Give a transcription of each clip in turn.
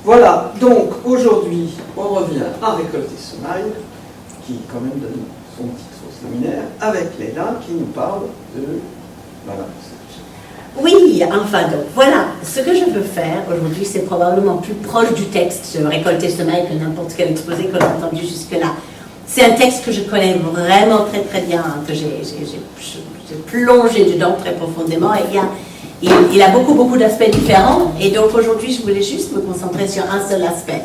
Voilà, donc aujourd'hui, on revient à Récolter Semailles, qui quand même donne son titre au séminaire, avec Léla qui nous parle de... Voilà. Oui, enfin donc voilà, ce que je veux faire aujourd'hui, c'est probablement plus proche du texte de Récolter Semailles que n'importe quel exposé qu'on a entendu jusque-là. C'est un texte que je connais vraiment très très bien, que j'ai plongé dedans très profondément, et il a beaucoup d'aspects différents, et donc aujourd'hui je voulais juste me concentrer sur un seul aspect,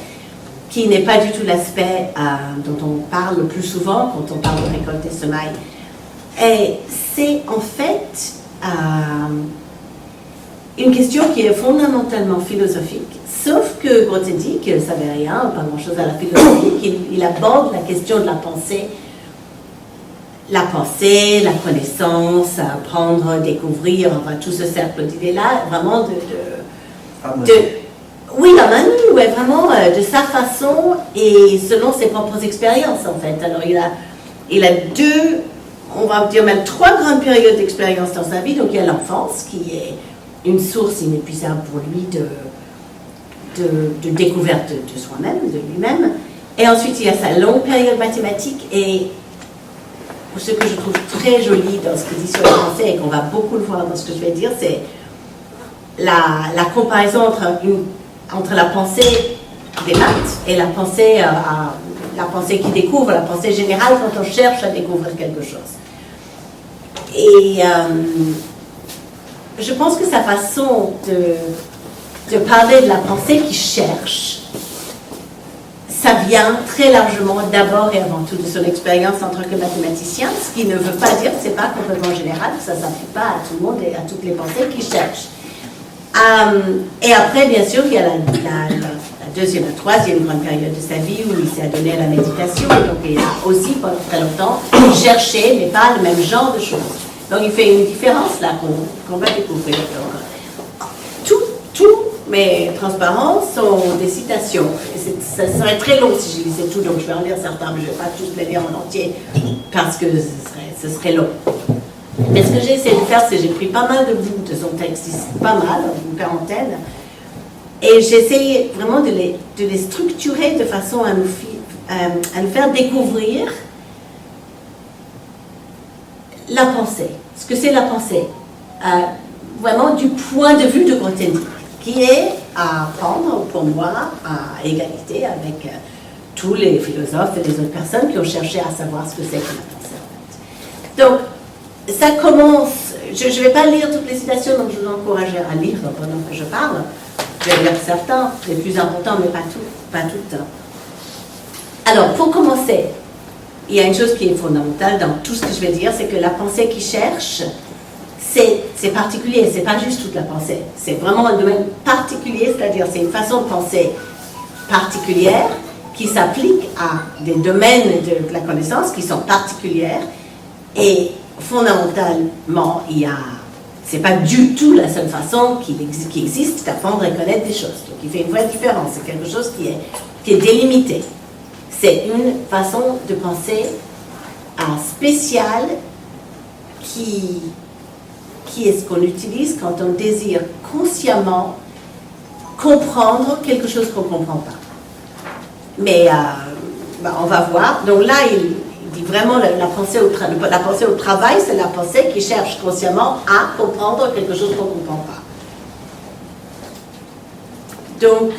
qui n'est pas du tout l'aspect dont on parle le plus souvent quand on parle de Récolter Semailles. Et c'est en fait une question qui est fondamentalement philosophique, sauf que Grothendieck, qui ne savait rien, pas grand-chose à la philosophie, il aborde la question de la pensée, la connaissance, apprendre, découvrir, enfin tout ce cercle d'idées-là, vraiment oui, la manie, ouais, vraiment de sa façon et selon ses propres expériences en fait. Alors il a deux, on va dire même trois grandes périodes d'expérience dans sa vie. Donc il y a l'enfance qui est une source inépuisable pour lui de découverte de soi-même, de lui-même. Et ensuite il y a sa longue période mathématique, et ce que je trouve très joli dans ce qu'il dit sur la pensée, et qu'on va beaucoup le voir dans ce que je vais dire, c'est la comparaison entre la pensée des maths et la pensée qui découvre, la pensée générale quand on cherche à découvrir quelque chose. Et je pense que sa façon de parler de la pensée qui cherche, ça vient très largement d'abord et avant tout de son expérience en tant que mathématicien, ce qui ne veut pas dire, c'est pas complètement général, ça ne s'applique pas à tout le monde et à toutes les pensées qui cherchent. Et après, bien sûr, il y a la deuxième, la troisième grande période de sa vie où il s'est adonné à la méditation, et donc il a aussi pendant très longtemps cherché, mais pas le même genre de choses. Donc il fait une différence là qu'on va découvrir. Tout mes transparences sont des citations. Et ça serait très long si je lisais tout, donc je vais en lire certains, mais je ne vais pas tous les lire en entier parce que ce serait long. Mais ce que j'ai essayé de faire, c'est que j'ai pris pas mal de bouts de son texte, pas mal, une quarantaine, et j'ai essayé vraiment de les structurer de façon à nous faire découvrir la pensée, ce que c'est la pensée, vraiment du point de vue de Grothendieck, qui est à prendre pour moi à égalité avec tous les philosophes et les autres personnes qui ont cherché à savoir ce que c'est que la pensée en fait. Donc, ça commence, je ne vais pas lire toutes les citations, donc je vous encourage à lire pendant que je parle. Je vais lire certains, les plus importants, mais pas toutes. Alors, pour commencer, il y a une chose qui est fondamentale dans tout ce que je vais dire, c'est que la pensée qui cherche, c'est particulier, c'est pas juste toute la pensée. C'est vraiment un domaine particulier, c'est-à-dire c'est une façon de penser particulière qui s'applique à des domaines de la connaissance qui sont particulières, et fondamentalement, c'est pas du tout la seule façon qui existe d'apprendre et connaître des choses. Donc il fait une vraie différence, c'est quelque chose qui est délimité. C'est une façon de penser spéciale qui est ce qu'on utilise quand on désire consciemment comprendre quelque chose qu'on ne comprend pas. Mais on va voir. Donc là, il dit vraiment la pensée au travail, c'est la pensée qui cherche consciemment à comprendre quelque chose qu'on ne comprend pas. Donc,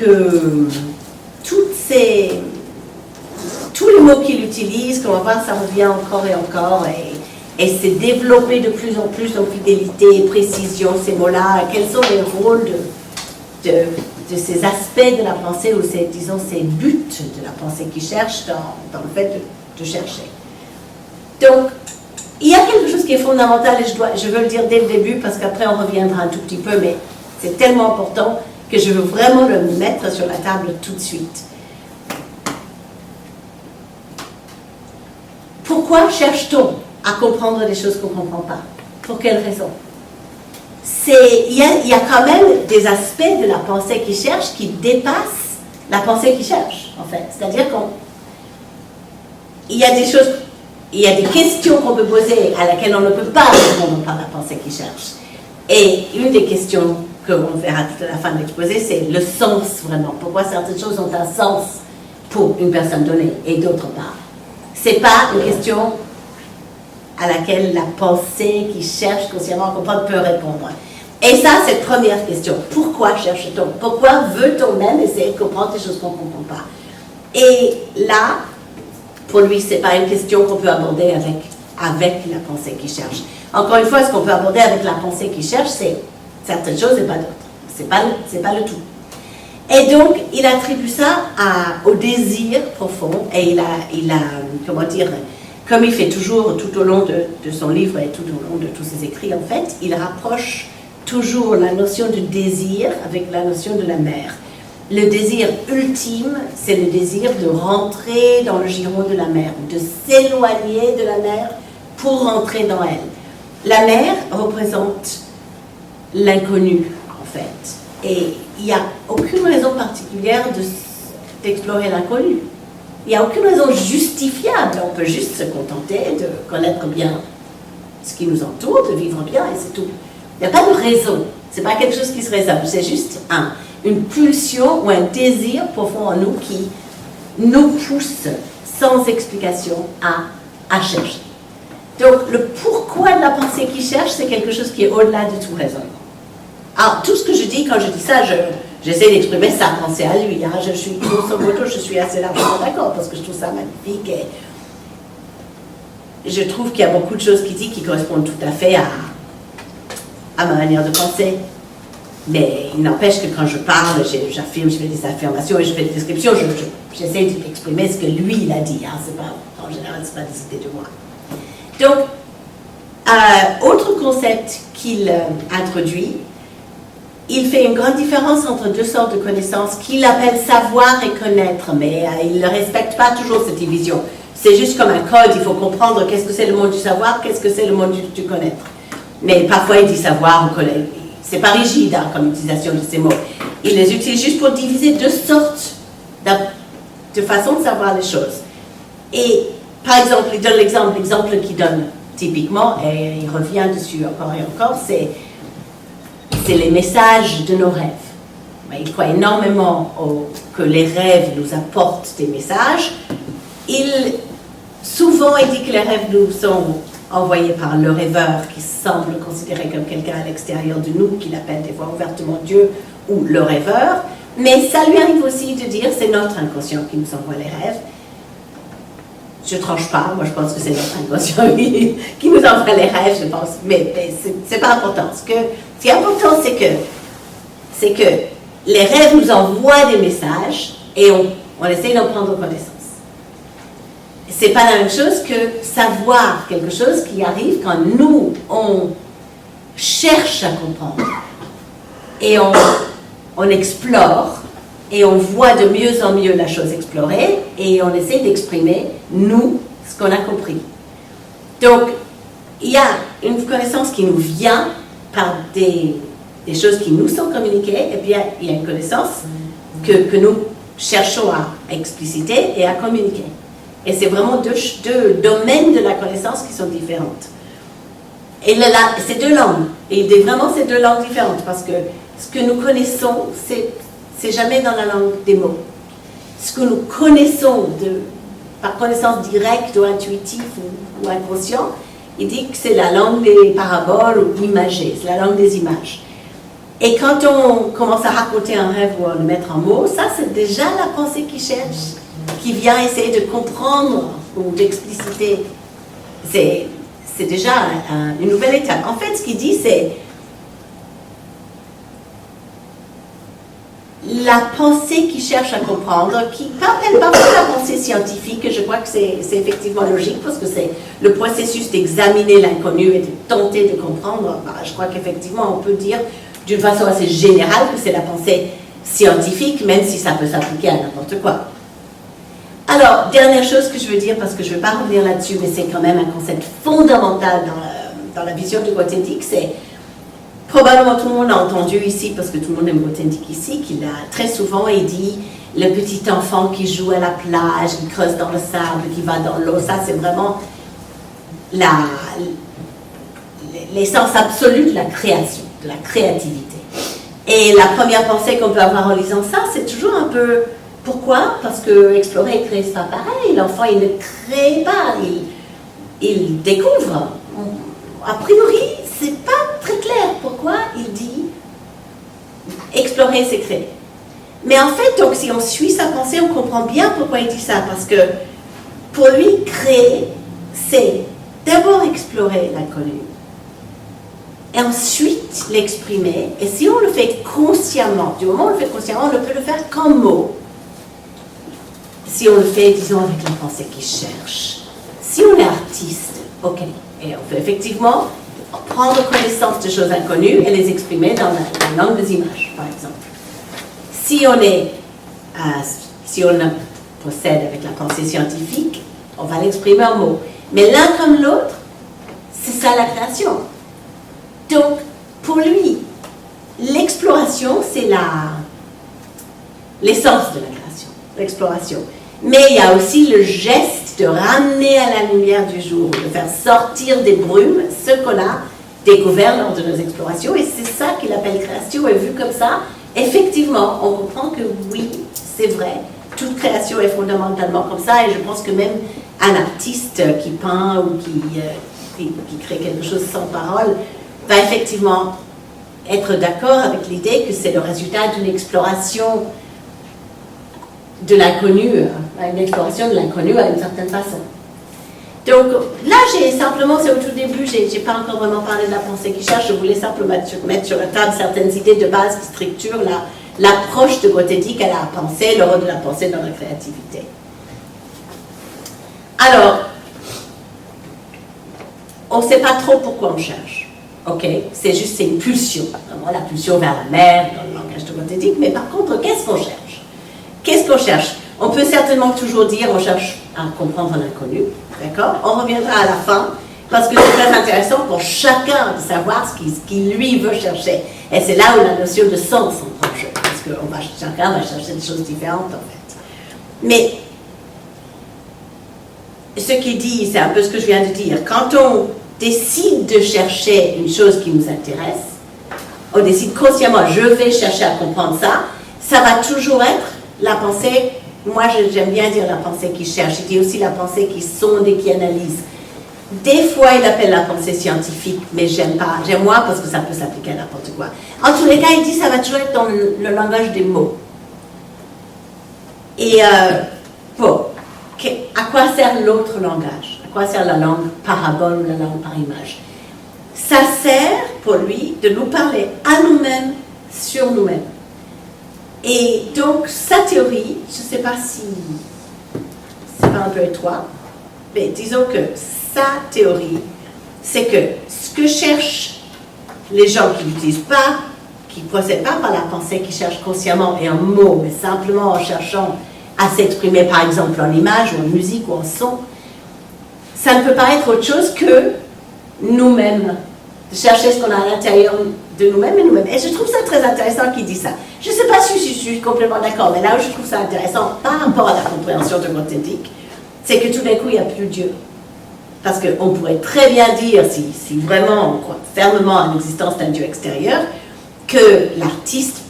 tous les mots qu'il utilise, qu'on va voir, ça revient encore et encore, et c'est développé de plus en plus en fidélité, précision, ces mots-là. Quels sont les rôles de ces aspects de la pensée, ou ces buts de la pensée qui cherche dans le fait de chercher. Donc, il y a quelque chose qui est fondamental, et je veux le dire dès le début, parce qu'après on reviendra un tout petit peu, mais c'est tellement important que je veux vraiment le mettre sur la table tout de suite. Pourquoi cherche-t-on à comprendre des choses qu'on ne comprend pas? Pour quelle raison? Il y a quand même des aspects de la pensée qui cherche qui dépassent la pensée qui cherche, en fait. C'est-à-dire qu'il y a des choses, il y a des questions qu'on peut poser à laquelle on ne peut pas répondre par la pensée qui cherche. Et une des questions qu'on verra tout à la fin de l'exposé, c'est le sens vraiment. Pourquoi certaines choses ont un sens pour une personne donnée et d'autres pas. C'est pas une question à laquelle la pensée qui cherche consciemment à comprendre peut répondre. Et ça, c'est la première question. Pourquoi cherche-t-on? Pourquoi veut-on même essayer de comprendre des choses qu'on ne comprend pas? Et là, pour lui, ce n'est pas une question qu'on peut aborder avec la pensée qui cherche. Encore une fois, ce qu'on peut aborder avec la pensée qui cherche, c'est certaines choses et pas d'autres. C'est pas le tout. Et donc, il attribue ça au désir profond, et il a, comment dire, comme il fait toujours tout au long de son livre et tout au long de tous ses écrits, en fait, il rapproche toujours la notion de désir avec la notion de la mer. Le désir ultime, c'est le désir de rentrer dans le giron de la mer, de s'éloigner de la mer pour rentrer dans elle. La mer représente l'inconnu, en fait. Et il n'y a aucune raison particulière d'explorer l'inconnu. Il n'y a aucune raison justifiable. On peut juste se contenter de connaître bien ce qui nous entoure, de vivre bien, et c'est tout. Il n'y a pas de raison. Ce n'est pas quelque chose qui se raisonne. C'est juste une pulsion ou un désir profond en nous qui nous pousse sans explication à chercher. Donc, le pourquoi de la pensée qui cherche, c'est quelque chose qui est au-delà de tout raisonnement. Alors, tout ce que je dis, quand je dis ça, j'essaie d'exprimer sa pensée à lui. Grosso modo, je suis assez largement d'accord parce que je trouve ça magnifique et je trouve qu'il y a beaucoup de choses qu'il dit qui correspondent tout à fait à ma manière de penser. Mais il n'empêche que quand je parle, j'affirme, je fais des affirmations et je fais des descriptions, j'essaie d'exprimer ce que lui, il a dit. Hein. En général, ce n'est pas des idées de moi. Donc, autre concept qu'il introduit, il fait une grande différence entre deux sortes de connaissances qu'il appelle savoir et connaître, mais il ne respecte pas toujours cette division. C'est juste comme un code, il faut comprendre qu'est-ce que c'est le monde du savoir, qu'est-ce que c'est le monde du connaître. Mais parfois il dit savoir ou connaître. C'est pas rigide hein, comme utilisation de ces mots. Il les utilise juste pour diviser deux sortes de façons de savoir les choses. Et par exemple, il donne l'exemple qu'il donne typiquement, et il revient dessus encore et encore, c'est les messages de nos rêves. Il croit énormément que les rêves nous apportent des messages. Souvent, il dit que les rêves nous sont envoyés par le rêveur, qui semble considéré comme quelqu'un à l'extérieur de nous, qu'il appelle des fois ouvertement Dieu ou le rêveur. Mais ça lui arrive aussi de dire c'est notre inconscient qui nous envoie les rêves. Je ne tranche pas, moi je pense que c'est notre inconscient qui nous envoie les rêves, je pense, mais c'est pas important. Ce qui est important, c'est que les rêves nous envoient des messages et on essaie d'en prendre connaissance. C'est pas la même chose que savoir quelque chose qui arrive quand nous, on cherche à comprendre et on explore et on voit de mieux en mieux la chose explorée et on essaie d'exprimer, nous, ce qu'on a compris. Donc, il y a une connaissance qui nous vient par des choses qui nous sont communiquées et puis il y a une connaissance que nous cherchons à expliciter et à communiquer. Et c'est vraiment deux domaines de la connaissance qui sont différentes. Et c'est deux langues. Et il dit vraiment c'est deux langues différentes parce que ce que nous connaissons, c'est jamais dans la langue des mots. Ce que nous connaissons par connaissance directe ou intuitive ou inconsciente, il dit que c'est la langue des paraboles ou imagées, c'est la langue des images. Et quand on commence à raconter un rêve ou à le mettre en mots, ça c'est déjà la pensée qui cherche, qui vient essayer de comprendre ou d'expliciter. C'est déjà une nouvelle étape. En fait, ce qu'il dit, c'est la pensée qui cherche à comprendre, qui n'appelle pas la pensée scientifique, je crois que c'est effectivement logique, parce que c'est le processus d'examiner l'inconnu et de tenter de comprendre. Je crois qu'effectivement, on peut dire d'une façon assez générale que c'est la pensée scientifique, même si ça peut s'appliquer à n'importe quoi. Alors, dernière chose que je veux dire, parce que je ne vais pas revenir là-dessus, mais c'est quand même un concept fondamental dans la vision du Grothendieck, c'est probablement tout le monde a entendu ici, parce que tout le monde aime Grothendieck ici, qu'il a très souvent, il dit le petit enfant qui joue à la plage, qui creuse dans le sable, qui va dans l'eau, ça c'est vraiment l'essence absolue de la création, de la créativité. Et la première pensée qu'on peut avoir en lisant ça, c'est toujours un peu pourquoi? Parce que explorer et créer, c'est pas pareil. L'enfant, il ne crée pas, il découvre. A priori, c'est pas très clair pourquoi il dit explorer, c'est créer. Mais en fait, donc, si on suit sa pensée, on comprend bien pourquoi il dit ça. Parce que pour lui, créer, c'est d'abord explorer l'inconnu. Et ensuite l'exprimer. Et si on le fait consciemment, du moment où on le fait consciemment, on peut le faire qu'en mots. Si on le fait, disons, avec la pensée qui cherche. Si on est artiste, ok. Et on peut effectivement prendre connaissance de choses inconnues et les exprimer dans la langue des images, par exemple. Si on possède avec la pensée scientifique, on va l'exprimer en mots. Mais l'un comme l'autre, c'est ça la création. Donc, pour lui, l'exploration, c'est l'essence de la création, l'exploration. Mais il y a aussi le geste de ramener à la lumière du jour, de faire sortir des brumes ce qu'on a découvert lors de nos explorations. Et c'est ça qu'il appelle création. Et vu comme ça, effectivement, on comprend que oui, c'est vrai, toute création est fondamentalement comme ça. Et je pense que même un artiste qui peint ou qui crée quelque chose sans parole va effectivement être d'accord avec l'idée que c'est le résultat d'une exploration de l'inconnu, une exploration de l'inconnu à une certaine façon. Donc là, j'ai simplement, c'est au tout début, j'ai pas encore vraiment parlé de la pensée qui cherche, je voulais simplement mettre sur la table certaines idées de base qui structurent l'approche de Grothendieck à la pensée, le rôle de la pensée dans la créativité. Alors, on ne sait pas trop pourquoi on cherche. Ok, c'est juste, c'est une pulsion, vraiment la pulsion vers la mer, dans le langage de Grothendieck, mais par contre, qu'est-ce qu'on cherche? Qu'est-ce qu'on cherche? On peut certainement toujours dire, on cherche à comprendre l'inconnu, d'accord? On reviendra à la fin, parce que c'est très intéressant pour chacun de savoir ce qu'il lui veut chercher. Et c'est là où la notion de sens entre en jeu, parce que chacun va chercher des choses différentes, en fait. Mais, ce qu'il dit, c'est un peu ce que je viens de dire, quand on décide de chercher une chose qui nous intéresse, on décide consciemment, je vais chercher à comprendre ça, ça va toujours être la pensée, moi j'aime bien dire la pensée qui cherche, il dit aussi la pensée qui sonde et qui analyse. Des fois il appelle la pensée scientifique, mais j'aime moins parce que ça peut s'appliquer à n'importe quoi. En tous les cas, il dit ça va toujours être dans le langage des mots. Et bon, à quoi sert l'autre langage? À quoi sert la langue parabole, la langue par image? Ça sert pour lui de nous parler à nous-mêmes, sur nous-mêmes. Et donc, sa théorie, je ne sais pas si c'est pas un peu étroit, mais disons que sa théorie, c'est que ce que cherchent les gens qui n'utilisent pas, qui ne procèdent pas par la pensée, qui cherchent consciemment et en mots, mais simplement en cherchant à s'exprimer, par exemple, en image ou en musique ou en son, ça ne peut pas être autre chose que nous-mêmes, de chercher ce qu'on a à l'intérieur de nous-mêmes et nous-mêmes. Et je trouve ça très intéressant qu'il dit ça. Je ne sais pas si je suis complètement d'accord, mais là où je trouve ça intéressant par rapport à la compréhension de Grothendieck, c'est que tout d'un coup, il n'y a plus Dieu. Parce qu'on pourrait très bien dire, si vraiment on croit fermement à l'existence d'un Dieu extérieur, que l'artiste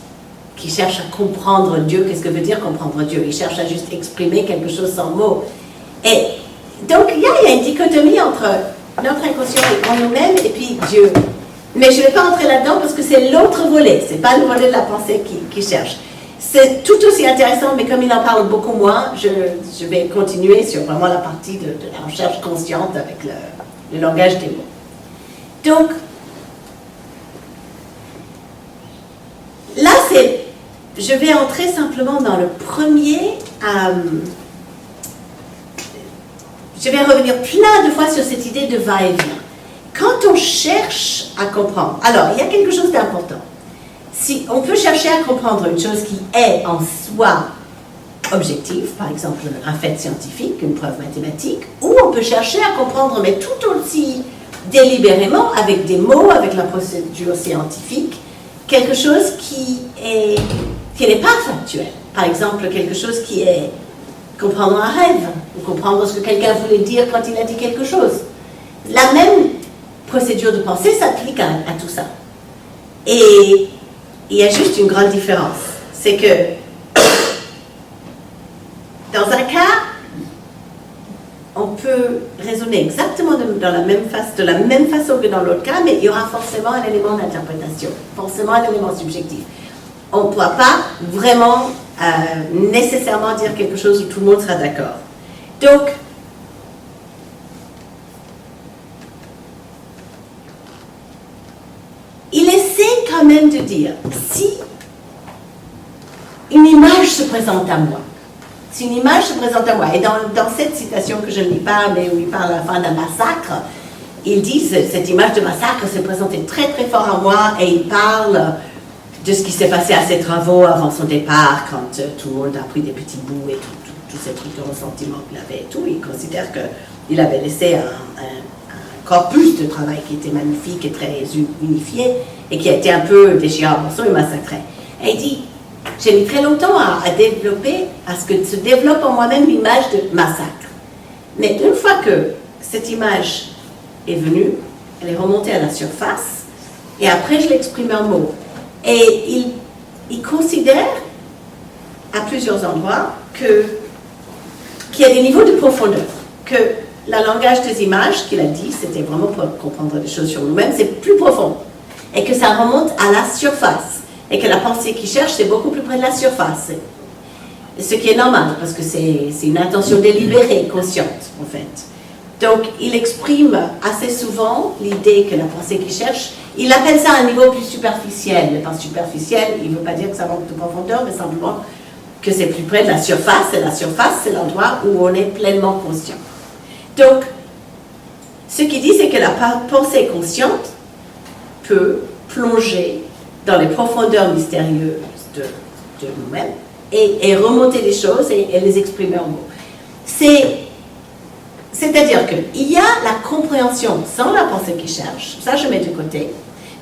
qui cherche à comprendre Dieu, qu'est-ce que veut dire comprendre Dieu? Il cherche à juste exprimer quelque chose sans mots. Et donc, il y a une dichotomie entre notre inconscient en nous-mêmes et puis Dieu. Mais je ne vais pas entrer là-dedans parce que c'est l'autre volet, ce n'est pas le volet de la pensée qui cherche. C'est tout aussi intéressant, mais comme il en parle beaucoup moins, je vais continuer sur vraiment la partie de la recherche consciente avec le langage des mots. Donc, là, je vais entrer simplement dans le premier. Je vais revenir plein de fois sur cette idée de va-et-vient. Quand on cherche à comprendre, alors il y a quelque chose d'important. Si on peut chercher à comprendre une chose qui est en soi objective, par exemple un fait scientifique, une preuve mathématique, ou on peut chercher à comprendre, mais tout aussi délibérément, avec des mots, avec la procédure scientifique, quelque chose qui n'est pas factuel. Par exemple, quelque chose qui est comprendre un rêve, ou comprendre ce que quelqu'un voulait dire quand il a dit quelque chose. La même procédure de pensée s'applique à tout ça. Et il y a juste une grande différence. C'est que dans un cas, on peut raisonner exactement de la même façon que dans l'autre cas, mais il y aura forcément un élément d'interprétation, forcément un élément subjectif. On ne pourra pas vraiment nécessairement dire quelque chose où tout le monde sera d'accord. Donc, il essaie quand même de dire, si une image se présente à moi, si une image se présente à moi, et dans cette citation que je ne lis pas, mais où il parle à la fin d'un massacre, il dit, cette image de massacre s'est présentée très très fort à moi, et il parle de ce qui s'est passé à ses travaux avant son départ, quand tout le monde a pris des petits bouts et tous ces trucs de ressentiment qu'il avait et tout. Il considère qu'il avait laissé un corpus de travail qui était magnifique et très unifié, et qui a été un peu déchiré en morceaux et massacré. Et il dit, j'ai mis très longtemps à développer, à ce que se développe en moi-même l'image de massacre. Mais une fois que cette image est venue, elle est remontée à la surface, et après je l'exprime en mots. Et il considère, à plusieurs endroits, qu'il y a des niveaux de profondeur, que le langage des images, qu'il a dit, c'était vraiment pour comprendre des choses sur nous-mêmes, c'est plus profond, et que ça remonte à la surface. Et que la pensée qu'il cherche, c'est beaucoup plus près de la surface. Ce qui est normal, parce que c'est une intention délibérée, consciente, en fait. Donc, il exprime assez souvent l'idée que la pensée qu'il cherche, il appelle ça un niveau plus superficiel. Mais par superficiel, il ne veut pas dire que ça manque de profondeur, mais simplement que c'est plus près de la surface, et la surface, c'est l'endroit où on est pleinement conscient. Donc, ce qu'il dit, c'est que la pensée consciente peut plonger dans les profondeurs mystérieuses de nous-mêmes et remonter les choses et les exprimer en mots. C'est-à-dire qu'il y a la compréhension sans la pensée qui cherche, ça je mets de côté,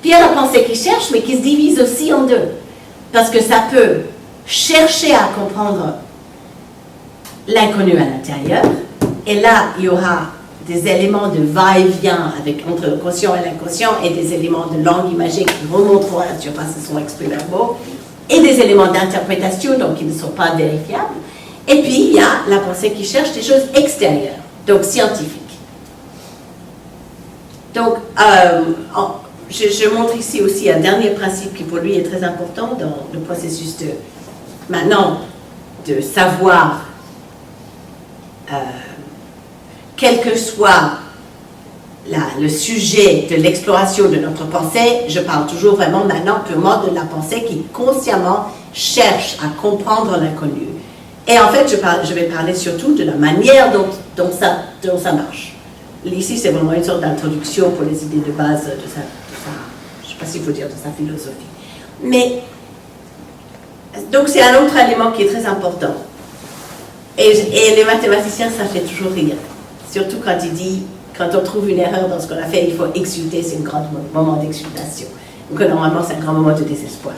puis il y a la pensée qui cherche mais qui se divise aussi en deux, parce que ça peut chercher à comprendre l'inconnu à l'intérieur, et là il y aura des éléments de va-et-vient entre le conscient et l'inconscient, et des éléments de langue imagée qui remonteront à la surface et sont exprimés en mots, et des éléments d'interprétation, donc qui ne sont pas vérifiables. Et puis, il y a la pensée qui cherche des choses extérieures, donc scientifiques. Donc, je montre ici aussi un dernier principe qui pour lui est très important dans le processus de savoir quel que soit le sujet de l'exploration de notre pensée, je parle toujours vraiment maintenant purement de la pensée qui consciemment cherche à comprendre l'inconnu. Et en fait, je vais parler surtout de la manière dont ça marche. Ici, c'est vraiment une sorte d'introduction pour les idées de base de sa je ne sais pas s'il faut dire de sa philosophie. Mais, donc c'est un autre élément qui est très important. Et les mathématiciens, ça fait toujours rire. Surtout quand il dit, quand on trouve une erreur dans ce qu'on a fait, il faut exulter, c'est un grand moment d'exultation. Donc normalement, c'est un grand moment de désespoir.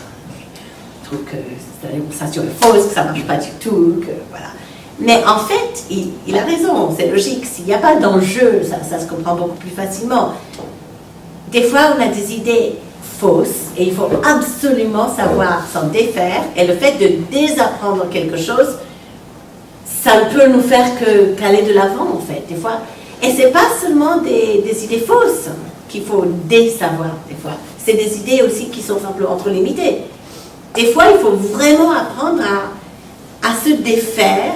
Je trouve que cette démonstration est fausse, que ça ne marche pas du tout, que voilà. Mais en fait, il a raison, c'est logique. S'il n'y a pas d'enjeu, ça se comprend beaucoup plus facilement. Des fois, on a des idées fausses et il faut absolument savoir s'en défaire. Et le fait de désapprendre quelque chose, ça ne peut nous faire qu'aller de l'avant, en fait, des fois. Et ce n'est pas seulement des idées fausses qu'il faut désavoir, des fois. C'est des idées aussi qui sont simplement trop limitées. Des fois, il faut vraiment apprendre à se défaire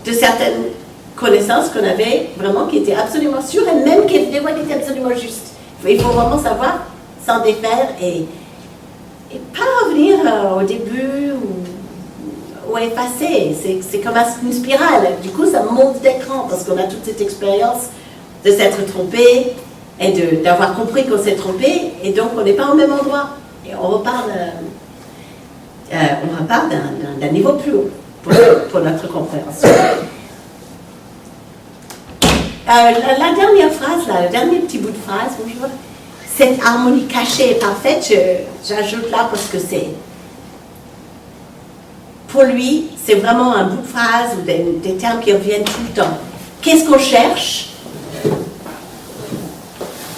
de certaines connaissances qu'on avait vraiment, qui étaient absolument sûres, et même qui étaient absolument justes. Il faut vraiment savoir s'en défaire et pas revenir au début ou effacer. C'est comme une spirale. Du coup, ça monte d'écran parce qu'on a toute cette expérience de s'être trompé et d'avoir compris qu'on s'est trompé, et donc on n'est pas au même endroit. Et on repart d'un niveau plus haut pour notre compréhension. La dernière phrase, le dernier petit bout de phrase, cette harmonie cachée et parfaite, j'ajoute là parce que pour lui, c'est vraiment un bout de phrase ou des termes qui reviennent tout le temps. Qu'est-ce qu'on cherche?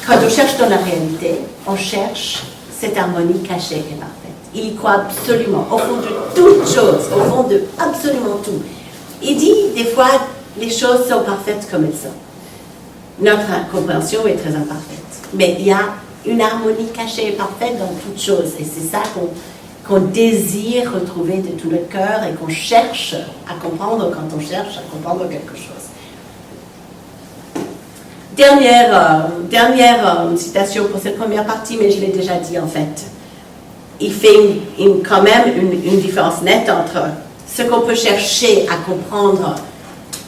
Quand on cherche dans la réalité, on cherche cette harmonie cachée et parfaite. Il y croit absolument, au fond de toute chose, au fond de absolument tout. Il dit, des fois, les choses sont parfaites comme elles sont. Notre compréhension est très imparfaite. Mais il y a une harmonie cachée et parfaite dans toute chose. Et c'est ça qu'on désire retrouver de tout notre cœur et qu'on cherche à comprendre quand on cherche à comprendre quelque chose. Dernière citation pour cette première partie, mais je l'ai déjà dit en fait. Il fait quand même une différence nette entre ce qu'on peut chercher à comprendre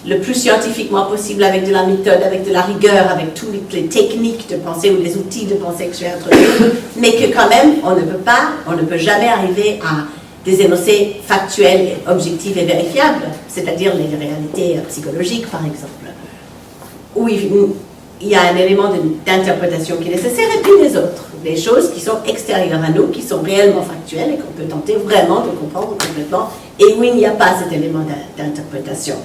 le plus scientifiquement possible avec de la méthode, avec de la rigueur, avec toutes les techniques de pensée ou les outils de pensée que je vais introduire, mais que quand même on ne peut jamais arriver à des énoncés factuels, objectifs et vérifiables, c'est-à-dire les réalités psychologiques par exemple, où il y a un élément d'interprétation qui est nécessaire, et puis les autres, des choses qui sont extérieures à nous, qui sont réellement factuelles et qu'on peut tenter vraiment de comprendre complètement, et où il n'y a pas cet élément d'interprétation.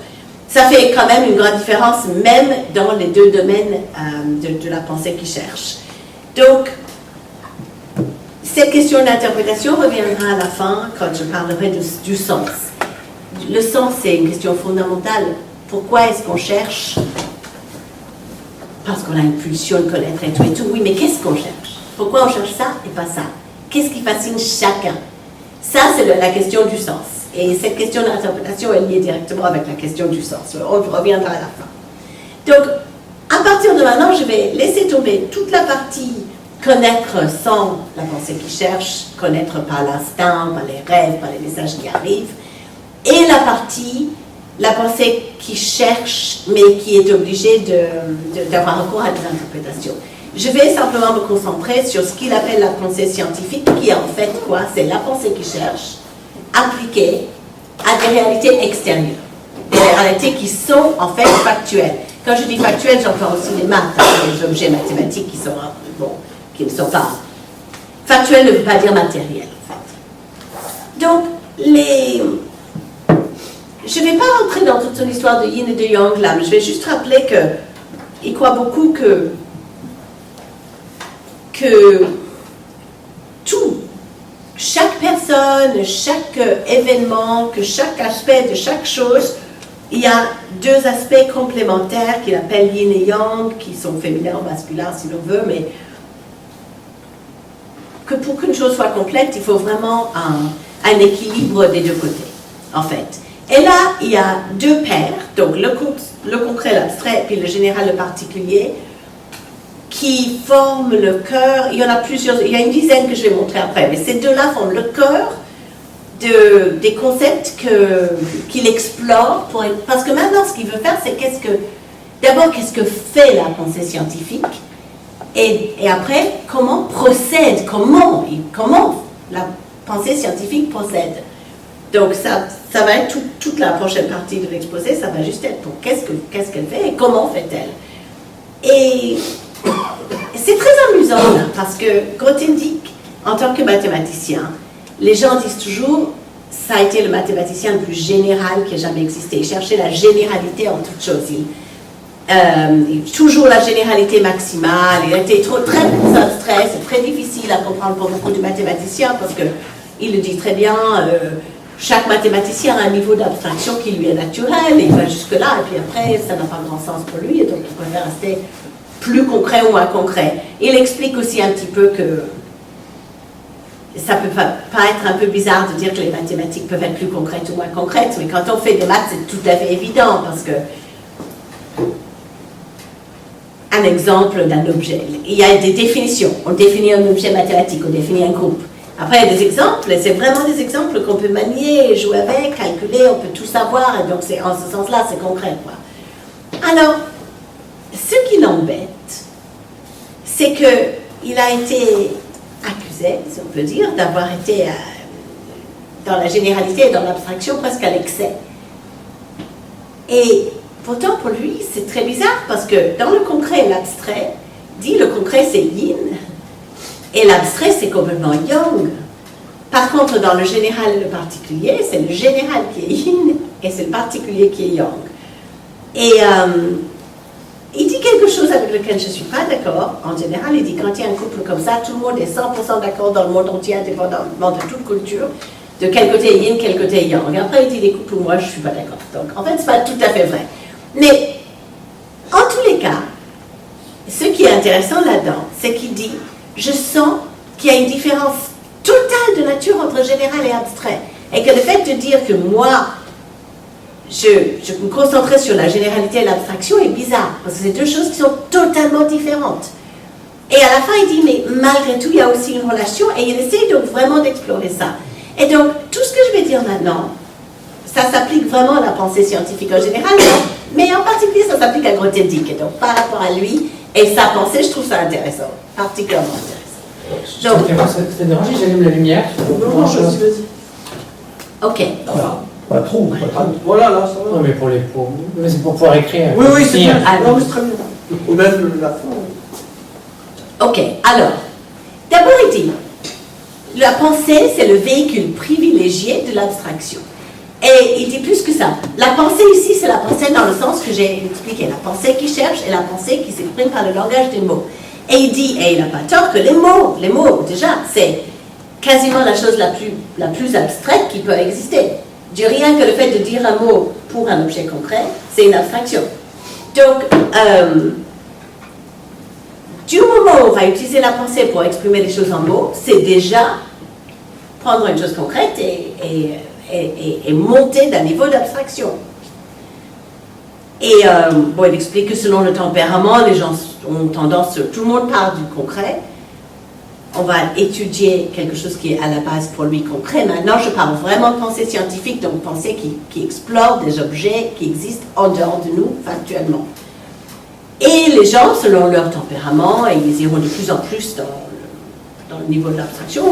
Ça fait quand même une grande différence, même dans les deux domaines de la pensée qui cherche. Donc, cette question d'interprétation reviendra à la fin quand je parlerai du sens. Le sens, c'est une question fondamentale. Pourquoi est-ce qu'on cherche? Parce qu'on a une pulsion de connaître et tout. Oui, mais qu'est-ce qu'on cherche? Pourquoi on cherche ça et pas ça? Qu'est-ce qui fascine chacun? Ça, c'est la question du sens. Et cette question d'interprétation est liée directement avec la question du sens. On reviendra à la fin. Donc, à partir de maintenant, je vais laisser tomber toute la partie connaître sans la pensée qui cherche, connaître par l'instinct, par les rêves, par les messages qui arrivent, et la pensée qui cherche, mais qui est obligée d'avoir recours à des interprétations. Je vais simplement me concentrer sur ce qu'il appelle la pensée scientifique, qui est en fait quoi? C'est la pensée qui cherche, appliquée à des réalités extérieures, des réalités qui sont en fait factuelles. Quand je dis factuelles, j'entends aussi les maths, les objets mathématiques qui ne sont pas... Factuel ne veut pas dire matériel, en fait. Donc, je ne vais pas rentrer dans toute son histoire de yin et de yang là, mais je vais juste rappeler qu'il croit beaucoup que chaque personne, chaque événement, que chaque aspect de chaque chose, il y a deux aspects complémentaires qu'il appelle yin et yang, qui sont féminins ou masculins si l'on veut, mais que pour qu'une chose soit complète, il faut vraiment un équilibre des deux côtés, en fait. Et là, il y a deux paires, donc le concret, l'abstrait, puis le général, le particulier, qui forment le cœur. Il y en a plusieurs, il y a une dizaine que je vais montrer après, mais ces deux-là forment le cœur des concepts qu'il explore. Parce que maintenant, ce qu'il veut faire, c'est d'abord, qu'est-ce que fait la pensée scientifique, et après, comment la pensée scientifique procède. Donc, ça va être toute la prochaine partie de l'exposé, ça va juste être pour qu'est-ce qu'elle fait et comment fait-elle. Et c'est très amusant, là, parce que Grothendieck, en tant que mathématicien, les gens disent toujours, ça a été le mathématicien le plus général qui ait jamais existé. Il cherchait la généralité en toute chose. Toujours la généralité maximale. Il a été très abstrait, c'est très difficile à comprendre pour beaucoup de mathématiciens, parce qu'il le dit très bien, chaque mathématicien a un niveau d'abstraction qui lui est naturel, et il va jusque-là, et puis après, ça n'a pas grand sens pour lui, et donc il préfère rester plus concret ou moins concret. Il explique aussi un petit peu que ça peut pas être un peu bizarre de dire que les mathématiques peuvent être plus concrètes ou moins concrètes, mais quand on fait des maths, c'est tout à fait évident, parce que un exemple d'un objet, il y a des définitions, on définit un objet mathématique, on définit un groupe. Après, il y a des exemples, et c'est vraiment des exemples qu'on peut manier, jouer avec, calculer, on peut tout savoir, et donc en ce sens-là, c'est concret, quoi. Alors, ce qui l'embête, c'est qu'il a été accusé, si on peut dire, d'avoir été dans la généralité et dans l'abstraction presque à l'excès. Et pourtant, pour lui, c'est très bizarre, parce que dans le concret et l'abstrait, le concret c'est yin, et l'abstrait c'est complètement yang. Par contre, dans le général et le particulier, c'est le général qui est yin, et c'est le particulier qui est yang. Et il dit quelque chose avec lequel je ne suis pas d'accord. En général, il dit quand il y a un couple comme ça, tout le monde est 100% d'accord dans le monde entier, indépendamment de toute culture, de quel côté yin, quel côté yang. Et après, il dit des couples où moi, je ne suis pas d'accord. Donc, en fait, ce n'est pas tout à fait vrai. Mais, en tous les cas, ce qui est intéressant là-dedans, c'est qu'il dit, je sens qu'il y a une différence totale de nature entre général et abstrait. Et que le fait de dire que moi, je me concentrais sur la généralité et l'abstraction est bizarre, parce que c'est deux choses qui sont totalement différentes. Et à la fin, il dit, mais malgré tout, il y a aussi une relation, et il essaie donc vraiment d'explorer ça. Et donc, tout ce que je vais dire maintenant, ça s'applique vraiment à la pensée scientifique en général, mais en particulier, ça s'applique à Grothendieck. Et donc, par rapport à lui et sa pensée, je trouve ça intéressant, particulièrement intéressant. Donc, ça te dérange, j'allume la lumière. Non, vas-y. Ok. Pas trop. Voilà, là, ça va. Non, mais mais c'est pour pouvoir écrire. Oui, c'est bien. Ah, non, mais c'est très bien. Ou même la fin. Ok, alors, d'abord il dit, la pensée, c'est le véhicule privilégié de l'abstraction. Et il dit plus que ça. La pensée ici, c'est la pensée dans le sens que j'ai expliqué. La pensée qui cherche et la pensée qui s'exprime par le langage des mots. Et il dit, et il n'a pas tort, que les mots, déjà, c'est quasiment la chose la plus abstraite qui peut exister. Je dis rien que le fait de dire un mot pour un objet concret, c'est une abstraction. Donc, du moment où on va utiliser la pensée pour exprimer les choses en mots, c'est déjà prendre une chose concrète et monter d'un niveau d'abstraction. Et bon, il explique que selon le tempérament, les gens ont tendance, tout le monde part du concret. On va étudier quelque chose qui est à la base pour lui concret. Maintenant, je parle vraiment de pensée scientifique, donc pensée qui explore des objets qui existent en dehors de nous, factuellement. Et les gens, selon leur tempérament, et ils iront de plus en plus dans le niveau de l'abstraction.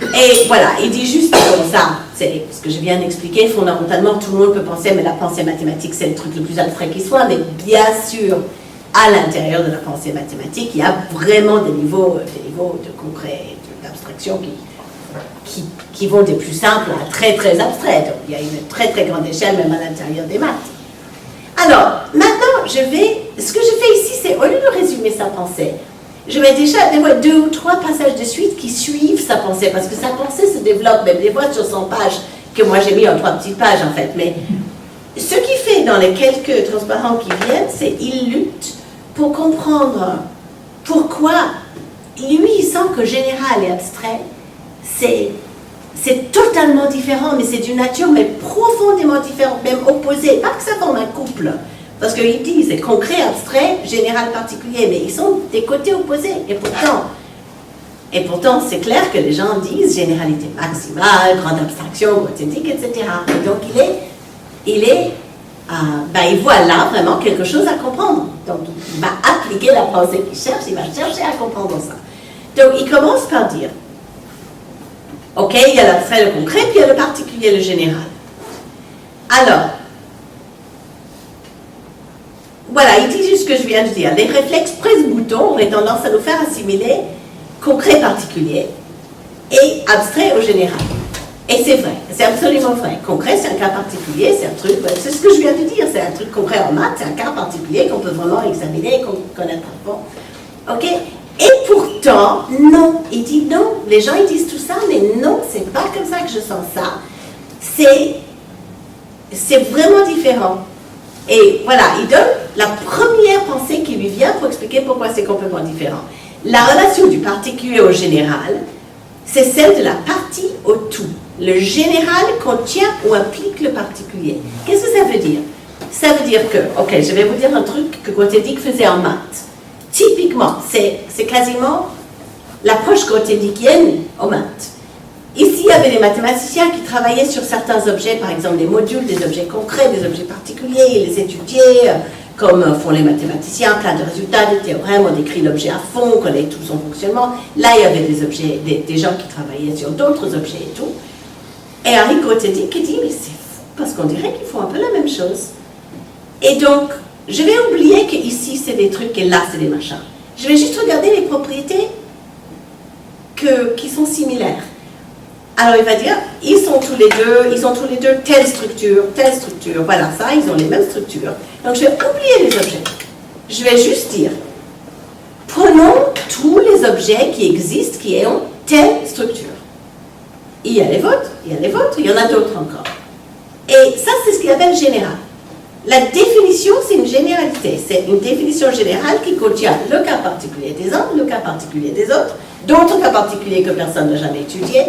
Et voilà, il dit juste comme ça, c'est ce que je viens d'expliquer, fondamentalement, tout le monde peut penser, mais la pensée mathématique, c'est le truc le plus abstrait qui soit, mais bien sûr, à l'intérieur de la pensée mathématique, il y a vraiment des niveaux de concret, d'abstraction qui vont des plus simples à très très abstraits. Donc il y a une très très grande échelle même à l'intérieur des maths. Alors, maintenant, ce que je fais ici, c'est au lieu de résumer sa pensée, je vais déjà dévoiler 2 ou 3 passages de suite qui suivent sa pensée, parce que sa pensée se développe, même des fois sur 100 pages, que moi j'ai mis en 3 petites pages en fait, mais ce qu'il fait dans les quelques transparents qui viennent, c'est qu'il lutte pour comprendre pourquoi lui il sent que général et abstrait c'est totalement différent, mais c'est d'une nature mais profondément différente, même opposée, pas que ça forme un couple, parce qu'il dit c'est concret, abstrait, général, particulier, mais ils sont des côtés opposés, et pourtant c'est clair que les gens disent généralité maximale, grande abstraction, grothendieck, etc. Et donc il voit là vraiment quelque chose à comprendre. Donc, il va appliquer la pensée qu'il cherche, il va chercher à comprendre ça. Donc, il commence par dire, ok, il y a l'abstrait, le concret, puis il y a le particulier, le général. Alors, voilà, il dit juste ce que je viens de dire. Les réflexes presse-bouton auraient tendance à nous faire assimiler concret, particulier et abstrait au général. Et c'est vrai, c'est absolument vrai. Concret, c'est un cas particulier, c'est un truc, c'est ce que je viens de dire, c'est un truc concret en maths, c'est un cas particulier qu'on peut vraiment examiner et connaître à fond. Ok? Et pourtant, non, il dit non. Les gens, ils disent tout ça, mais non, c'est pas comme ça que je sens ça. C'est vraiment différent. Et voilà, il donne la première pensée qui lui vient pour expliquer pourquoi c'est complètement différent. La relation du particulier au général, c'est celle de la partie au tout. Le général contient ou implique le particulier. Qu'est-ce que ça veut dire? Ça veut dire que, ok, je vais vous dire un truc que Grothendieck faisait en maths. Typiquement, c'est quasiment l'approche grothendiekienne aux maths. Ici, il y avait des mathématiciens qui travaillaient sur certains objets, par exemple des modules, des objets concrets, des objets particuliers, ils les étudiaient, comme font les mathématiciens, plein de résultats, des théorèmes, on décrit l'objet à fond, on connaît tout son fonctionnement. Là, il y avait des gens qui travaillaient sur d'autres objets et tout. Et Henri Grothendieck dit, mais c'est fou, parce qu'on dirait qu'ils font un peu la même chose. Et donc, je vais oublier qu'ici, c'est des trucs et là, c'est des machins. Je vais juste regarder les propriétés qui sont similaires. Alors il va dire, ils ont tous les deux telle structure, voilà ça, ils ont les mêmes structures. Donc je vais oublier les objets. Je vais juste dire, prenons tous les objets qui existent, qui ont telle structure. Il y a les vôtres, il y en a d'autres encore. Et ça, c'est ce qu'il appelle général. La définition, c'est une généralité. C'est une définition générale qui contient le cas particulier des uns, le cas particulier des autres, d'autres cas particuliers que personne n'a jamais étudiés.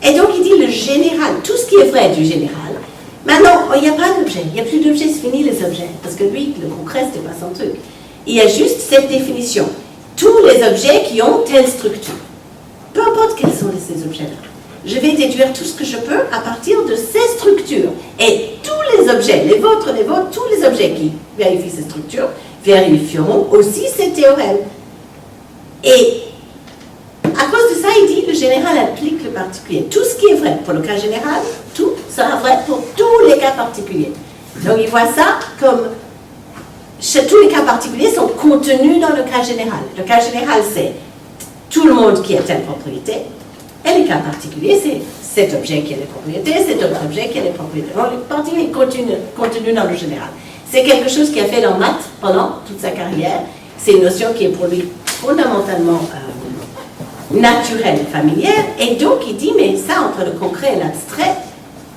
Et donc, il dit le général, tout ce qui est vrai du général. Maintenant, il n'y a pas d'objet. Il n'y a plus d'objet, c'est fini les objets. Parce que lui, le concret, ce n'était pas son truc. Il y a juste cette définition. Tous les objets qui ont telle structure. Peu importe quels sont ces objets-là. Je vais déduire tout ce que je peux à partir de ces structures. Et tous les objets, les vôtres, tous les objets qui vérifient ces structures, vérifieront aussi ces théorèmes. Et à cause de ça, il dit, le général applique le particulier. Tout ce qui est vrai pour le cas général, tout sera vrai pour tous les cas particuliers. Donc il voit ça comme, tous les cas particuliers sont contenus dans le cas général. Le cas général, c'est tout le monde qui a telle propriété. Et les cas particuliers, c'est cet objet qui a les propriétés, cet autre objet qui a les propriétés. Donc, le particulier est contenu dans le général. C'est quelque chose qu'il a fait dans maths pendant toute sa carrière. C'est une notion qui est pour lui fondamentalement naturelle, familière. Et donc, il dit, mais ça, entre le concret et l'abstrait,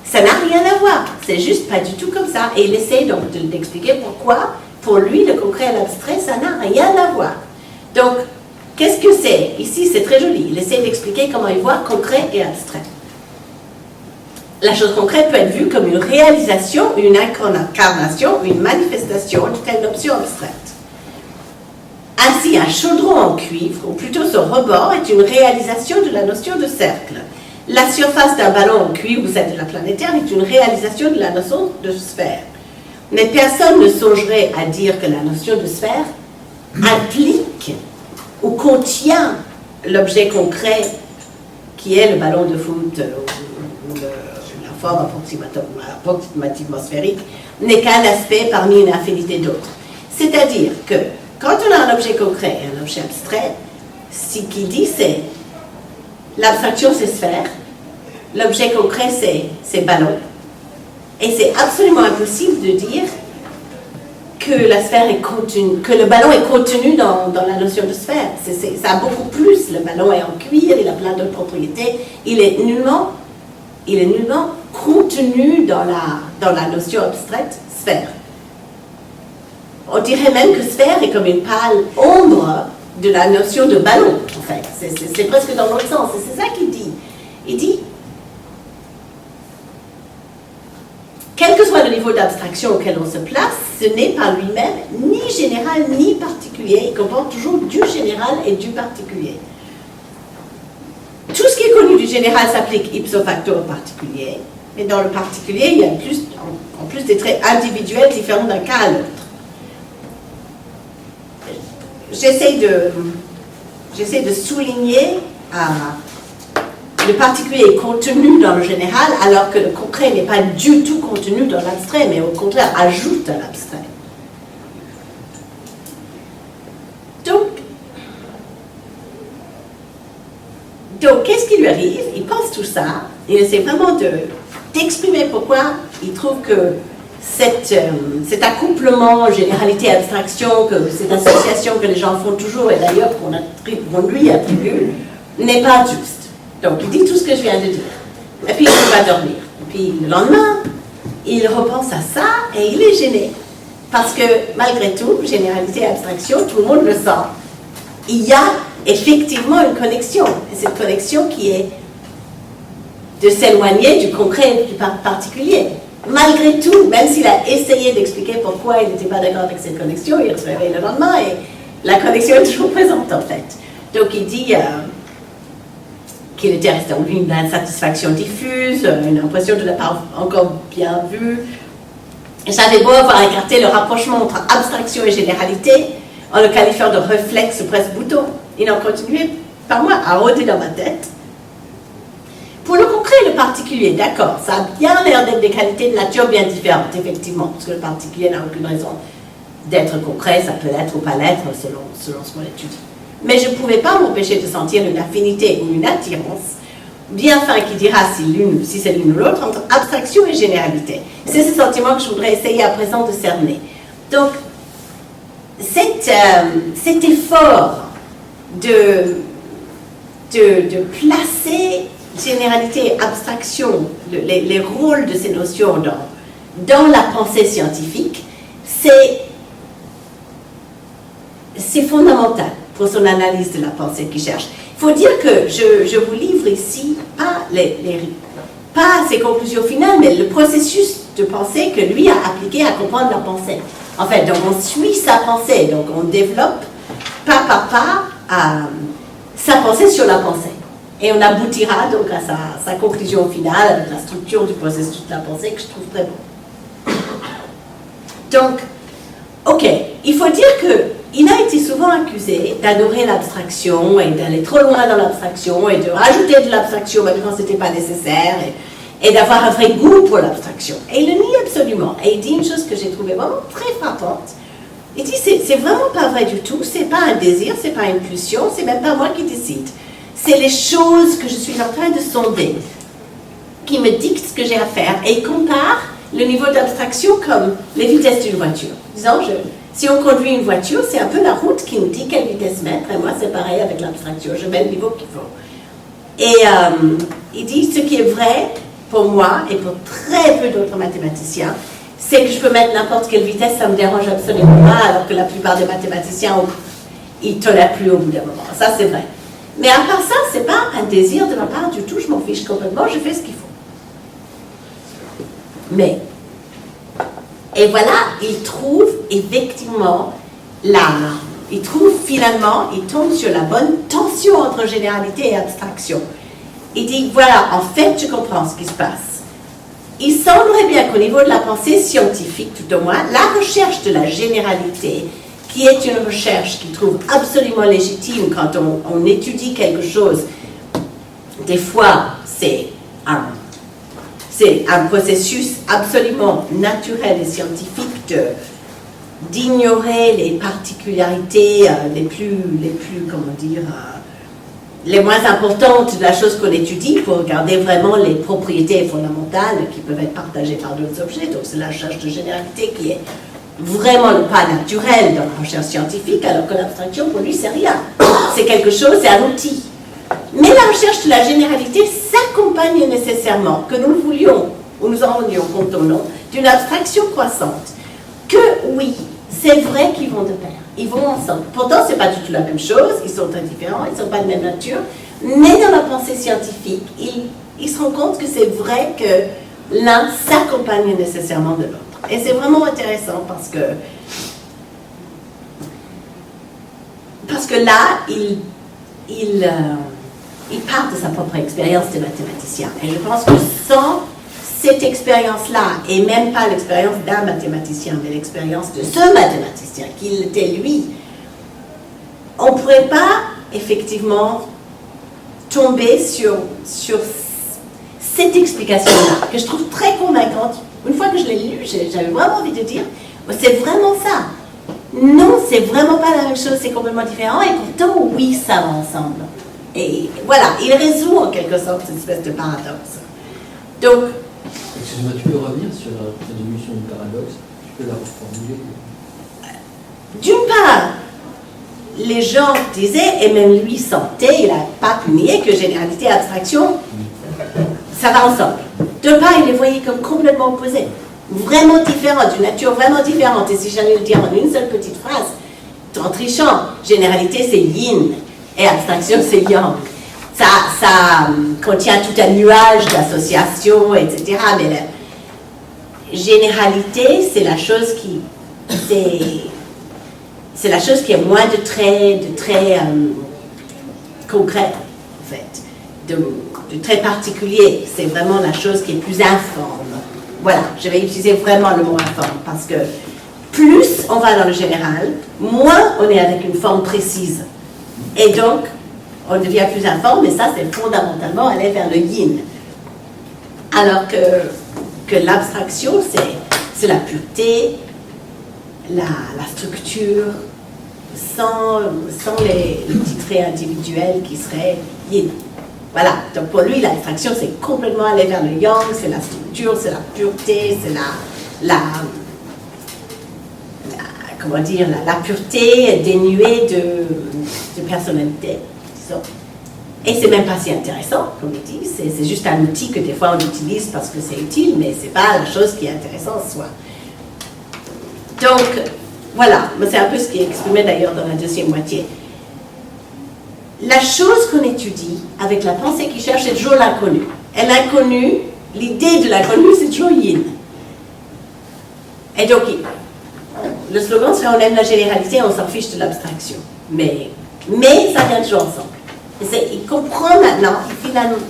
ça n'a rien à voir. C'est juste pas du tout comme ça. Et il essaie donc d'expliquer pourquoi, pour lui, le concret et l'abstrait, ça n'a rien à voir. Donc, qu'est-ce que c'est? Ici, c'est très joli. Il essaie d'expliquer comment il voit concret et abstrait. La chose concrète peut être vue comme une réalisation, une incarnation, une manifestation de telle option abstraite. Ainsi, un chaudron en cuivre, ou plutôt son rebord, est une réalisation de la notion de cercle. La surface d'un ballon en cuivre, ou celle de la planétaire, est une réalisation de la notion de sphère. Mais personne ne songerait à dire que la notion de sphère implique ou contient l'objet concret qui est le ballon de foot ou la forme approximativement sphérique n'est qu'un aspect parmi une infinité d'autres. C'est-à-dire que quand on a un objet concret et un objet abstrait, ce qu'il dit c'est l'abstraction c'est sphère, l'objet concret c'est ballon, et c'est absolument impossible de dire que la sphère est contenue, que le ballon est contenu dans la notion de sphère. Ça a beaucoup plus. Le ballon est en cuir, il a plein d'autres propriétés. Il est nullement contenu dans la notion abstraite sphère. On dirait même que sphère est comme une pâle ombre de la notion de ballon, en fait. C'est presque dans l'autre sens. Et c'est ça qu'il dit. Il dit, quel que soit le niveau d'abstraction auquel on se place, ce n'est par lui-même ni général ni particulier. Il comporte toujours du général et du particulier. Tout ce qui est connu du général s'applique ipso facto au particulier, mais dans le particulier, il y a en plus des traits individuels différents d'un cas à l'autre. J'essaie de souligner le particulier est contenu dans le général, alors que le concret n'est pas du tout contenu dans l'abstrait, mais au contraire ajoute à l'abstrait. Donc qu'est-ce qui lui arrive? Il pense tout ça, il essaie vraiment d'exprimer pourquoi il trouve que cet accouplement généralité-abstraction, que cette association que les gens font toujours, et d'ailleurs qu'on lui attribue, n'est pas juste. Donc, il dit tout ce que je viens de dire. Et puis, il va dormir. Et puis, le lendemain, il repense à ça et il est gêné. Parce que, malgré tout, généralité et abstraction, tout le monde le sent. Il y a effectivement une connexion. Et cette connexion qui est de s'éloigner du concret et du particulier. Malgré tout, même s'il a essayé d'expliquer pourquoi il n'était pas d'accord avec cette connexion, il se réveille le lendemain et la connexion est toujours présente, en fait. Donc, il dit qu'il était resté en lui une insatisfaction diffuse, une impression de ne pas encore bien vue. J'avais beau avoir écarté le rapprochement entre abstraction et généralité, en le qualifiant de réflexe presse-bouton, il en continuait par moi à rôder dans ma tête. Pour le concret et le particulier, d'accord, ça a bien l'air d'être des qualités de nature bien différentes, effectivement, parce que le particulier n'a aucune raison d'être concret, ça peut l'être ou pas l'être selon ce qu'on étudie. Mais je ne pouvais pas m'empêcher de sentir une affinité ou une attirance bien fin qui dira si c'est l'une ou l'autre, entre abstraction et généralité. C'est ce sentiment que je voudrais essayer à présent de cerner. Donc, cet effort de placer généralité et abstraction, les rôles de ces notions dans la pensée scientifique, c'est fondamental pour son analyse de la pensée qu'il cherche. Il faut dire que je vous livre ici, pas ses conclusions finales, mais le processus de pensée que lui a appliqué à comprendre la pensée. En fait, donc on suit sa pensée, donc on développe pas par pas sa pensée sur la pensée. Et on aboutira donc à sa conclusion finale avec la structure du processus de la pensée que je trouve très bon. Donc, ok, il faut dire qu'il a été souvent accusé d'adorer l'abstraction et d'aller trop loin dans l'abstraction et de rajouter de l'abstraction même quand ce n'était pas nécessaire et d'avoir un vrai goût pour l'abstraction. Et il le nie absolument. Et il dit une chose que j'ai trouvée vraiment très frappante. Il dit c'est vraiment pas vrai du tout, c'est pas un désir, c'est pas une pulsion, c'est même pas moi qui décide. C'est les choses que je suis en train de sonder qui me dictent ce que j'ai à faire. Et il compare le niveau d'abstraction comme les vitesses d'une voiture. Disons, si on conduit une voiture, c'est un peu la route qui nous dit quelle vitesse mettre. Et moi, c'est pareil avec l'abstraction. Je mets le niveau qu'il faut. Et il dit, ce qui est vrai pour moi et pour très peu d'autres mathématiciens, c'est que je peux mettre n'importe quelle vitesse, ça ne me dérange absolument pas, alors que la plupart des mathématiciens, ils ne tolèrent plus au bout d'un moment. Ça, c'est vrai. Mais à part ça, ce n'est pas un désir de ma part du tout. Je m'en fiche complètement, je fais ce qu'il faut. Mais, et voilà, il trouve effectivement il tombe sur la bonne tension entre généralité et abstraction. Il dit, voilà, en fait, je comprends ce qui se passe. Il semblerait bien qu'au niveau de la pensée scientifique, tout au moins, la recherche de la généralité, qui est une recherche qu'il trouve absolument légitime quand on étudie quelque chose, des fois, c'est un processus absolument naturel et scientifique d'ignorer les particularités les plus, comment dire, les moins importantes de la chose qu'on étudie pour regarder vraiment les propriétés fondamentales qui peuvent être partagées par d'autres objets. Donc c'est la recherche de généralité qui est vraiment le pas naturel dans la recherche scientifique, alors que l'abstraction pour lui c'est rien. C'est quelque chose, c'est un outil. Mais la recherche de la généralité s'accompagne nécessairement, que nous le voulions ou nous en rendions compte ou non, d'une abstraction croissante. Que oui, c'est vrai qu'ils vont de pair, ils vont ensemble. Pourtant, ce n'est pas du tout la même chose, ils sont très différents, ils ne sont pas de même nature, mais dans la pensée scientifique, il se rend compte que c'est vrai que l'un s'accompagne nécessairement de l'autre. Et c'est vraiment intéressant parce que là, il part de sa propre expérience de mathématicien. Et je pense que sans cette expérience-là, et même pas l'expérience d'un mathématicien, mais l'expérience de ce mathématicien, qu'il était lui, on ne pourrait pas effectivement tomber sur cette explication-là, que je trouve très convaincante. Une fois que je l'ai lu, j'avais vraiment envie de dire, c'est vraiment ça. Non, c'est vraiment pas la même chose, c'est complètement différent, et pourtant, oui, ça va ensemble. Et voilà, il résout en quelque sorte cette espèce de paradoxe. Donc, excuse-moi, tu peux revenir sur la définition du paradoxe? Tu peux la reformuler? D'une part, les gens disaient, et même lui sentait, il n'a pas pu nier que généralité et abstraction, ça va ensemble. D'autre part, il les voyait comme complètement opposés, vraiment différents, d'une nature vraiment différente. Et si j'allais le dire en une seule petite phrase, en trichant, généralité c'est yin et abstraction c'est yang. Ça contient tout un nuage d'associations, etc. Mais la généralité, c'est la chose qui est moins de très concret, en fait, de très particulier. C'est vraiment la chose qui est plus informe. Voilà, je vais utiliser vraiment le mot informe, parce que plus on va dans le général, moins on est avec une forme précise. Et donc, on devient plus informe, et ça, c'est fondamentalement aller vers le yin. Alors que l'abstraction, c'est la pureté, la structure, sans les petits traits individuels qui seraient yin. Voilà, donc pour lui, l'abstraction, c'est complètement aller vers le yang, c'est la structure, c'est la pureté, c'est comment dire, la pureté dénuée de personnalité, disons. Et c'est même pas si intéressant, comme il dit, c'est juste un outil que des fois on utilise parce que c'est utile, mais c'est pas la chose qui est intéressante en soi. Donc, voilà, c'est un peu ce qui est exprimé d'ailleurs dans la deuxième moitié. La chose qu'on étudie avec la pensée qui cherche, c'est toujours l'inconnu. Et l'inconnu, l'idée de l'inconnu, c'est toujours yin. Et donc, le slogan, c'est on aime la généralité, on s'en fiche de l'abstraction. Mais ça vient toujours ensemble. Il comprend maintenant,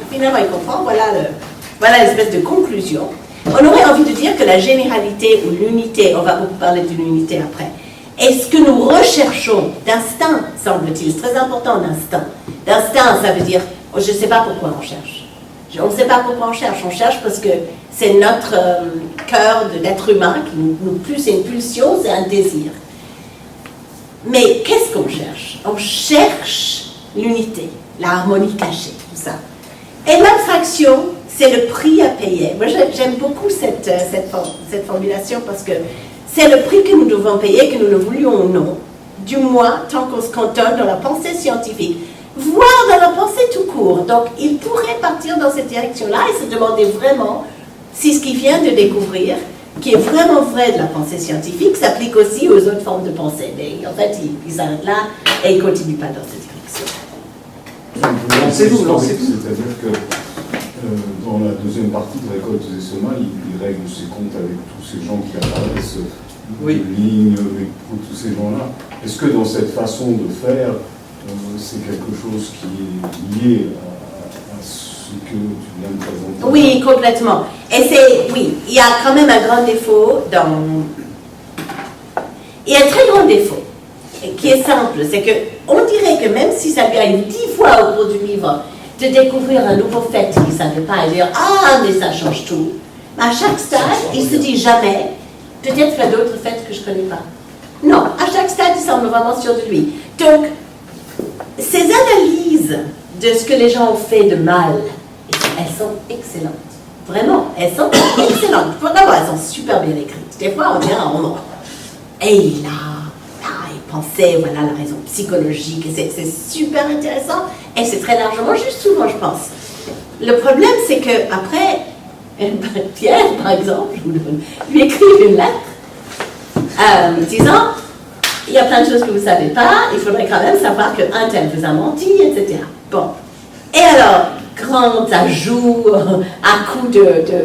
finalement il comprend, voilà l'espèce de conclusion. On aurait envie de dire que la généralité ou l'unité, on va beaucoup parler de l'unité après, est ce que nous recherchons d'instinct, semble-t-il. C'est très important d'instinct. D'instinct, ça veut dire, je ne sais pas pourquoi on cherche. On ne sait pas pourquoi on cherche parce que c'est notre cœur de l'être humain qui nous pousse, c'est une pulsion, c'est un désir. Mais qu'est-ce qu'on cherche? On cherche l'unité, la harmonie cachée, tout ça. Et l'abstraction, c'est le prix à payer. Moi, j'aime beaucoup cette formulation parce que c'est le prix que nous devons payer, que nous le voulions ou non, du moins tant qu'on se cantonne dans la pensée scientifique, voire dans la pensée tout court. Donc, il pourrait partir dans cette direction-là et se demander vraiment si ce qu'il vient de découvrir, qui est vraiment vrai de la pensée scientifique, s'applique aussi aux autres formes de pensée. Mais en fait, il s'arrête là et il ne continue pas dans cette direction. Lancez-vous. C'est-à-dire que dans la deuxième partie de Récoltes et Semas, il règle ses comptes avec tous ces gens qui apparaissent, ligne, avec tous ces gens-là. Est-ce que dans cette façon de faire, c'est quelque chose qui est lié à ce que tu viens de présenter? Oui, complètement. Et il y a quand même un grand défaut Il y a un très grand défaut, qui est simple, c'est qu'on dirait que même si ça lui arrive 10 fois au cours du livre de découvrir un nouveau fait qu'il ne savait pas et dire « Ah, mais ça change tout », à chaque stade, il ne se dit jamais « Peut-être qu'il y a d'autres faits que je ne connais pas ». Non, à chaque stade, il semble vraiment sûr de lui. Donc, ces analyses de ce que les gens ont fait de mal, elles sont excellentes. Vraiment, elles sont excellentes. D'abord, elles sont super bien écrites. Des fois, on dirait un roman. Et il pensait, voilà la raison psychologique, et c'est super intéressant, et c'est très largement juste souvent, je pense. Le problème, c'est qu'après, Pierre, par exemple, lui écrit une lettre disant, il y a plein de choses que vous ne savez pas, il faudrait quand même savoir qu'un tel vous a menti, etc. Bon. Et alors, grand ajout à coup de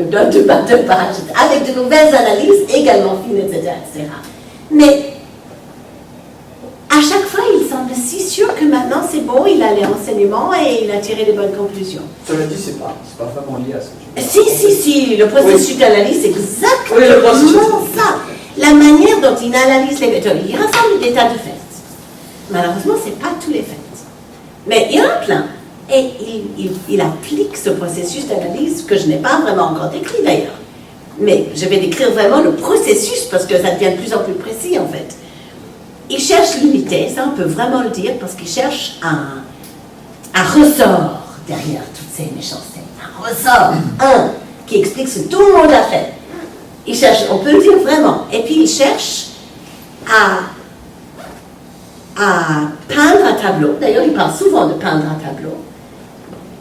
page, avec de nouvelles analyses également fines, etc. Mais à chaque fois, il semble si sûr que maintenant c'est bon, il a les renseignements et il a tiré des bonnes conclusions. Cela dit, c'est pas vraiment lié à ce que tu Si, le processus d'analyse, c'est exactement ça. La manière dont il analyse les méthodes, il rassemble des tas de faits. Malheureusement, ce n'est pas tous les faits. Mais il y en a plein. Et il applique ce processus d'analyse que je n'ai pas vraiment encore décrit d'ailleurs. Mais je vais décrire vraiment le processus parce que ça devient de plus en plus précis en fait. Il cherche l'unité, ça on peut vraiment le dire, parce qu'il cherche un ressort derrière toutes ces méchancetés. Un ressort, qui explique ce que tout le monde a fait. Il cherche, on peut le dire vraiment. Et puis il cherche à peindre un tableau, d'ailleurs il parle souvent de peindre un tableau,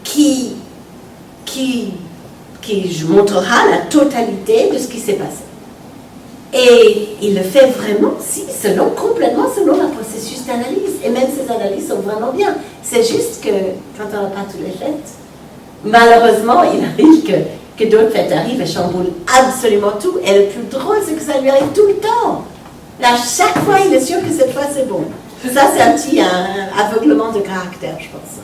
qui montrera la totalité de ce qui s'est passé. Et il le fait vraiment, complètement selon un processus d'analyse. Et même ces analyses sont vraiment bien. C'est juste que, quand on n'a pas tous les faits, malheureusement, il arrive que d'autres faits arrivent et chamboulent absolument tout. Et le plus drôle, c'est que ça lui arrive tout le temps. À chaque fois, il est sûr que cette fois, c'est bon. Ça, c'est un petit aveuglement de caractère, je pense.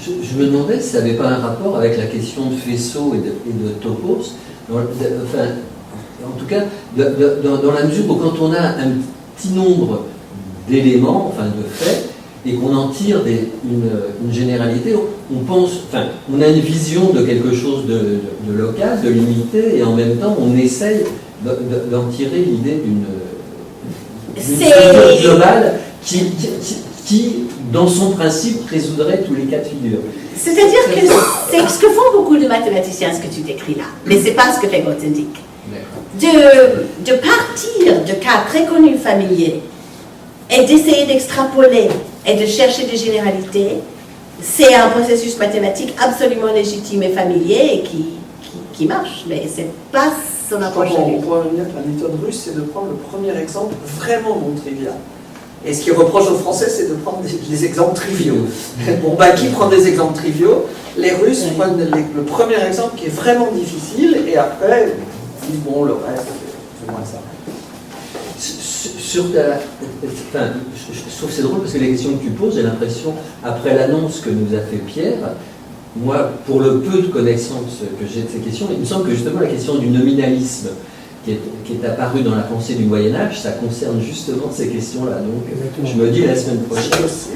Je me demandais si ça n'avait pas un rapport avec la question de faisceau et de topos. En tout cas, dans la mesure où quand on a un petit nombre d'éléments, de faits, et qu'on en tire une généralité, on a une vision de quelque chose de local, de limité, et en même temps, on essaye d'en tirer l'idée d'une vision globale qui qui, dans son principe, résoudrait tous les cas de figure. C'est-à-dire que c'est ce que font beaucoup de mathématiciens, ce que tu décris là. Mais ce n'est pas ce que fait Grothendieck. De partir de cas très connus familiers et d'essayer d'extrapoler et de chercher des généralités, c'est un processus mathématique absolument légitime et familier et qui marche, mais ce n'est pas son approche. On pourrait revenir que la méthode russe, c'est de prendre le premier exemple vraiment non trivial. Et ce qu'ils reprochent aux Français, c'est de prendre des exemples triviaux. Bon, qui prend des exemples triviaux? Les Russes prennent le premier exemple qui est vraiment difficile, et après, ils disent, bon, le reste, c'est moins ça. Je trouve que c'est drôle parce que la question que tu poses, j'ai l'impression, après l'annonce que nous a fait Pierre, moi, pour le peu de connaissances que j'ai de ces questions, il me semble que justement la question du nominalisme qui est apparu dans la pensée du Moyen-Âge, ça concerne justement ces questions-là. Donc, je me dis la semaine prochaine.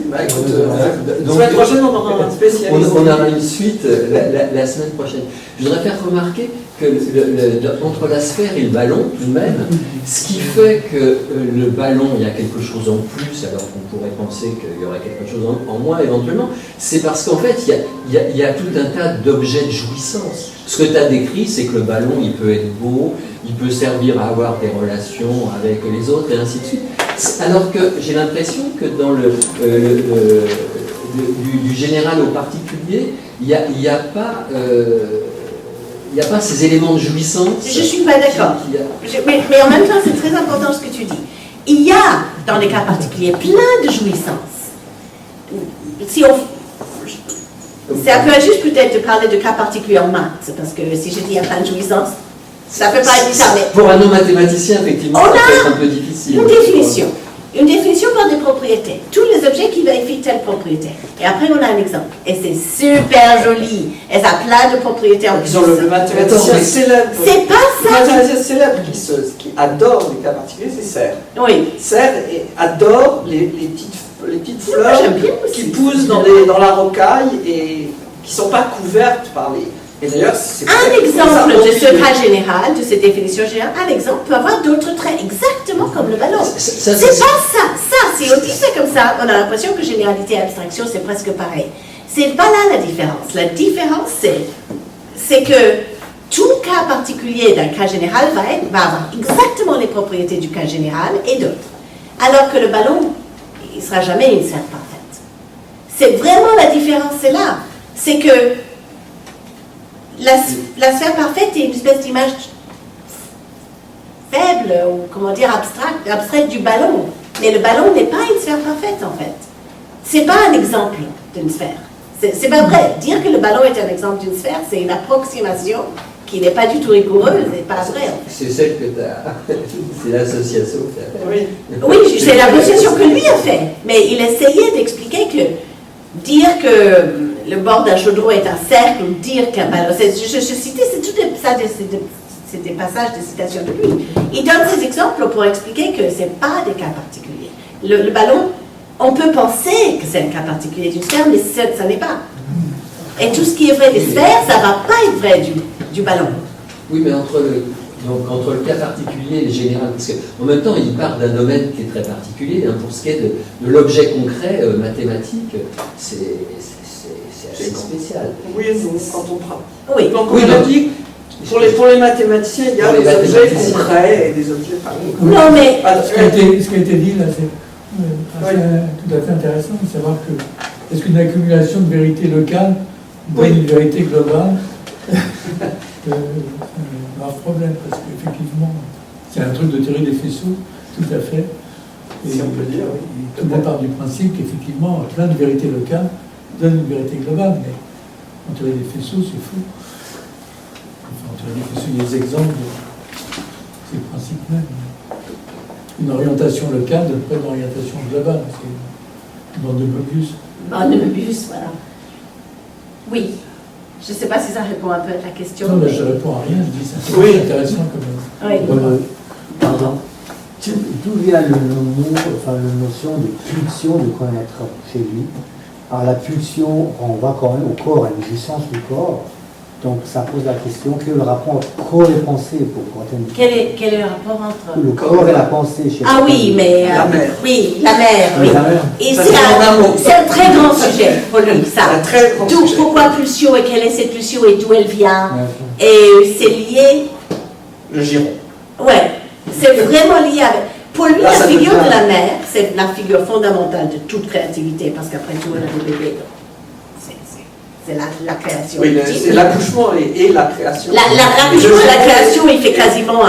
La semaine prochaine, on aura un spécialiste. On aura une suite la semaine prochaine. Je voudrais faire remarquer que entre la sphère et le ballon, tout de même, ce qui fait que le ballon, il y a quelque chose en plus, alors qu'on pourrait penser qu'il y aurait quelque chose en moins éventuellement, c'est parce qu'en fait, il y a tout un tas d'objets de jouissance. Ce que tu as décrit, c'est que le ballon, il peut être beau, il peut servir à avoir des relations avec les autres, et ainsi de suite. Alors que j'ai l'impression que dans du général au particulier, il n'y a pas... il n'y a pas ces éléments de jouissance. Je ne suis pas d'accord. Mais en même temps, c'est très important ce que tu dis. Il y a, dans les cas particuliers, plein de jouissances. C'est un peu injuste peut-être de parler de cas particuliers en maths, parce que si je dis il y a plein de jouissances, ça ne peut pas être ça. Mais pour un non-mathématicien, effectivement, ça peut être un peu difficile. Une définition par des propriétés. Tous les objets qui vérifient telle propriété. Et après, on a un exemple. Et c'est super joli. Et ça a plein de propriétés en plus. Ils ont le mathématicien célèbre. C'est pas ça. Le mathématicien célèbre qui adore les cas particuliers, c'est Serre. Oui. Serre adore les petites fleurs qui poussent dans la rocaille et qui ne sont pas couvertes par les... Et d'ailleurs, c'est un exemple de ce cas général, de cette définition générale, un exemple peut avoir d'autres traits exactement comme le ballon. C'est pas ça. Si on dit ça comme ça, on a l'impression que généralité et abstraction, c'est presque pareil. C'est pas là la différence. La différence, c'est que tout cas particulier d'un cas général va avoir exactement les propriétés du cas général et d'autres. Alors que le ballon, il ne sera jamais une sphère parfaite. C'est vraiment la différence, c'est là. C'est que la sphère parfaite est une espèce d'image faible, ou comment dire, abstraite du ballon. Mais le ballon n'est pas une sphère parfaite, en fait. C'est pas un exemple d'une sphère. C'est pas vrai. Dire que le ballon est un exemple d'une sphère, c'est une approximation qui n'est pas du tout rigoureuse et pas vraie. En fait. C'est celle que tu as... c'est l'association que tu as fait. Oui, c'est l'association que lui a fait. Mais il essayait d'expliquer que dire que le bord d'un chaudron est un cercle, ou dire qu'un ballon... Je citais, c'est des passages de citation de lui. Il donne ces exemples pour expliquer que ce n'est pas des cas particuliers. Le ballon, on peut penser que c'est un cas particulier d'une sphère, mais ça n'est pas. Et tout ce qui est vrai des sphères, ça ne va pas être vrai du ballon. Oui, mais entre le cas particulier et le général, parce qu'en même temps, il part d'un domaine qui est très particulier, pour ce qui est de l'objet concret mathématique, c'est assez spécial. Oui, quand on parle. Oui. Donc on a dit, pour les mathématiciens, il y a des objets concrets et des objets pas concrets. Non, mais... Ce qui a été dit là, c'est tout à fait intéressant de savoir que est-ce qu'une accumulation de vérités locales donne une vérité globale un grave problème, parce qu'effectivement, c'est un truc de théorie des faisceaux, tout à fait. Et si on peut dire. Tout le monde part du principe qu'effectivement, plein de vérités locales donnent une vérité globale, mais en théorie des faisceaux, c'est faux. Enfin, en théorie des faisceaux, il y a des exemples, c'est le principe même. Une orientation locale donne pas une orientation globale, c'est une bande de Möbius. Bande de Möbius, voilà. Oui. Je ne sais pas si ça répond un peu à ta question. Non, mais je ne réponds à rien, je dis ça. C'est intéressant quand même. Oui. Pardon. D'où vient la notion de pulsion de connaître chez lui? Alors la pulsion renvoie quand même au corps, à l'existence du corps. Donc ça pose la question, quel est le rapport entre corps et pensée pour Grothendieck? Quel est le rapport entre... Le corps et la pensée chez Ah oui, mais... La mer. Oui, la mer, oui. La mer. Et Ça, c'est c'est un très grand sujet pour lui, ça. C'est un très grand D'où, sujet. pourquoi pulsion et quelle est cette pulsion et d'où elle vient. Ouais. Et c'est lié... Le giron. Ouais, c'est vraiment lié avec... Pour lui, Là, la ça figure devient- de la mère, c'est la figure fondamentale de toute créativité, parce qu'après tout, elle a des bébés. Donc c'est la création. Oui, c'est l'accouchement et la création. L'accouchement et la création, il fait quasiment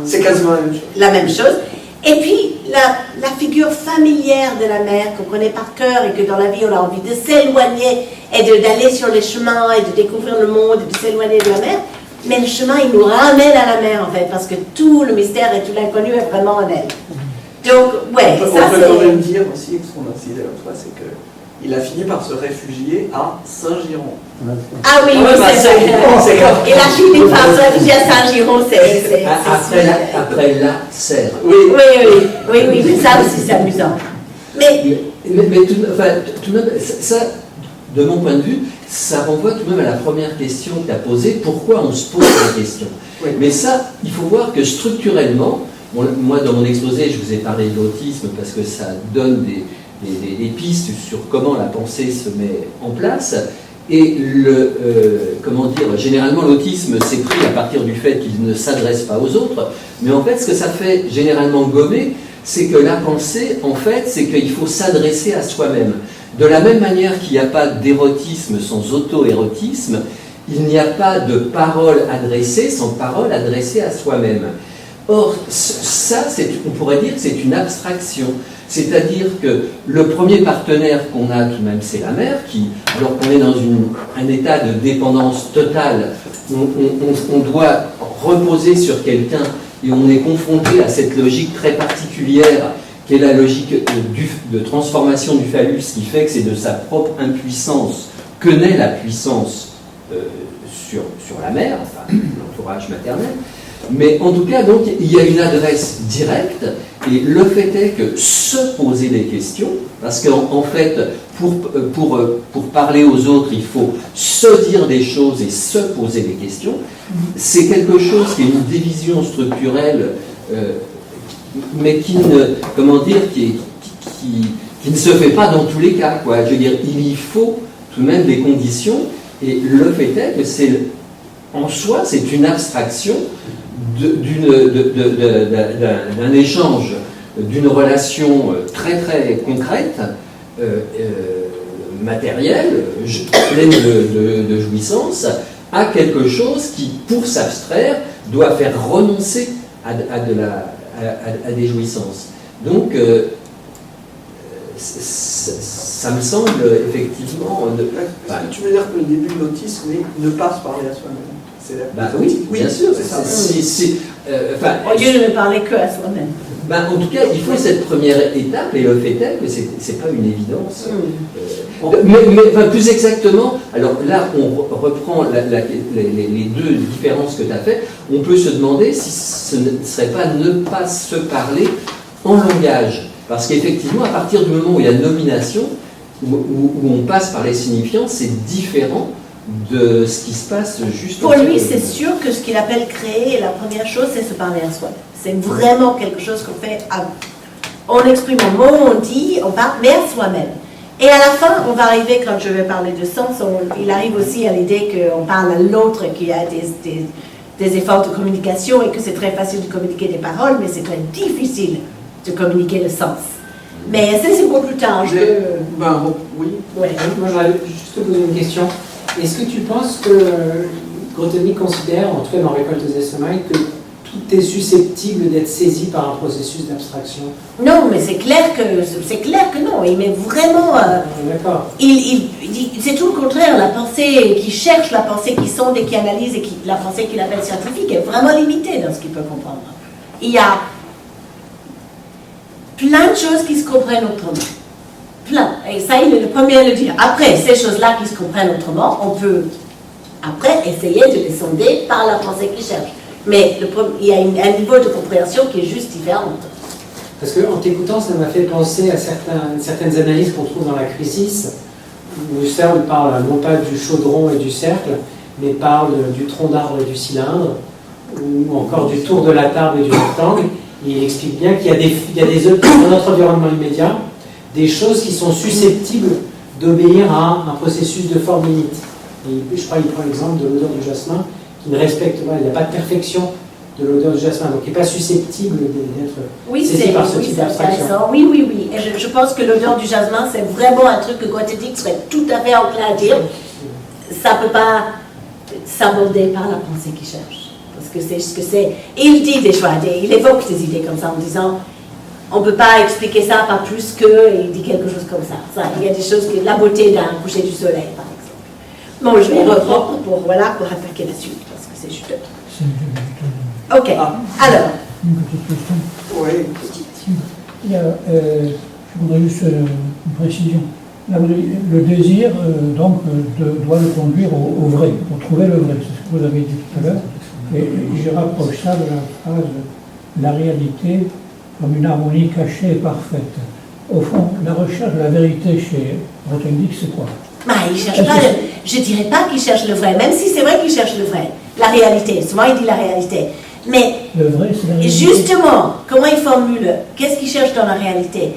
C'est quasiment la même chose. la même chose. Et puis, la figure familière de la mère qu'on connaît par cœur et que dans la vie, on a envie de s'éloigner et d'aller sur les chemins et de découvrir le monde et de s'éloigner de la mer. Mais le chemin, il nous ramène à la mer, en fait, parce que tout le mystère et tout l'inconnu est vraiment en elle. Donc, ouais, On ça peut quand c'est... même dire aussi, ce qu'on a cité l'autre fois, c'est qu'il a fini par se réfugier à Saint-Giron. Ah oui, oui, c'est vrai. C'est quand Et la fille par se réfugier à Saint-Giron, c'est Après la serre. Oui, Oui, mais ça aussi c'est amusant. Mais Mais tout de même, ça, de mon point de vue, ça renvoie tout de même à la première question que tu as posée, pourquoi on se pose la question. Oui. Mais ça, il faut voir que structurellement, moi dans mon exposé, je vous ai parlé de l'autisme parce que ça donne des pistes sur comment la pensée se met en place. Et comment dire, généralement l'autisme s'est pris à partir du fait qu'il ne s'adresse pas aux autres, mais en fait ce que ça fait généralement gommer, c'est que la pensée, en fait, c'est qu'il faut s'adresser à soi-même. De la même manière qu'il n'y a pas d'érotisme sans auto-érotisme, il n'y a pas de parole adressée sans parole adressée à soi-même. Or, ça, on pourrait dire que c'est une abstraction. C'est-à-dire que le premier partenaire qu'on a tout de même, c'est la mère, qui, alors qu'on est dans un état de dépendance totale, on doit reposer sur quelqu'un et on est confronté à cette logique très particulière qui est la logique de transformation du phallus, qui fait que c'est de sa propre impuissance que naît la puissance sur la mère, enfin l'entourage maternel. Mais en tout cas, donc, il y a une adresse directe, et le fait est que se poser des questions, parce qu'en fait, pour parler aux autres, il faut se dire des choses et se poser des questions, c'est quelque chose qui est une division structurelle, mais qui ne se fait pas dans tous les cas, quoi. Je veux dire, il y faut tout de même des conditions, et le fait est que en soi, c'est une abstraction d'un échange, d'une relation très très concrète, matérielle, pleine de jouissance, à quelque chose qui, pour s'abstraire, doit faire renoncer à des jouissances. Donc, ça me semble effectivement... Est-ce que tu veux dire que le début de l'autisme est ne pas se parler à soi-même? Oui, bien sûr, c'est ça. au lieu de ne parler que à soi-même. En tout cas, il faut cette première étape, et le fait est que c'est pas une évidence. Mais plus exactement, alors là, on reprend les deux différences que tu as faites, on peut se demander si ce ne serait pas ne pas se parler en langage. Parce qu'effectivement, à partir du moment où il y a nomination, où on passe par les signifiants, c'est différent de ce qui se passe juste... Pour lui, c'est sûr que ce qu'il appelle créer, la première chose, c'est se parler à soi. C'est vraiment quelque chose qu'on fait, on exprime en mots, on dit, on parle, mais à soi-même. Et à la fin, on va arriver, quand je vais parler de sens, il arrive aussi à l'idée qu'on parle à l'autre, qu'il y a des efforts de communication et que c'est très facile de communiquer des paroles, mais c'est très difficile de communiquer le sens. Mais ça, c'est pour plus tard. Oui. Ouais. Moi, j'aurais juste te poser une question. Est-ce que tu penses que Grothendieck considère, en tout cas dans Récolte des sommeils, que tout est susceptible d'être saisi par un processus d'abstraction? Non, mais c'est clair que non. Il met vraiment... D'accord. C'est tout le contraire. La pensée qui cherche, la pensée qui sonde et qui analyse, et la pensée qu'il appelle scientifique est vraiment limitée dans ce qu'il peut comprendre. Il y a plein de choses qui se comprennent autrement. Plein. Et ça, il est le premier à le dire. Après, ces choses-là qui se comprennent autrement, on peut, après, essayer de les sonder par la pensée qui cherche. Mais il y a un niveau de compréhension qui est juste différent. Parce qu'en t'écoutant, ça m'a fait penser à certaines analyses qu'on trouve dans la Crisis, où Husserl parle non pas du chaudron et du cercle, mais parle du tronc d'arbre et du cylindre, ou encore du tour de la table et du rectangle. Et il explique bien qu'il y a des œuvres dans notre environnement immédiat, des choses qui sont susceptibles d'obéir à un processus de forme limite. Et je crois qu'il prend l'exemple de l'odeur du jasmin, qui ne respecte pas, il n'y a pas de perfection de l'odeur du jasmin, donc il n'est pas susceptible d'être saisi par ce type d'abstraction. Oui, oui, oui. Et je pense que l'odeur du jasmin, c'est vraiment un truc que Grothendieck serait tout à fait enclin à dire. Ça ne peut pas s'aborder par la pensée qu'il cherche. Parce que c'est ce que c'est. Et il dit des choix, il évoque des idées comme ça en disant on ne peut pas expliquer ça par plus que, et il dit quelque chose comme ça. Il y a des choses, la beauté d'un coucher du soleil, par exemple. Bon, je vais reprendre pour attaquer la suite, parce que c'est juste. Ok, alors. Une petite question. Oui. Je voudrais juste une précision. Là, le désir doit le conduire au vrai, pour trouver le vrai, c'est ce que vous avez dit tout à l'heure. Et je rapproche ça de la phrase « la réalité comme une harmonie cachée et parfaite ». Au fond, la recherche de la vérité chez Grothendieck, c'est quoi? Il cherche pas je ne dirais pas qu'il cherche le vrai, même si c'est vrai qu'il cherche le vrai. La réalité, souvent il dit la réalité. Mais le vrai, c'est la réalité. Justement, comment il formule? Qu'est-ce qu'il cherche dans la réalité?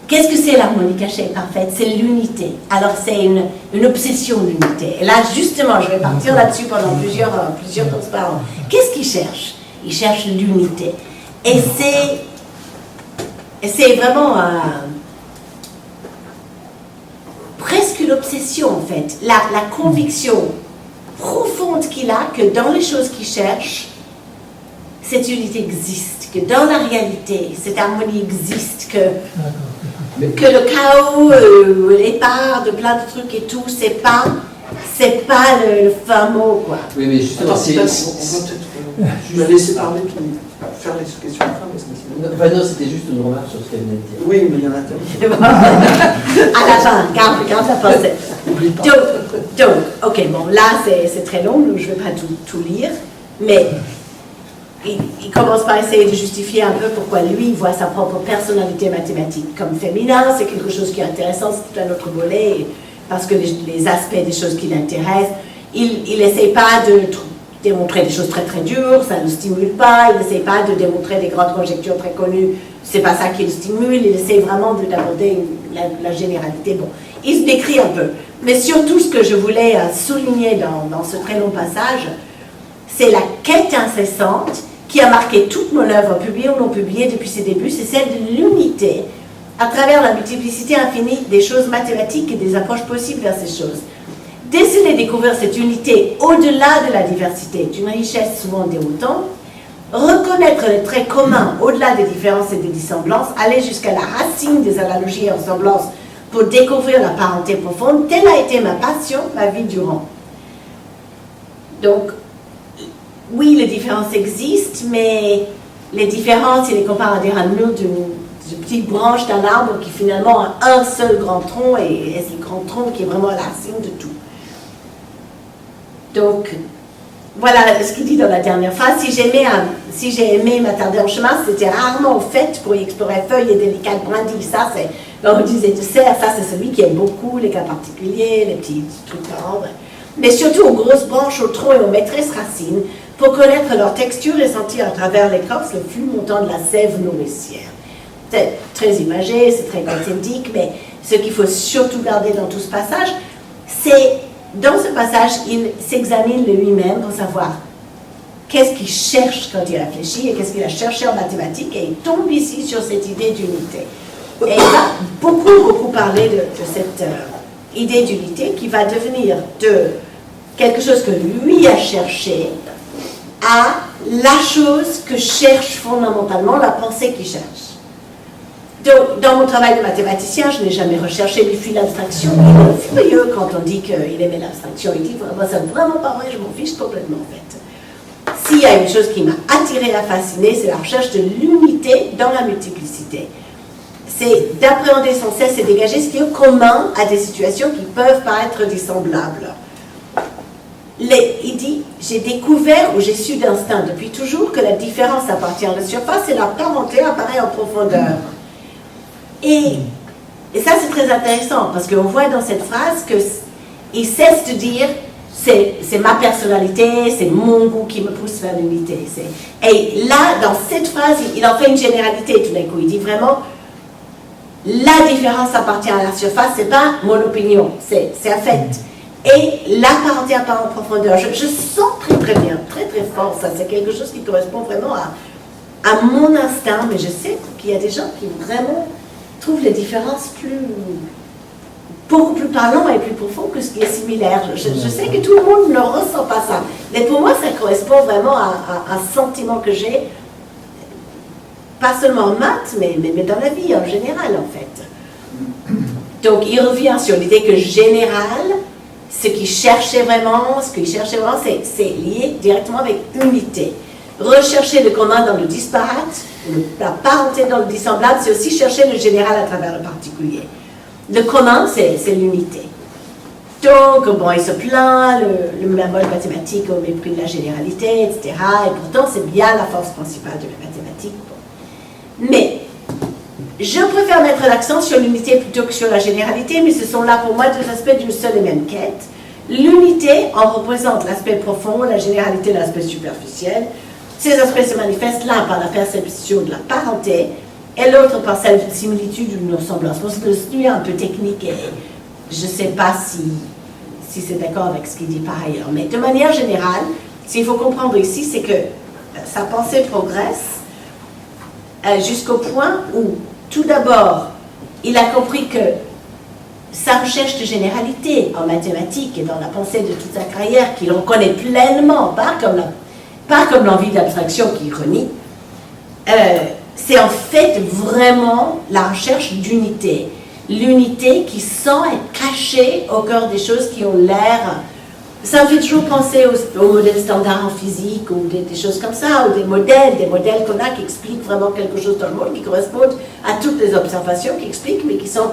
Qu'est-ce que c'est l'harmonie cachée et parfaite? C'est l'unité. Alors c'est une obsession d'unité. Et là, justement, je vais partir là-dessus pendant plusieurs transparents. Qu'est-ce qu'il cherche? Il cherche l'unité. Et c'est vraiment presque une obsession, en fait. La conviction profonde qu'il a que dans les choses qu'il cherche, cette unité existe, que dans la réalité, cette harmonie existe, que le chaos, l'épars de plein de trucs et tout, c'est pas le fin mot, quoi. Oui, mais justement, Attends, je vais laisser parler, puis faire les questions après, parce que non, c'était juste une remarque sur ce qu'elle venait de dire. oui, mais il y en a tellement. À la fin, garde la pensée. Donc, ok, bon, là, c'est très long, donc je ne vais pas tout lire, mais il commence par essayer de justifier un peu pourquoi lui voit sa propre personnalité mathématique comme féminin. C'est quelque chose qui est intéressant, c'est tout un autre volet, parce que les aspects des choses qui l'intéressent, il n'essaie pas de démontrer des choses très très dures, ça ne le stimule pas, il n'essaie pas de démontrer des grandes conjectures très connues, c'est pas ça qui le stimule, il essaie vraiment d'aborder la généralité. Bon, il se décrit un peu, mais surtout ce que je voulais souligner dans ce très long passage, c'est la quête incessante qui a marqué toute mon œuvre, publiée ou non publiée depuis ses débuts, c'est celle de l'unité à travers la multiplicité infinie des choses mathématiques et des approches possibles vers ces choses. Déceler, découvrir cette unité au-delà de la diversité d'une richesse souvent déroutante, reconnaître les traits communs au-delà des différences et des dissemblances, aller jusqu'à la racine des analogies et ressemblances pour découvrir la parenté profonde, telle a été ma passion, ma vie durant. Donc, oui, les différences existent, mais les différences, il les compare à des rameaux de petites branches d'un arbre qui finalement a un seul grand tronc, et c'est le grand tronc qui est vraiment la racine de tout. Donc, voilà ce qu'il dit dans la dernière phrase. Si j'ai aimé m'attarder en chemin, c'était rarement fait pour y explorer feuilles et délicates brindilles. Ça, c'est, quand on disait de serre, ça c'est celui qui aime beaucoup les cas particuliers, les petits trucs d'arbre. Mais surtout aux grosses branches, aux troncs et aux maîtresses racines, pour connaître leur texture et sentir à travers l'écorce le flux montant de la sève nourricière. C'est très imagé, c'est très grothendieck, mais ce qu'il faut surtout garder dans tout ce passage, c'est, dans ce passage, il s'examine lui-même pour savoir qu'est-ce qu'il cherche quand il réfléchit et qu'est-ce qu'il a cherché en mathématiques, et il tombe ici sur cette idée d'unité. Et il va beaucoup parler de cette idée d'unité qui va devenir de quelque chose que lui a cherché à la chose que cherche fondamentalement la pensée qu'il cherche. Donc, dans mon travail de mathématicien, je n'ai jamais recherché les fils d'abstraction. Il est furieux quand on dit qu'il aimait l'abstraction. Il dit vraiment, c'est vraiment pas vrai, je m'en fiche complètement en fait. S'il y a une chose qui m'a attiré à fasciner, c'est la recherche de l'unité dans la multiplicité. C'est d'appréhender sans cesse et dégager ce qui est commun à des situations qui peuvent paraître dissemblables. Il dit, j'ai découvert ou j'ai su d'instinct depuis toujours que la différence appartient à la surface et la parenté apparaît en profondeur. Et ça c'est très intéressant parce qu'on voit dans cette phrase qu'il cesse de dire c'est ma personnalité, c'est mon goût qui me pousse vers l'unité. Et là, dans cette phrase, il en fait une généralité tout d'un coup. Il dit vraiment, la différence appartient à la surface, c'est pas mon opinion, c'est un fait. Et la parenté apparaît en profondeur. Je sens très bien, très fort ça. C'est quelque chose qui correspond vraiment à mon instinct, mais je sais qu'il y a des gens qui vraiment trouvent les différences beaucoup plus parlant et plus profond que ce qui est similaire. Je sais que tout le monde ne ressent pas ça. Mais pour moi, ça correspond vraiment à un sentiment que j'ai, pas seulement en maths, mais dans la vie en général, en fait. Donc, il revient sur l'idée que général, ce qu'il cherchait vraiment, c'est lié directement avec unité. Rechercher le commun dans le disparate, la parenté dans le dissemblable, c'est aussi chercher le général à travers le particulier. Le commun, c'est l'unité. Donc, bon, il se plaint, la mode mathématique au mépris de la généralité, etc. Et pourtant, c'est bien la force principale de la mathématique. Bon. Mais, je préfère mettre l'accent sur l'unité plutôt que sur la généralité, mais ce sont là pour moi deux aspects d'une seule et même quête. L'unité en représente l'aspect profond, la généralité l'aspect superficiel. Ces aspects se manifestent l'un par la perception de la parenté, et l'autre par celle d'une similitude ou d'une ressemblance. Bon, c'est devenu un peu technique et je ne sais pas si c'est d'accord avec ce qu'il dit par ailleurs. Mais de manière générale, ce qu'il faut comprendre ici, c'est que sa pensée progresse jusqu'au point où, tout d'abord, il a compris que sa recherche de généralité en mathématiques et dans la pensée de toute sa carrière, qu'il reconnaît pleinement, pas comme l'envie d'abstraction qu'il renie, c'est en fait vraiment la recherche d'unité. L'unité qui sent être cachée au cœur des choses qui ont l'air... Ça me fait toujours penser aux modèles standards en physique ou des choses comme ça, ou des modèles qu'on a qui expliquent vraiment quelque chose dans le monde, qui correspondent à toutes les observations, qui expliquent, mais qui sont...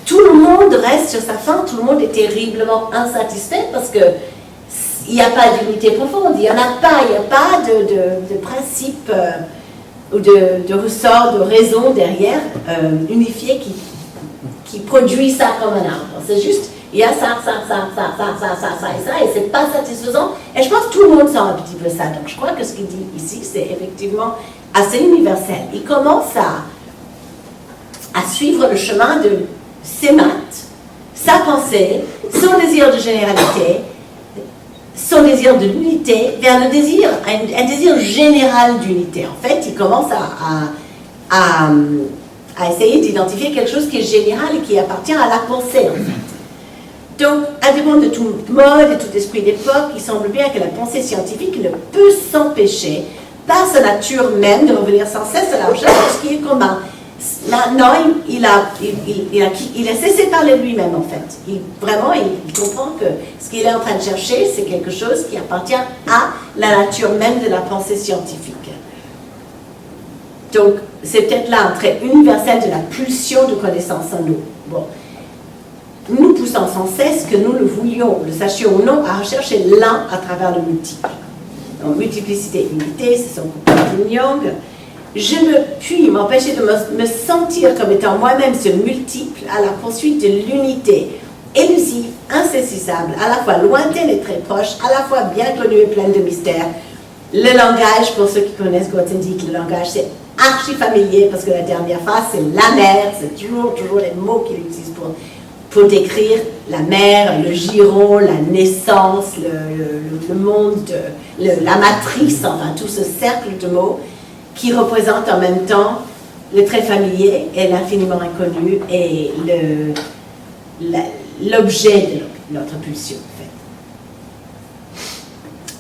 Tout le monde reste sur sa faim, tout le monde est terriblement insatisfait parce que il n'y a pas d'unité profonde, il n'y a pas de principe ou de ressort, de raison derrière unifié qui produit ça comme un arbre. C'est juste, il y a ça, et c'est pas satisfaisant. Et je pense que tout le monde sent un petit peu ça. Donc je crois que ce qu'il dit ici, c'est effectivement assez universel. Il commence à suivre le chemin de ses maths, sa pensée, son désir de généralité, son désir de l'unité vers le désir, un désir général d'unité. En fait, il commence à essayer d'identifier quelque chose qui est général et qui appartient à la pensée, en fait. Donc, indépendamment de tout mode et tout esprit d'époque, il semble bien que la pensée scientifique ne peut s'empêcher, par sa nature même, de revenir sans cesse à la recherche de ce qui est commun. Maintenant, il a cessé de parler de lui-même, en fait. Il comprend que ce qu'il est en train de chercher, c'est quelque chose qui appartient à la nature même de la pensée scientifique. Donc, c'est peut-être là un trait universel de la pulsion de connaissance en nous. Bon. Nous poussons sans cesse, que nous le voulions, le sachions ou non, à rechercher l'un à travers le multiple. Donc, multiplicité et unité, c'est son couplet de Jung. Je ne puis m'empêcher de me sentir comme étant moi-même ce multiple à la poursuite de l'unité, élusive, insaisissable, à la fois lointaine et très proche, à la fois bien connue et pleine de mystères. Le langage, pour ceux qui connaissent Grothendieck, le langage c'est archi familier parce que la dernière phrase c'est la mer, c'est toujours les mots qu'il utilise pour décrire la mer, le giron, la naissance, le monde, la matrice, enfin tout ce cercle de mots qui représente en même temps le très familier et l'infiniment inconnu et l'objet de notre pulsion, en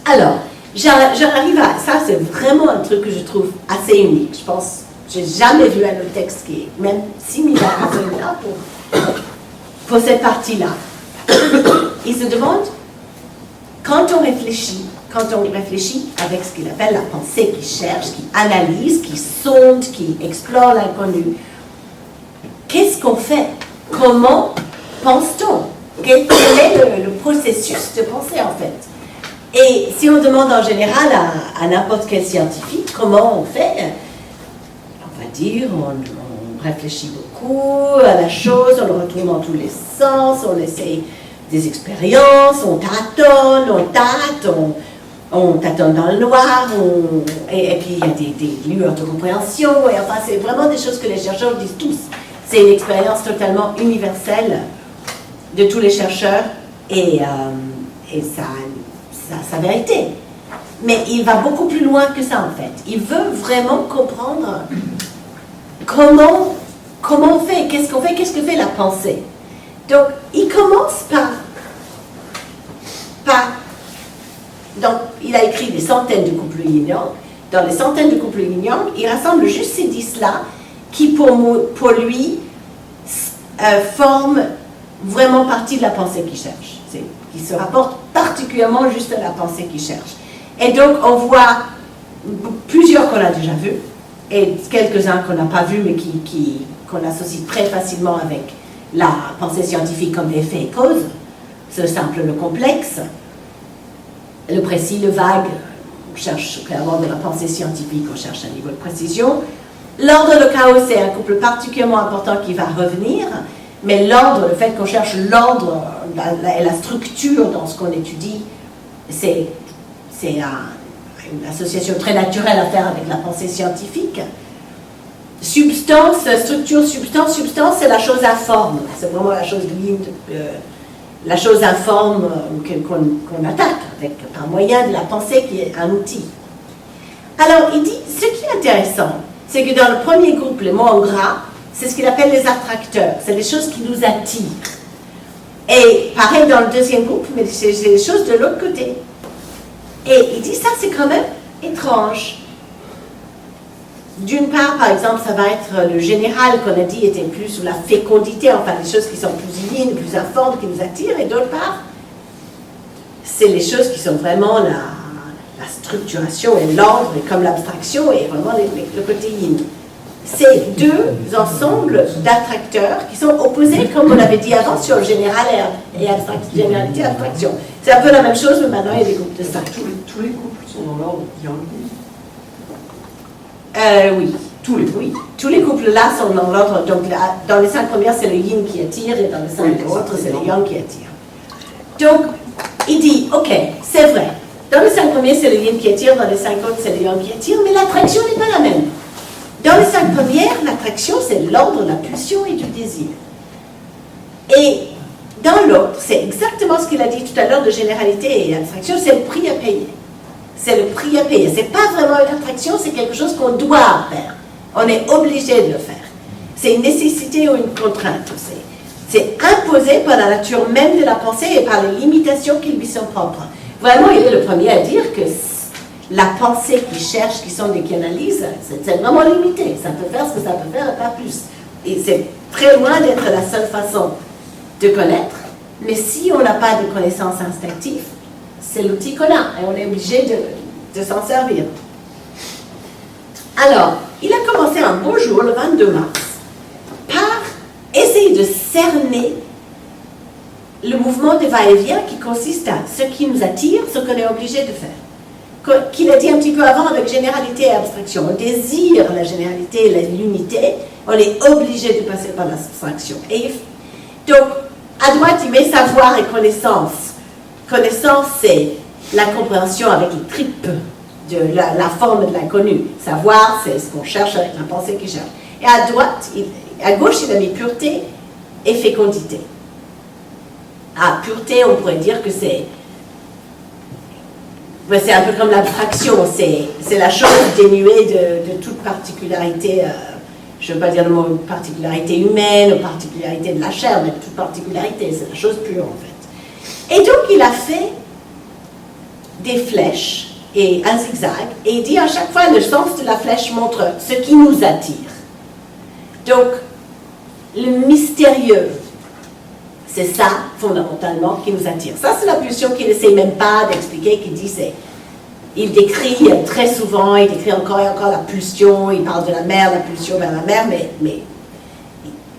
fait. Alors, j'arrive à... Ça, c'est vraiment un truc que je trouve assez unique. Je pense, j'ai jamais vu un autre texte qui est même similaire à celui-là pour cette partie-là. Il se demande, quand on réfléchit avec ce qu'il appelle la pensée qui cherche, qui analyse, qui sonde, qui explore l'inconnu, qu'est-ce qu'on fait? Comment pense-t-on? Quel est le processus de pensée, en fait? Et si on demande en général à n'importe quel scientifique comment on fait, on va dire, on réfléchit beaucoup à la chose, on le retourne dans tous les sens, on essaie des expériences, on tâtonne, on tâtonne dans le noir, et puis il y a des lueurs de compréhension, et enfin c'est vraiment des choses que les chercheurs disent tous. C'est une expérience totalement universelle de tous les chercheurs, et sa vérité. Mais il va beaucoup plus loin que ça en fait. Il veut vraiment comprendre comment on fait, qu'est-ce qu'on fait, qu'est-ce que fait la pensée. Donc il commence donc il a écrit des centaines de couples yin-yang. Dans les centaines de couples yin-yang, il rassemble juste ces 10-là qui pour lui forment vraiment partie de la pensée qu'il cherche. Qui se rapporte particulièrement juste à la pensée qu'il cherche. Et donc, on voit plusieurs qu'on a déjà vus, et quelques-uns qu'on n'a pas vus, mais qu'on associe très facilement avec la pensée scientifique comme effet et cause. C'est le simple, le complexe, le précis, le vague. On cherche clairement de la pensée scientifique, on cherche un niveau de précision. L'ordre, le chaos, c'est un couple particulièrement important qui va revenir, mais l'ordre, le fait qu'on cherche l'ordre et la structure dans ce qu'on étudie, c'est une association très naturelle à faire avec la pensée scientifique. Substance, structure, substance, c'est la chose informe. C'est vraiment la chose la chose informe qu'on attaque par moyen de la pensée qui est un outil. Alors, il dit, ce qui est intéressant, c'est que dans le premier groupe, les mots en gras, c'est ce qu'il appelle les attracteurs. C'est les choses qui nous attirent. Et pareil dans le deuxième groupe, mais c'est les choses de l'autre côté. Et il dit ça, c'est quand même étrange. D'une part, par exemple, ça va être le général qu'on a dit était plus sous la fécondité, enfin les choses qui sont plus yin, plus informes, qui nous attirent. Et d'autre part, c'est les choses qui sont vraiment la structuration et l'ordre, et comme l'abstraction, et vraiment le côté yin. C'est deux ensembles d'attracteurs qui sont opposés, comme on l'avait dit avant, sur le général et généralité et abstraction. C'est un peu la même chose, mais maintenant il y a des groupes de 5. Tous les couples sont dans l'ordre yang. Oui, tous les couples là sont dans l'ordre. Donc là, dans les 5 premières, c'est le yin qui attire, et dans les 5 autres, c'est le yang qui attire. Donc, il dit, ok, c'est vrai. Dans les 5 premiers, c'est le yin qui attire, dans les 5 autres, c'est le yang qui attire, mais l'attraction n'est pas la même. Dans les 5 premières, l'attraction, c'est l'ordre, la pulsion et du désir. Et dans l'autre, c'est exactement ce qu'il a dit tout à l'heure de généralité et abstraction, c'est le prix à payer. C'est le prix à payer. C'est pas vraiment une attraction, c'est quelque chose qu'on doit faire. On est obligé de le faire. C'est une nécessité ou une contrainte. C'est imposé par la nature même de la pensée et par les limitations qui lui sont propres. Vraiment, il est le premier à dire que la pensée qui cherche, qui sont des qui analysent, c'est vraiment limité. Ça peut faire ce que ça peut faire et pas plus. Et c'est très loin d'être la seule façon de connaître. Mais si on n'a pas de connaissance instinctive, c'est l'outil qu'on a et on est obligé de s'en servir. Alors, il a commencé un beau jour, le 22 mars, par essayer de cerner le mouvement de va-et-vient qui consiste à ce qui nous attire, ce qu'on est obligé de faire. Qu'il a dit un petit peu avant avec généralité et abstraction. On désire la généralité et l'unité, on est obligé de passer par l'abstraction. Et donc, à droite, il met savoir et connaissance. Connaissance, c'est la compréhension avec les tripes, de la forme de l'inconnu. Savoir, c'est ce qu'on cherche avec la pensée qu'il cherche. Et à droite, à gauche, il a mis pureté et fécondité. Ah, pureté, on pourrait dire que c'est un peu comme l'abstraction, c'est la chose dénuée de toute particularité, je ne veux pas dire le mot particularité humaine ou particularité de la chair, mais toute particularité, c'est la chose pure en fait. Et donc il a fait des flèches et un zigzag, et il dit à chaque fois le sens de la flèche montre ce qui nous attire. Donc, le mystérieux, c'est ça, fondamentalement, qui nous attire. Ça, c'est la pulsion qu'il n'essaie même pas d'expliquer, qu'il dit, il décrit très souvent, il décrit encore et encore la pulsion, il parle de la mer, la pulsion vers la mer, mais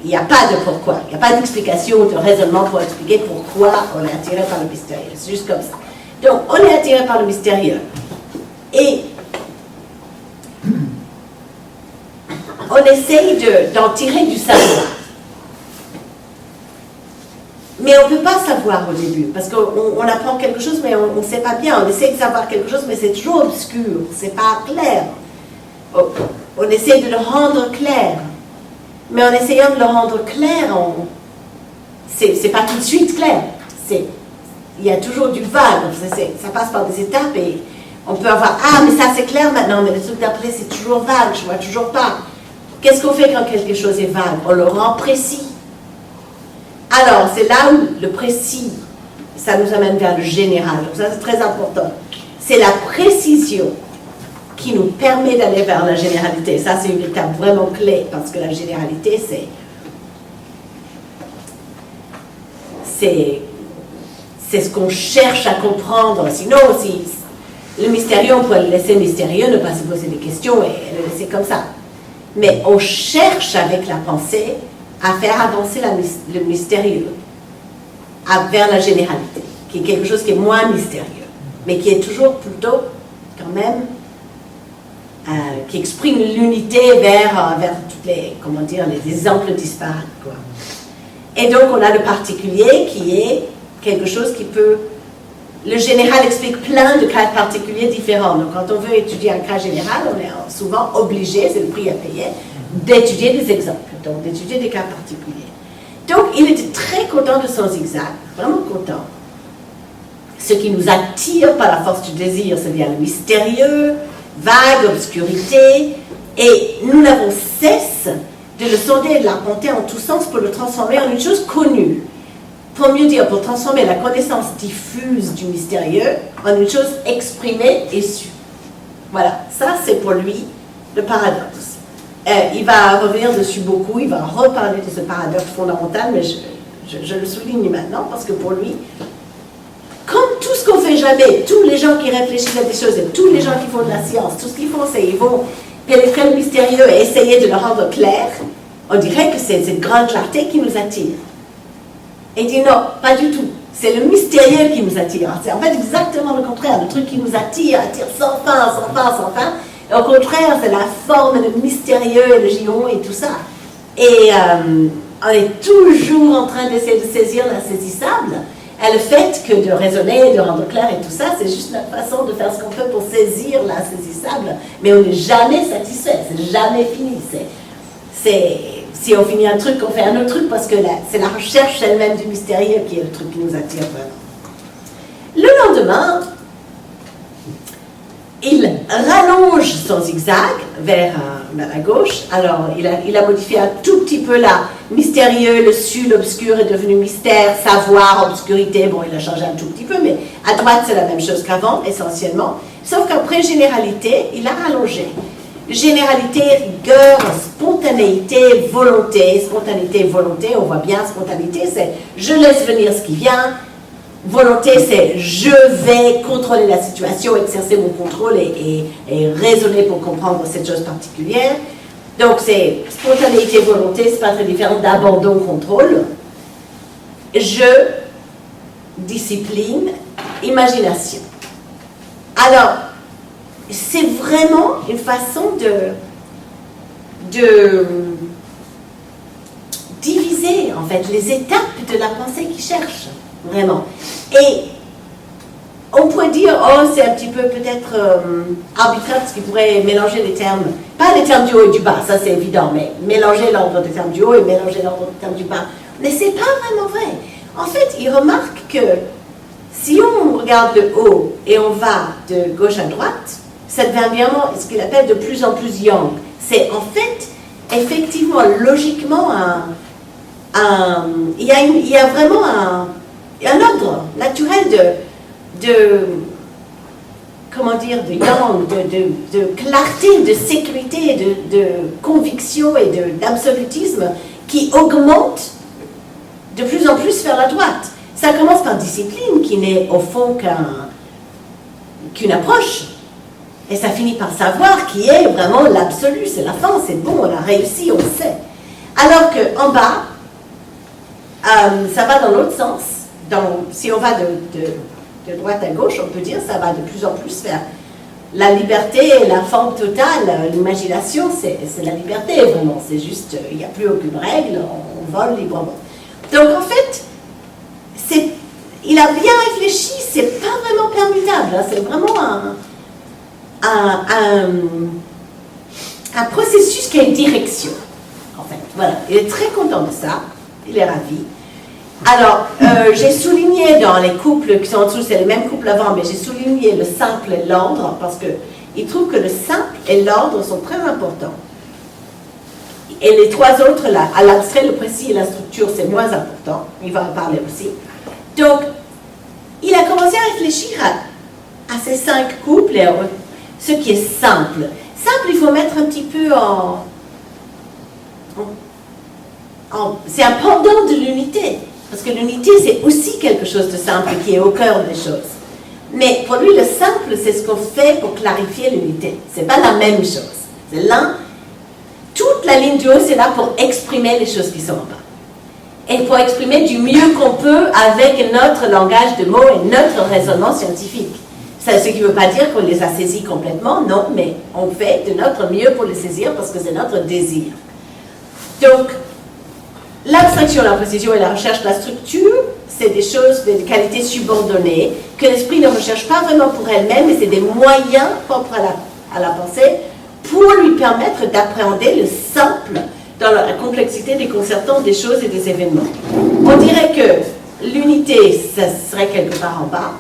il n'y a pas de pourquoi, il n'y a pas d'explication ou de raisonnement pour expliquer pourquoi on est attiré par le mystérieux. C'est juste comme ça. Donc, on est attiré par le mystérieux. Et on essaye d'en tirer du savoir. Mais on ne peut pas savoir au début, parce qu'on apprend quelque chose, mais on ne sait pas bien. On essaie de savoir quelque chose, mais c'est toujours obscur, c'est pas clair. On essaie de le rendre clair. Mais en essayant de le rendre clair, c'est pas tout de suite clair. Il y a toujours du vague, ça passe par des étapes et on peut avoir « Ah, mais ça c'est clair maintenant, mais le truc d'après c'est toujours vague, je vois toujours pas. » Qu'est-ce qu'on fait quand quelque chose est vague? On le rend précis. Alors, c'est là où le précis, ça nous amène vers le général. Donc ça c'est très important. C'est la précision qui nous permet d'aller vers la généralité. Ça c'est une étape vraiment clé, parce que la généralité c'est ce qu'on cherche à comprendre. Sinon, si le mystérieux, on pourrait le laisser mystérieux, ne pas se poser des questions et le laisser comme ça. Mais on cherche avec la pensée à faire avancer le mystérieux vers la généralité, qui est quelque chose qui est moins mystérieux, mais qui est toujours plutôt, quand même, qui exprime l'unité vers toutes les, comment dire, les exemples disparates, quoi. Et donc, on a le particulier qui est quelque chose qui peut... Le général explique plein de cas particuliers différents. Donc, quand on veut étudier un cas général, on est souvent obligé, c'est le prix à payer, d'étudier des exemples, donc d'étudier des cas particuliers. Donc, il était très content de son zigzag, vraiment content. Ce qui nous attire par la force du désir, c'est bien le mystérieux, vague, obscurité, et nous n'avons cesse de le sonder et de l'arpenter en tous sens pour le transformer en une chose connue. Pour mieux dire, pour transformer la connaissance diffuse du mystérieux en une chose exprimée et sue. Voilà, ça c'est pour lui le paradoxe. Il va revenir dessus beaucoup, il va reparler de ce paradoxe fondamental, mais je le souligne maintenant parce que pour lui, comme tout ce qu'on fait jamais, tous les gens qui réfléchissent à des choses et tous les gens qui font de la science, tout ce qu'ils font, c'est qu'ils vont pénétrer le mystérieux et essayer de le rendre clair, on dirait que c'est cette grande clarté qui nous attire. Et il dit non, pas du tout. C'est le mystérieux qui nous attire. C'est en fait exactement le contraire. Le truc qui nous attire sans fin, sans fin, sans fin. Et au contraire, c'est la forme, le mystérieux, le giron et tout ça. Et on est toujours en train d'essayer de saisir l'insaisissable. Et le fait que de raisonner, de rendre clair et tout ça, c'est juste notre façon de faire ce qu'on peut pour saisir l'insaisissable. Mais on n'est jamais satisfait, c'est jamais fini. Si on finit un truc, on fait un autre truc, parce que c'est la recherche elle-même du mystérieux qui est le truc qui nous attire vraiment. Le lendemain, il rallonge son zigzag vers la gauche. Alors, il a modifié un tout petit peu là. Mystérieux, le su, l'obscur est devenu mystère, savoir, obscurité. Bon, il a changé un tout petit peu, mais à droite, c'est la même chose qu'avant, essentiellement. Sauf qu'après généralité, il a rallongé. Généralité, rigueur, spontanéité, volonté. Spontanéité, volonté, on voit bien, spontanéité, c'est je laisse venir ce qui vient. Volonté, c'est je vais contrôler la situation, exercer mon contrôle et raisonner pour comprendre cette chose particulière. Donc, c'est spontanéité, volonté, c'est pas très différent d'abandon, contrôle. Je, discipline, imagination. Alors, c'est vraiment une façon de diviser, en fait, les étapes de la pensée qu'il cherche, vraiment. Et on pourrait dire, oh, c'est un petit peu peut-être arbitraire, parce qu'il pourrait mélanger les termes, pas les termes du haut et du bas, ça c'est évident, mais mélanger l'ordre des termes du haut et mélanger l'ordre des termes du bas. Mais c'est pas vraiment vrai. En fait, il remarque que si on regarde le haut et on va de gauche à droite, ça devient vraiment ce qu'il appelle de plus en plus yang. C'est en fait, effectivement, logiquement, il y a vraiment un ordre naturel comment dire, de yang, de clarté, de sécurité, de conviction et d'absolutisme qui augmente de plus en plus vers la droite. Ça commence par discipline, qui n'est au fond qu'une approche. Et ça finit par savoir qui est vraiment l'absolu, c'est la fin, c'est bon, on a réussi, on le sait. Alors qu'en bas, ça va dans l'autre sens. Si on va de droite à gauche, on peut dire ça va de plus en plus vers la liberté et la forme totale. L'imagination, c'est la liberté, vraiment. C'est juste, il n'y a plus aucune règle, on vole librement. Donc en fait, il a bien réfléchi, c'est pas vraiment permutable, hein, c'est vraiment un processus qui a une direction, en fait. Voilà, il est très content de ça, il est ravi. Alors, j'ai souligné dans les couples qui sont en dessous, c'est les mêmes couples avant, mais j'ai souligné le simple et l'ordre, parce qu'il trouve que le simple et l'ordre sont très importants. Et les trois autres, là, à l'abstrait, le précis et la structure, c'est moins important. Il va en parler aussi. Donc, il a commencé à réfléchir à ces 5 couples, et ce qui est simple. Simple, il faut mettre un petit peu c'est un pendant de l'unité. Parce que l'unité, c'est aussi quelque chose de simple qui est au cœur des choses. Mais pour lui, le simple, c'est ce qu'on fait pour clarifier l'unité. Ce n'est pas la même chose. C'est toute la ligne du haut, c'est là pour exprimer les choses qui sont en bas. Et pour exprimer du mieux qu'on peut avec notre langage de mots et notre raisonnement scientifique. C'est ce qui ne veut pas dire qu'on les a saisis complètement, non, mais on fait de notre mieux pour les saisir parce que c'est notre désir. Donc, l'abstraction, la précision et la recherche de la structure, c'est des choses, des qualités subordonnées que l'esprit ne recherche pas vraiment pour elle-même, mais c'est des moyens propres à la pensée pour lui permettre d'appréhender le simple dans la complexité déconcertante des choses et des événements. On dirait que l'unité, ça serait quelque part en bas,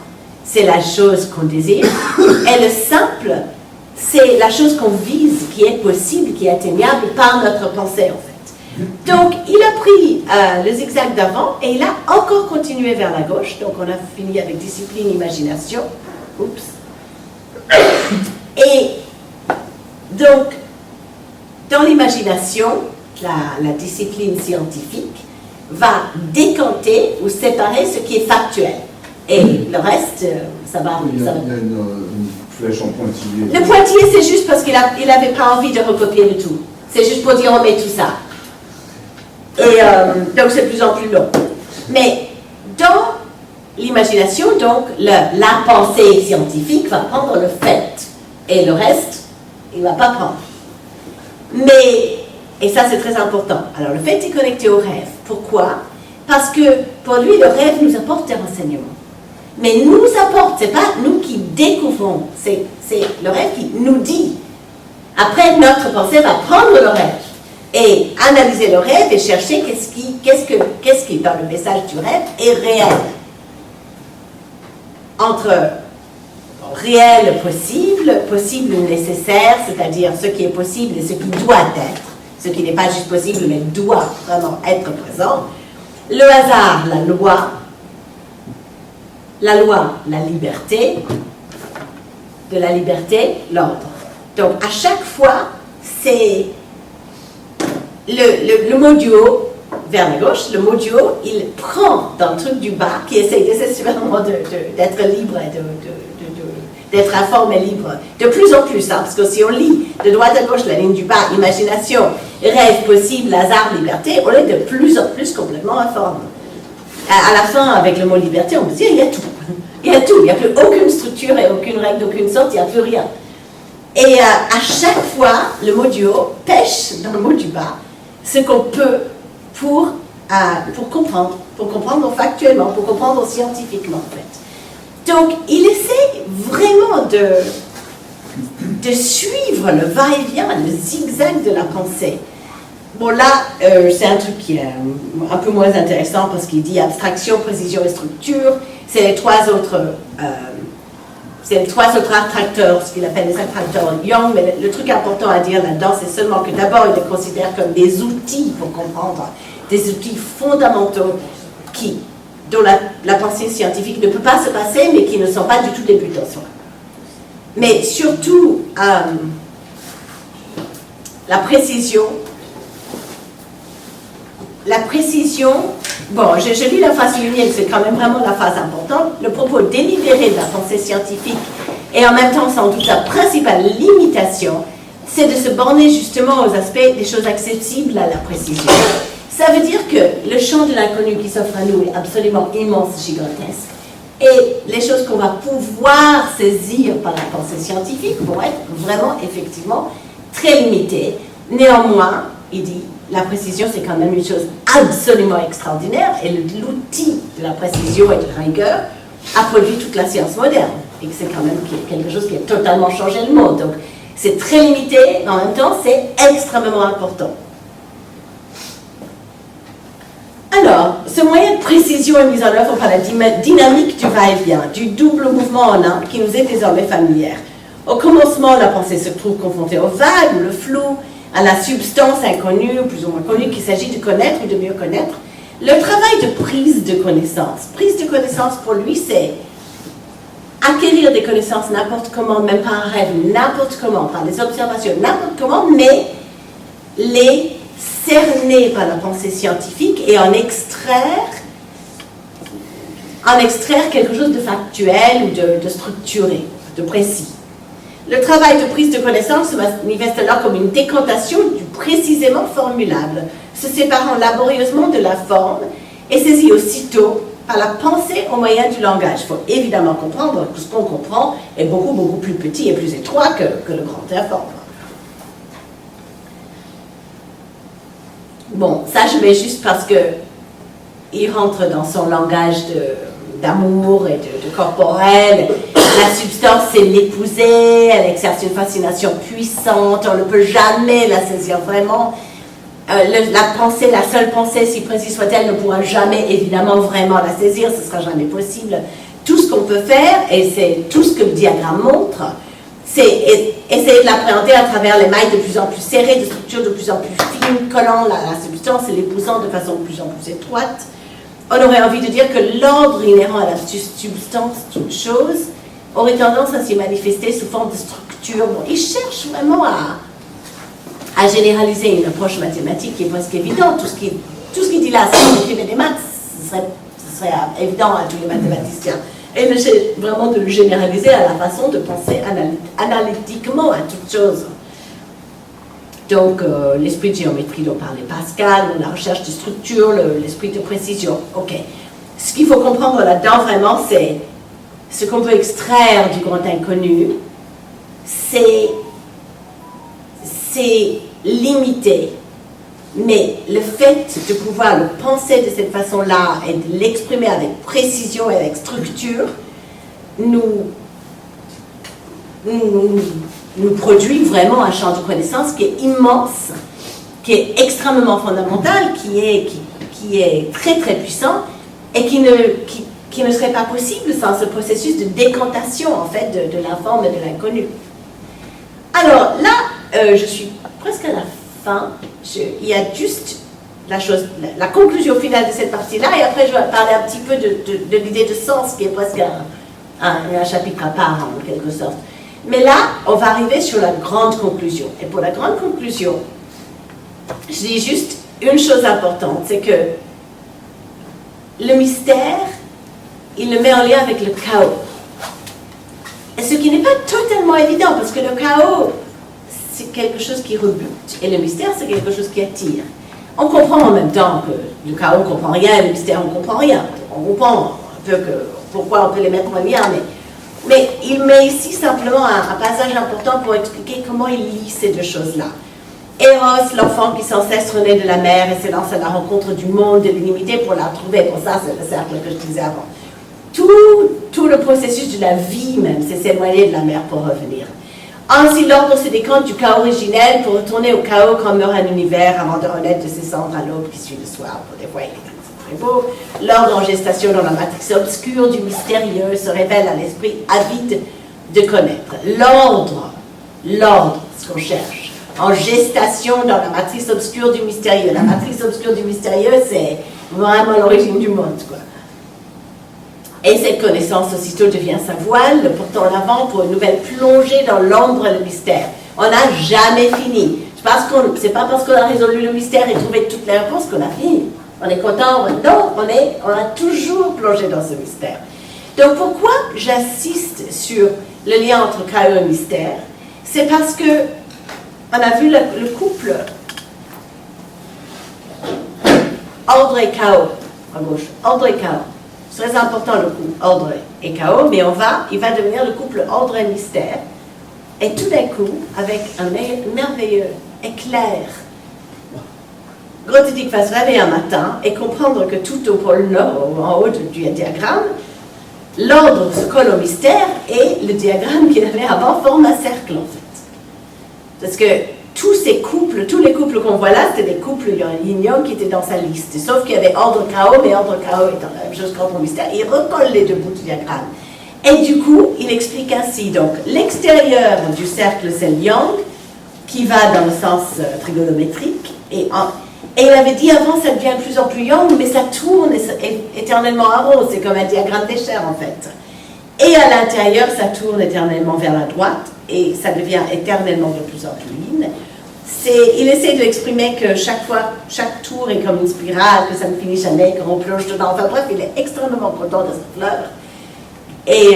c'est la chose qu'on désire, et le simple, c'est la chose qu'on vise, qui est possible, qui est atteignable par notre pensée, en fait. Donc, il a pris le zigzag d'avant et il a encore continué vers la gauche. Donc, on a fini avec discipline, imagination. Oups. Et donc, dans l'imagination, la discipline scientifique va décanter ou séparer ce qui est factuel. Et le reste, ça va... Il y a une flèche en pointillé. Le pointillé, c'est juste parce qu'il n'avait pas envie de recopier le tout. C'est juste pour dire on met tout ça. Et donc c'est de plus en plus long. Mais dans l'imagination, donc la pensée scientifique va prendre le fait. Et le reste, il ne va pas prendre. Mais, et ça c'est très important. Alors le fait est connecté au rêve. Pourquoi? Parce que pour lui, le rêve nous apporte des renseignements. Mais nous apporte, ce n'est pas nous qui découvrons, c'est le rêve qui nous dit. Après, notre pensée va prendre le rêve et analyser le rêve et chercher qu'est-ce qui dans le message du rêve est réel. Entre réel possible nécessaire, c'est-à-dire ce qui est possible et ce qui doit être, ce qui n'est pas juste possible mais doit vraiment être présent. Le hasard, la loi, la liberté, de la liberté, l'ordre. Donc à chaque fois, c'est le mot du haut vers la gauche, le mot du haut, il prend dans le truc du bas qui essaye désespérément d'être libre et d'être informe et libre. De plus en plus, hein, parce que si on lit de droite à gauche la ligne du bas, imagination, rêve possible, hasard, liberté, on est de plus en plus complètement informe. À la fin, avec le mot liberté, on peut se dire, il y a tout. Il y a tout, il n'y a plus aucune structure et aucune règle d'aucune sorte, il n'y a plus rien. Et à chaque fois, le mot du haut pêche dans le mot du bas ce qu'on peut pour comprendre factuellement, pour comprendre scientifiquement en fait. Donc, il essaie vraiment de suivre le va-et-vient, le zigzag de la pensée. Bon là, c'est un truc qui est un peu moins intéressant parce qu'il dit abstraction, précision et structure. C'est les trois autres attracteurs, ce qu'il appelle les attracteurs Young, mais le truc important à dire là-dedans, c'est seulement que d'abord, il les considère comme des outils pour comprendre, des outils fondamentaux dont la pensée scientifique ne peut pas se passer, mais qui ne sont pas du tout des buts en soi. Mais surtout, la précision, bon, j'ai lu la phase lumière, c'est quand même vraiment la phase importante. Le propos délibéré de la pensée scientifique et en même temps sans doute sa principale limitation, c'est de se borner justement aux aspects des choses accessibles à la précision. Ça veut dire que le champ de l'inconnu qui s'offre à nous est absolument immense, gigantesque. Et les choses qu'on va pouvoir saisir par la pensée scientifique vont être vraiment, effectivement, très limitées. Néanmoins, il dit, la précision, c'est quand même une chose absolument extraordinaire, et l'outil de la précision et de la rigueur a produit toute la science moderne, et que c'est quand même quelque chose qui a totalement changé le monde. Donc, c'est très limité, mais en même temps, c'est extrêmement important. Alors, ce moyen de précision est mis en œuvre par la dynamique du va-et-vient, du double mouvement en un, qui nous est désormais familière. Au commencement, la pensée se trouve confrontée au vague, ou le flou, à la substance inconnue, ou plus ou moins connue, qu'il s'agit de connaître ou de mieux connaître. Le travail de prise de connaissance. Prise de connaissance, pour lui, c'est acquérir des connaissances n'importe comment, même par un rêve, n'importe comment, par des observations, n'importe comment, mais les cerner par la pensée scientifique et en extraire quelque chose de factuel ou de structuré, de précis. Le travail de prise de connaissance se manifeste alors comme une décantation du précisément formulable, se séparant laborieusement de la forme et saisi aussitôt par la pensée au moyen du langage. Il faut évidemment comprendre que ce qu'on comprend est beaucoup, beaucoup plus petit et plus étroit que le grand informe. Bon, ça je mets juste parce que il rentre dans son langage d'amour et de corporel. La substance, c'est l'épouser, elle exerce une fascination puissante, on ne peut jamais la saisir vraiment. La pensée, la seule pensée, si précise soit-elle, ne pourra jamais évidemment vraiment la saisir, ce ne sera jamais possible. Tout ce qu'on peut faire, et c'est tout ce que le diagramme montre, c'est essayer de l'appréhender à travers les mailles de plus en plus serrées, de structures de plus en plus fines, collant la substance et l'épousant de façon de plus en plus étroite. On aurait envie de dire que l'ordre inhérent à la substance d'une chose aurait tendance à s'y manifester sous forme de structure. Bon, il cherche vraiment à généraliser une approche mathématique qui est presque évidente. Tout ce qu'il dit là, si on écrivait des maths, ce serait évident à tous les mathématiciens. Et il essaie vraiment de le généraliser à la façon de penser analytiquement à toute chose. Donc, l'esprit de géométrie dont parlait Pascal, la recherche de structure, l'esprit de précision. Ok. Ce qu'il faut comprendre là-dedans, vraiment, c'est ce qu'on peut extraire du grand inconnu, c'est limité. Mais le fait de pouvoir le penser de cette façon-là et de l'exprimer avec précision et avec structure nous produit vraiment un champ de connaissance qui est immense, qui est extrêmement fondamental, qui est très très puissant et qui ne serait pas possible sans ce processus de décantation en fait de l'informe et de l'inconnu. Alors là, je suis presque à la fin. Il y a juste la conclusion finale de cette partie-là, et après je vais parler un petit peu de l'idée de sens, qui est presque un chapitre à part, en quelque sorte. Mais là, on va arriver sur la grande conclusion. Et pour la grande conclusion, je dis juste une chose importante, c'est que le mystère, il le met en lien avec le chaos. Et ce qui n'est pas totalement évident, parce que le chaos, c'est quelque chose qui rebute, et le mystère, c'est quelque chose qui attire. On comprend en même temps que le chaos, on ne comprend rien, et le mystère, on ne comprend rien. On comprend un peu pourquoi on peut les mettre en lien, mais il met ici simplement un passage important pour expliquer comment il lie ces deux choses-là. Eros, l'enfant qui sans cesse renaît de la mer et s'élance à la rencontre du monde, de l'illimité pour la retrouver. Pour ça, c'est le cercle que je disais avant. Tout le processus de la vie même, c'est s'éloigner de la mer pour revenir. Ainsi, l'ordre se décante du chaos originel pour retourner au chaos quand meurt un univers avant de renaître de ses cendres à l'aube qui suit le soir. Pour des fois, il est très beau. L'ordre en gestation dans la matrice obscure du mystérieux se révèle à l'esprit avide de connaître. L'ordre, ce qu'on cherche, en gestation dans la matrice obscure du mystérieux. La matrice obscure du mystérieux, c'est vraiment l'origine du monde, quoi. Et cette connaissance aussitôt devient sa voile, le portant en avant pour une nouvelle plongée dans l'ombre et le mystère. On n'a jamais fini. C'est pas parce qu'on a résolu le mystère et trouvé toutes les réponses qu'on a fini. On est content, non, on a toujours plongé dans ce mystère. Donc pourquoi j'insiste sur le lien entre chaos et mystère? C'est parce que on a vu le couple ordre et chaos à gauche, ordre et chaos. C'est très important le couple ordre et chaos, mais il va devenir le couple ordre et mystère. Et tout d'un coup, avec un merveilleux éclair Grothendieck va se réveiller un matin et comprendre que tout au pôle nord, en haut du diagramme, l'ordre se colle au mystère et le diagramme qu'il avait avant forme un cercle en fait. Parce que tous les couples qu'on voit là, c'était des couples yin-yang qui étaient dans sa liste. Sauf qu'il y avait ordre chaos, mais ordre chaos étant la même chose qu'ordre mystère. Il recolle les deux bouts du diagramme. Et du coup, il explique ainsi. Donc, l'extérieur du cercle, c'est le yang, qui va dans le sens trigonométrique. Et il avait dit avant, ça devient de plus en plus yang, mais ça tourne éternellement en rond. C'est comme un diagramme d'échelle, en fait. Et à l'intérieur, ça tourne éternellement vers la droite, et ça devient éternellement de plus en plus yin. Il essaie de l'exprimer que chaque tour est comme une spirale, que ça ne finit jamais, qu'on plonge dedans. Enfin bref, il est extrêmement content de cette fleur. Et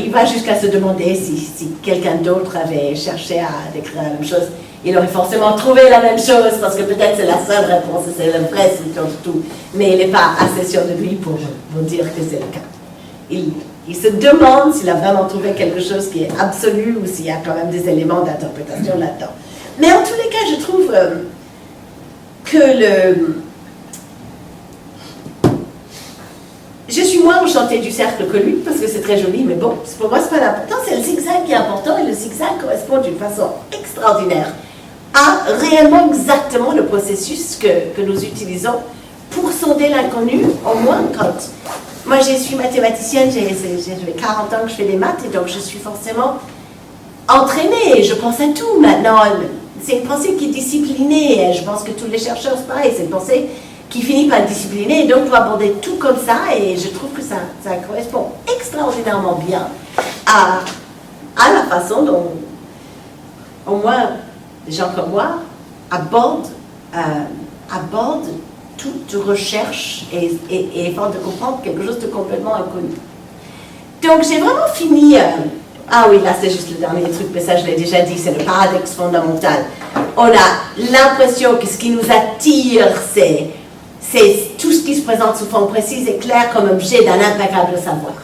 il va jusqu'à se demander si quelqu'un d'autre avait cherché à décrire la même chose. Il aurait forcément trouvé la même chose, parce que peut-être c'est la seule réponse, c'est le vrai, c'est tout. Mais il n'est pas assez sûr de lui pour dire que c'est le cas. Il se demande s'il a vraiment trouvé quelque chose qui est absolu ou s'il y a quand même des éléments d'interprétation là-dedans. Mais en tous les cas, je trouve je suis moins enchantée du cercle que lui, parce que c'est très joli, mais bon, pour moi, c'est pas l'important, c'est le zigzag qui est important, et le zigzag correspond d'une façon extraordinaire à réellement exactement le processus que nous utilisons pour sonder l'inconnu, au moins quand... Moi, je suis mathématicienne, j'ai 40 ans que je fais des maths, et donc je suis forcément entraînée, je pense à tout maintenant. C'est une pensée qui est disciplinée, je pense que tous les chercheurs, c'est pareil, c'est une pensée qui finit par être disciplinée, et donc pour aborder tout comme ça, et je trouve que ça correspond extraordinairement bien à la façon dont, au moins, des gens comme moi abordent toute recherche et effort de comprendre quelque chose de complètement inconnu. Donc j'ai vraiment fini... ah oui, là c'est juste le dernier truc, mais ça je l'ai déjà dit, c'est le paradoxe fondamental. On a l'impression que ce qui nous attire, c'est tout ce qui se présente sous forme précise et claire comme objet d'un impeccable savoir.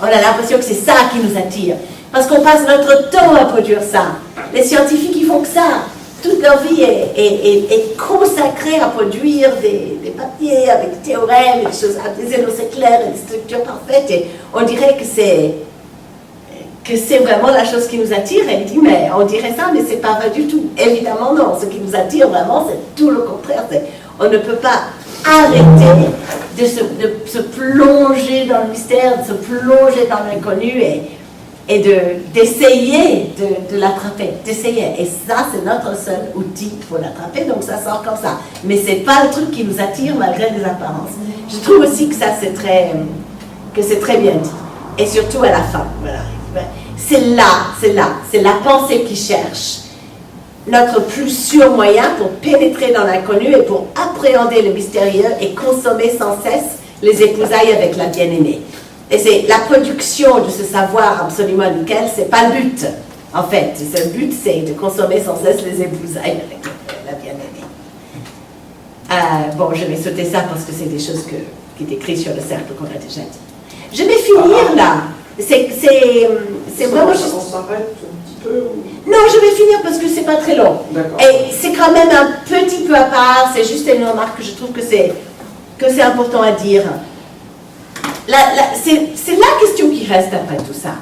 On a l'impression que c'est ça qui nous attire, parce qu'on passe notre temps à produire ça. Les scientifiques, ils font que ça. Toute leur vie est consacrée à produire des papiers avec des théorèmes, des choses, des énoncés clairs et des structures parfaites. Et on dirait que c'est vraiment la chose qui nous attire. Et il dit, mais on dirait ça, mais c'est pas vrai du tout. Évidemment non. Ce qui nous attire vraiment, c'est tout le contraire. On ne peut pas arrêter de se plonger dans le mystère, de se plonger dans l'inconnu et d'essayer de l'attraper, d'essayer. Et ça, c'est notre seul outil pour l'attraper, donc ça sort comme ça. Mais c'est pas le truc qui nous attire malgré les apparences. Je trouve aussi que ça, c'est très bien dit. Et surtout à la fin, voilà. C'est la pensée qui cherche notre plus sûr moyen pour pénétrer dans l'inconnu et pour appréhender le mystérieux et consommer sans cesse les épousailles avec la bien-aimée. Et c'est la production de ce savoir absolument nickel, c'est pas le but, en fait. Le but, c'est de consommer sans cesse les épousailles avec la bien-aimée. Bon, je vais sauter ça parce que c'est des choses qui est écrit sur le cercle qu'on a déjà dit. Je vais finir là. C'est vraiment juste... On s'arrête un petit peu ou... Non, je vais finir parce que c'est pas très long. D'accord. Et c'est quand même un petit peu à part, c'est juste une remarque que je trouve que c'est important à dire. C'est la question qui reste après tout ça.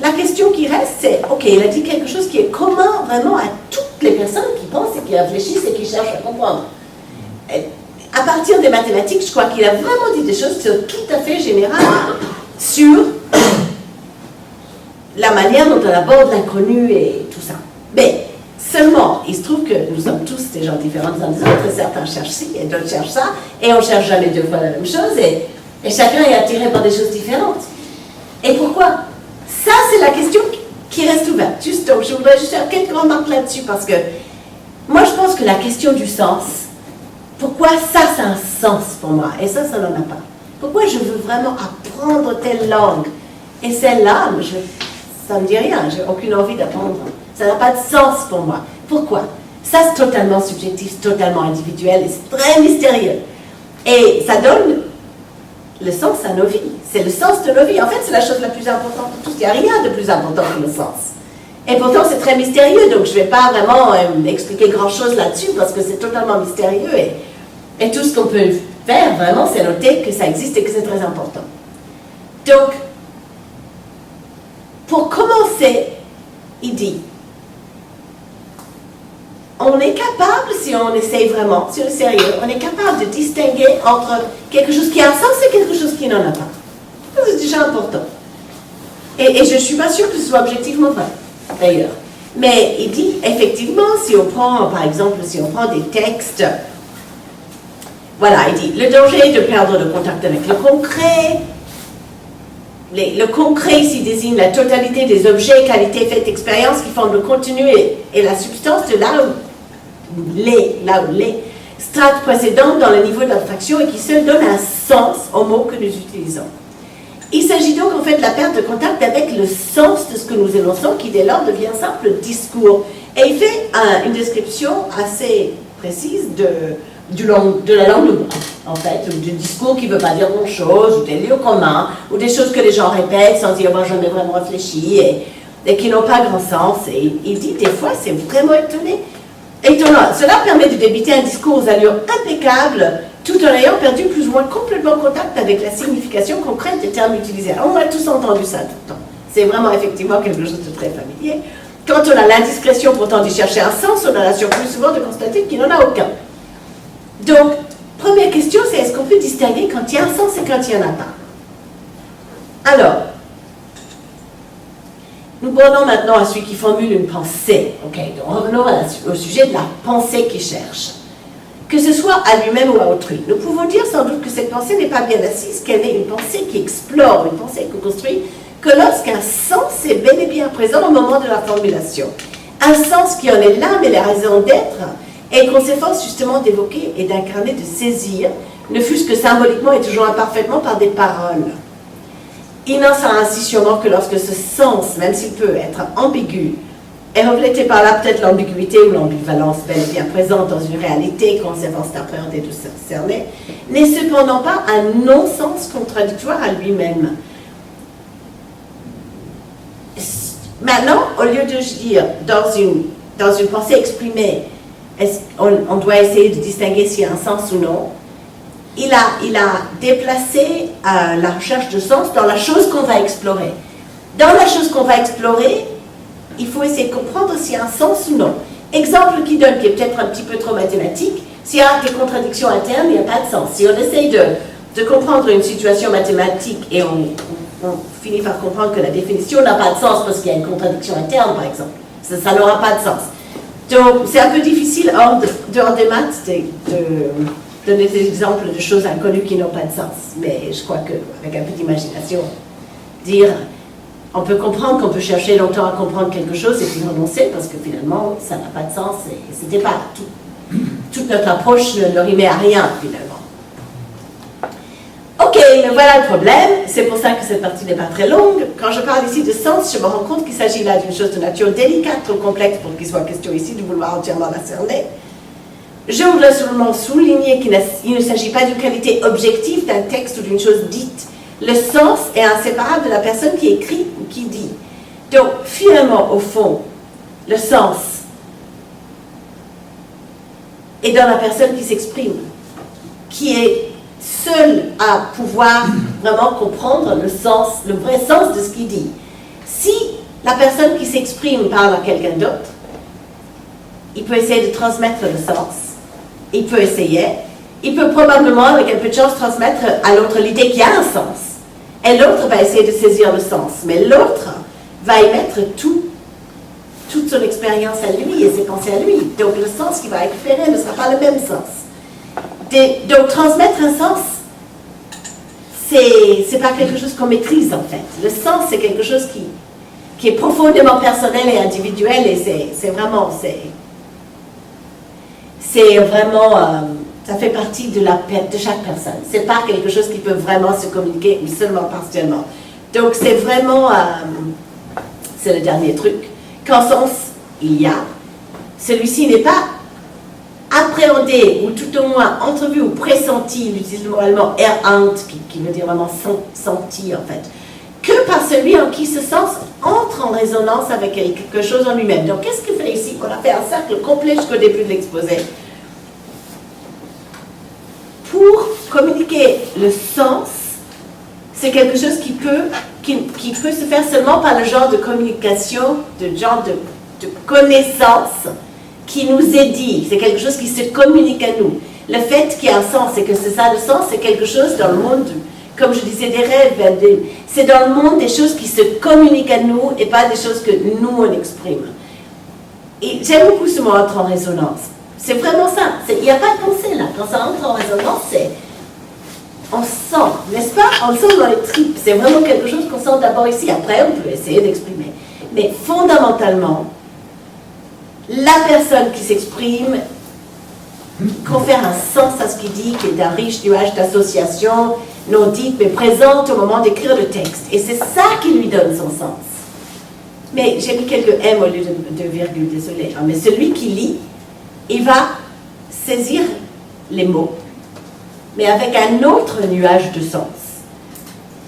La question qui reste, c'est, ok, il a dit quelque chose qui est commun vraiment à toutes les personnes qui pensent et qui réfléchissent et qui cherchent à comprendre. Et à partir des mathématiques, je crois qu'il a vraiment dit des choses tout à fait générales sur la manière dont on aborde l'inconnu et tout ça. Mais seulement, il se trouve que nous sommes tous des gens différents les uns des autres, et certains cherchent ci et d'autres cherchent ça, et on ne cherche jamais deux fois la même chose, et chacun est attiré par des choses différentes. Et pourquoi? Ça, c'est la question qui reste ouverte. Juste, donc, je voudrais juste faire quelques remarques là-dessus, parce que moi, je pense que la question du sens, pourquoi ça a un sens pour moi, et ça n'en a pas. Pourquoi je veux vraiment apprendre telle langue, et celle-là, ça ne me dit rien, j'ai aucune envie d'apprendre. Ça n'a pas de sens pour moi. Pourquoi? Ça, c'est totalement subjectif, totalement individuel, et c'est très mystérieux. Et ça donne le sens à nos vies. C'est le sens de nos vies. En fait, c'est la chose la plus importante pour tous. Il n'y a rien de plus important que le sens. Et pourtant, c'est très mystérieux, donc je ne vais pas vraiment expliquer grand-chose là-dessus parce que c'est totalement mystérieux. Et tout ce qu'on peut faire, vraiment, c'est noter que ça existe et que c'est très important. Donc, pour commencer, il dit, on est capable, si on essaye vraiment, si on est sérieux, on est capable de distinguer entre quelque chose qui a un sens et quelque chose qui n'en a pas. C'est déjà important. Et je ne suis pas sûre que ce soit objectivement vrai, d'ailleurs. Mais il dit, effectivement, si on prend, par exemple, si on prend des textes, voilà, il dit, le danger de perdre le contact avec le concret. Le concret ici désigne la totalité des objets, qualités, faits, expériences qui forment le contenu et la substance de là où les strates précédentes dans le niveau d'abstraction et qui seuls donnent un sens aux mots que nous utilisons. Il s'agit donc en fait de la perte de contact avec le sens de ce que nous énonçons qui dès lors devient simple discours. Et il fait une description assez précise de la langue de bois, en fait, ou du discours qui ne veut pas dire grand-chose, ou des lieux communs, ou des choses que les gens répètent sans y avoir jamais vraiment réfléchi, et qui n'ont pas grand sens. Et il dit, des fois, c'est vraiment étonnant. Cela permet de débiter un discours aux allures impeccables, tout en ayant perdu plus ou moins complètement contact avec la signification concrète des termes utilisés. Alors, on a tous entendu ça tout le temps. C'est vraiment effectivement quelque chose de très familier. Quand on a l'indiscrétion pourtant d'y chercher un sens, on a la surprise souvent de constater qu'il n'en a aucun. Donc, première question, c'est est-ce qu'on peut distinguer quand il y a un sens et quand il n'y en a pas? Alors, nous prenons maintenant à celui qui formule une pensée. Ok, donc revenons au sujet de la pensée qu'il cherche. Que ce soit à lui-même ou à autrui. Nous pouvons dire sans doute que cette pensée n'est pas bien assise, qu'elle est une pensée qui explore, une pensée qui construit, que lorsqu'un sens est bel et bien présent au moment de la formulation. Un sens qui en est l'âme et la raison d'être, et qu'on s'efforce justement d'évoquer et d'incarner, de saisir, ne fût-ce que symboliquement et toujours imparfaitement par des paroles. Il n'en sera ainsi sûrement que lorsque ce sens, même s'il peut être ambigu, est reflété par là peut-être l'ambiguïté ou l'ambivalence bel et bien présente dans une réalité qu'on s'efforce d'appréhender, de cerner, n'est cependant pas un non-sens contradictoire à lui-même. Maintenant, au lieu de dire dans une pensée exprimée, on doit essayer de distinguer s'il y a un sens ou non, il a déplacé la recherche de sens dans la chose qu'on va explorer. Dans la chose qu'on va explorer, il faut essayer de comprendre s'il y a un sens ou non. Exemple qui donne, qui est peut-être un petit peu trop mathématique, s'il y a des contradictions internes, il n'y a pas de sens. Si on essaye de comprendre une situation mathématique et on finit par comprendre que la définition n'a pas de sens parce qu'il y a une contradiction interne, par exemple, ça n'aura pas de sens. Donc, c'est un peu difficile, dehors des maths, de donner des exemples de choses inconnues qui n'ont pas de sens. Mais je crois qu'avec un peu d'imagination, dire, on peut comprendre qu'on peut chercher longtemps à comprendre quelque chose et puis renoncer parce que finalement, ça n'a pas de sens et c'était pas toute notre approche ne rimait à rien, finalement. Ok, mais voilà le problème. C'est pour ça que cette partie n'est pas très longue. Quand je parle ici de sens, je me rends compte qu'il s'agit là d'une chose de nature délicate, trop complexe pour qu'il soit question ici de vouloir entièrement la cerner. Je voudrais seulement souligner qu'il ne s'agit pas d'une qualité objective d'un texte ou d'une chose dite. Le sens est inséparable de la personne qui écrit ou qui dit. Donc, finalement, au fond, le sens est dans la personne qui s'exprime, qui est seul à pouvoir vraiment comprendre le sens, le vrai sens de ce qu'il dit. Si la personne qui s'exprime parle à quelqu'un d'autre, il peut essayer de transmettre le sens. Il peut probablement, avec un peu de chance, transmettre à l'autre l'idée qu'il y a un sens. Et l'autre va essayer de saisir le sens. Mais l'autre va y mettre toute son expérience à lui et ses pensées à lui. Donc le sens qu'il va récupérer ne sera pas le même sens. Donc transmettre un sens, c'est pas quelque chose qu'on maîtrise en fait. Le sens, c'est quelque chose qui est profondément personnel et individuel et c'est vraiment, ça fait partie de chaque personne. C'est pas quelque chose qui peut vraiment se communiquer seulement partiellement. Donc c'est vraiment, c'est le dernier truc. Qu'en sens il y a, celui-ci n'est pas appréhendé ou tout au moins entrevu ou pressenti, il utilise le mot allemand erahnt, qui veut dire vraiment senti en fait. que par celui en qui ce sens entre en résonance avec quelque chose en lui-même. Donc, qu'est-ce qu'il fait ici? On a fait un cercle complet jusqu'au début de l'exposé. Pour communiquer le sens, c'est quelque chose qui peut se faire seulement par le genre de communication, de genre de connaissance qui nous est dit. C'est quelque chose qui se communique à nous. Le fait qu'il y a un sens et que c'est ça le sens, c'est quelque chose dans le monde, comme je disais, des rêves. C'est dans le monde des choses qui se communiquent à nous et pas des choses que nous, on exprime. Et j'aime beaucoup ce mot « entre en résonance ». C'est vraiment ça. Il n'y a pas de pensée là. Quand ça entre en résonance, on sent, n'est-ce pas? On le sent dans les tripes. C'est vraiment quelque chose qu'on sent d'abord ici. Après, on peut essayer d'exprimer. Mais fondamentalement, la personne qui s'exprime confère un sens à ce qu'il dit, qui est un riche nuage d'associations non dites mais présentes au moment d'écrire le texte. Et c'est ça qui lui donne son sens. Mais j'ai mis quelques M au lieu de virgule, désolé. Mais celui qui lit, il va saisir les mots, mais avec un autre nuage de sens.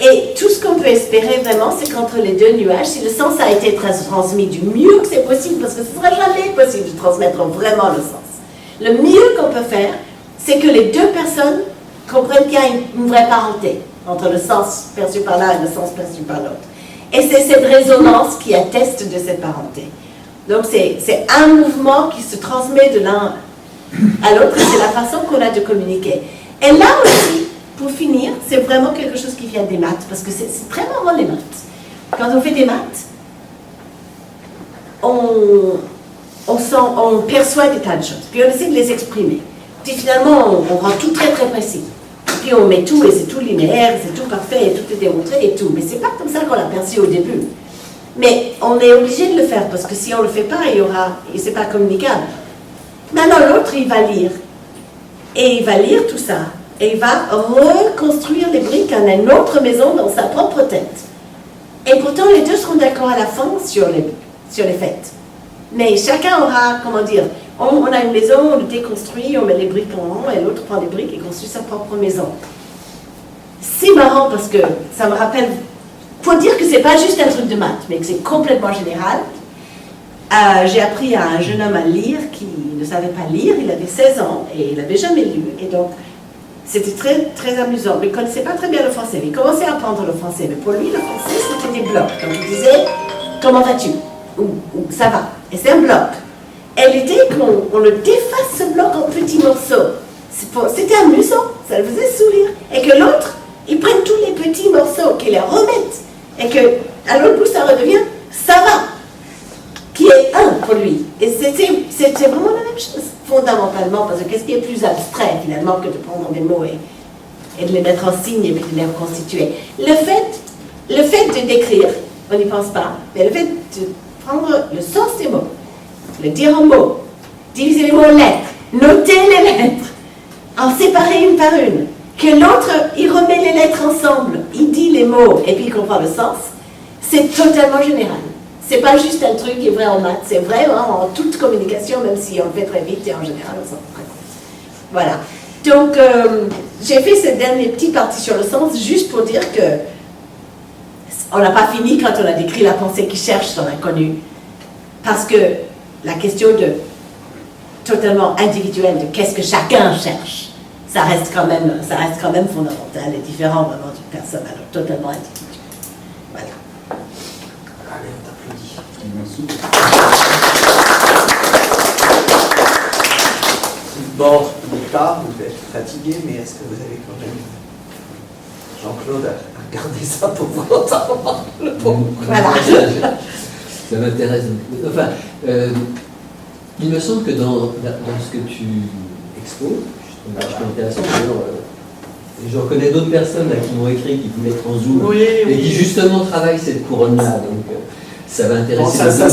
Et tout ce qu'on peut espérer vraiment, c'est qu'entre les deux nuages, si le sens a été transmis du mieux que c'est possible, parce que ce ne sera jamais possible de transmettre vraiment le sens, le mieux qu'on peut faire, c'est que les deux personnes comprennent qu'il y a une vraie parenté entre le sens perçu par l'un et le sens perçu par l'autre. Et c'est cette résonance qui atteste de cette parenté. Donc c'est un mouvement qui se transmet de l'un à l'autre, c'est la façon qu'on a de communiquer. Et là aussi, pour finir, c'est vraiment quelque chose qui vient des maths, parce que c'est très marrant les maths. Quand on fait des maths, on perçoit des tas de choses, puis on essaie de les exprimer. Puis finalement, on rend tout très très précis. Puis on met tout, et c'est tout linéaire, c'est tout parfait, et tout est démontré, et tout. Mais c'est pas comme ça qu'on l'a perçu au début. Mais on est obligé de le faire, parce que si on ne le fait pas, c'est pas communicable. Maintenant, l'autre, il va lire. Et il va lire tout ça. Et il va reconstruire les briques en une autre maison dans sa propre tête. Et pourtant, les deux seront d'accord à la fin sur les faits. Mais chacun aura, comment dire, on a une maison, on le déconstruit, on met les briques en rang, et l'autre prend les briques et construit sa propre maison. C'est marrant parce que ça me rappelle, pour dire que c'est pas juste un truc de maths, mais que c'est complètement général. J'ai appris à un jeune homme à lire qui ne savait pas lire, il avait 16 ans et il n'avait jamais lu. Et donc, c'était très, très amusant. Mais il ne connaissait pas très bien le français. Il commençait à apprendre le français. Mais pour lui, le français, c'était des blocs. Donc, il disait, comment vas-tu? Ou ça va. Et c'est un bloc. Et l'idée qu'on le défasse ce bloc en petits morceaux, c'était amusant. Ça le faisait sourire. Et que l'autre, il prenne tous les petits morceaux, qu'il les remette. Et qu'à l'autre bout, ça redevient, ça va. Qui est un pour lui. Et c'est vraiment la même chose, fondamentalement, parce que qu'est-ce qui est plus abstrait, finalement, que de prendre des mots et de les mettre en signe et puis de les reconstituer. Le fait de décrire, on n'y pense pas, mais le fait de prendre le sens des mots, le dire en mots, diviser les mots en lettres, noter les lettres, en séparer une par une, que l'autre, il remet les lettres ensemble, il dit les mots et puis il comprend le sens, c'est totalement général. C'est pas juste un truc qui est vrai en maths, c'est vrai en toute communication, même si on le fait très vite et en général on s'en rend très compte. Voilà. Donc, j'ai fait cette dernière petite partie sur le sens juste pour dire que on n'a pas fini quand on a décrit la pensée qui cherche son inconnu. Parce que la question totalement individuelle de qu'est-ce que chacun cherche, ça reste quand même fondamental et différent vraiment d'une personne alors totalement individuelle. Voilà. Allez, on t'applaudit. Merci. Bon, il est tard, vous êtes fatigué, mais est-ce que vous avez quand même Jean-Claude a gardé ça pour vous entendre le pauvre. Voilà. Ça m'intéresse. Enfin, il me semble que dans ce que tu exposes, je trouve intéressant. D'ailleurs, je reconnais d'autres personnes là, qui m'ont écrit, qui voulaient être en Zoom, et qui justement travaillent cette couronne-là. Donc, ça va intéresser. Bon, ça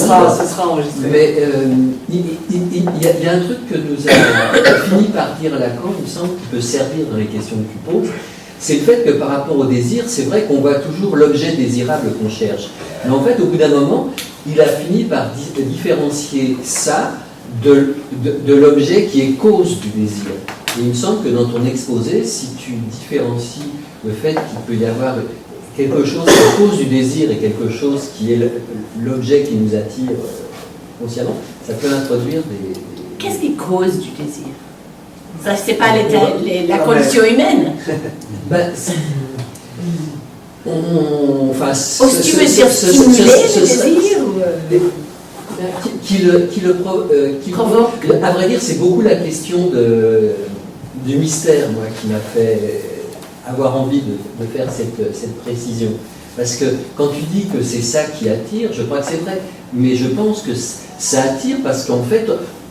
sera enregistré. Mais il y a un truc que nous avons fini par dire à Lacan, il me semble, qui peut servir dans les questions que tu poses. C'est le fait que par rapport au désir, c'est vrai qu'on voit toujours l'objet désirable qu'on cherche. Mais en fait, au bout d'un moment, il a fini par différencier ça de l'objet qui est cause du désir. Et il me semble que dans ton exposé, si tu différencies le fait qu'il peut y avoir quelque chose qui cause du désir et quelque chose qui est l'objet qui nous attire consciemment, ça peut introduire des... Qu'est-ce qui cause du désir? Ça, c'est pas la condition humaine. Enfin, tu veux dire stimuler le désir qui le provoque. À vrai dire, c'est beaucoup la question du mystère, moi, qui m'a fait avoir envie de faire cette précision. Parce que quand tu dis que c'est ça qui attire, je crois que c'est vrai, mais je pense que ça attire parce qu'en fait,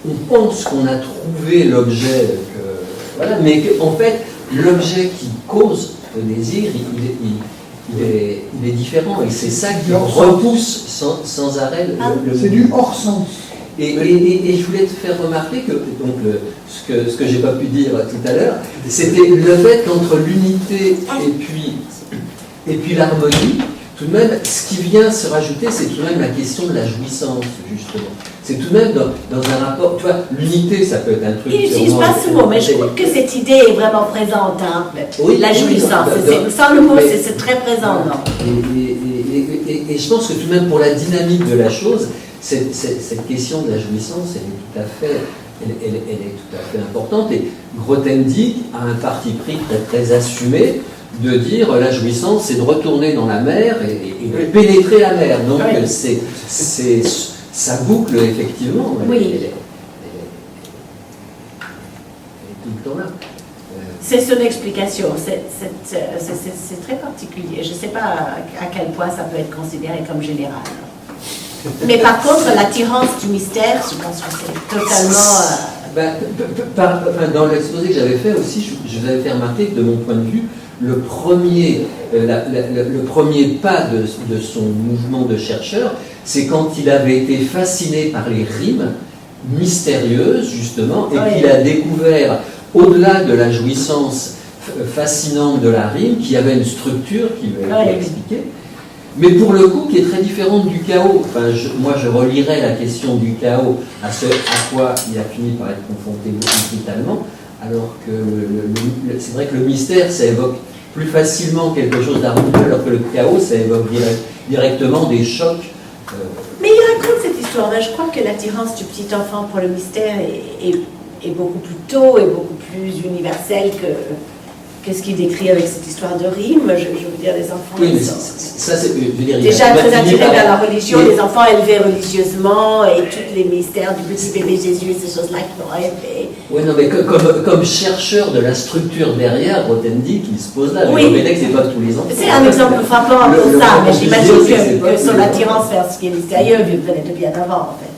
on pense qu'on a trouvé l'objet, voilà, mais qu'en fait, l'objet qui cause le désir, il est différent, et c'est ça qui repousse sans arrêt le c'est du hors-sens. Et je voulais te faire remarquer que donc ce que j'ai pas pu dire tout à l'heure, c'était le fait qu'entre l'unité et puis l'harmonie, tout de même, ce qui vient se rajouter, c'est tout de même la question de la jouissance, justement. C'est tout de même dans un rapport, tu vois, l'unité, ça peut être un truc... Il n'utilise pas ce mot, mais je crois que cette idée est vraiment présente, hein. Oui, la jouissance. Sans le mot, c'est très présent, non? Et je pense que tout de même, pour la dynamique de la chose, cette question de la jouissance, elle est tout à fait importante. Et Grothendieck a un parti pris très, très assumé de dire la jouissance, c'est de retourner dans la mer et de pénétrer la mer. Donc ça boucle effectivement. Oui. Elle est tout le temps là. C'est son explication. C'est très particulier. Je ne sais pas à quel point ça peut être considéré comme général. Mais par contre, l'attirance du mystère, je pense que c'est totalement... dans l'exposé que j'avais fait aussi, je vous avais fait remarquer que de mon point de vue, le premier pas de son mouvement de chercheur, c'est quand il avait été fasciné par les rimes mystérieuses, justement, et qu'il a découvert, au-delà de la jouissance fascinante de la rime, qu'il y avait une structure qui lui a été expliquée, mais pour le coup qui est très différente du chaos. Enfin, moi je relierais la question du chaos à ce à quoi il a fini par être confronté beaucoup brutalement, alors que c'est vrai que le mystère, ça évoque plus facilement quelque chose d'harmonieux, alors que le chaos, ça évoque directement des chocs. Mais il raconte cette histoire-là. Je crois que l'attirance du petit enfant pour le mystère est beaucoup plus tôt et beaucoup plus universelle que ce qu'il décrit avec cette histoire de rime. Je veux dire, les enfants... Oui, mais ça, c'est... Déjà très attirés vers la religion, les enfants élevés religieusement, et tous les mystères du petit bébé Jésus et ces choses-là qui l'ont rêvé. Oui, non, mais comme chercheur de la structure derrière, Grothendieck, il se pose là. Oui. Mais c'est pas tous les enfants. C'est un exemple frappant pour ça, mais j'imagine que son attirance vers ce qui est mystérieux venait de bien avant, en fait.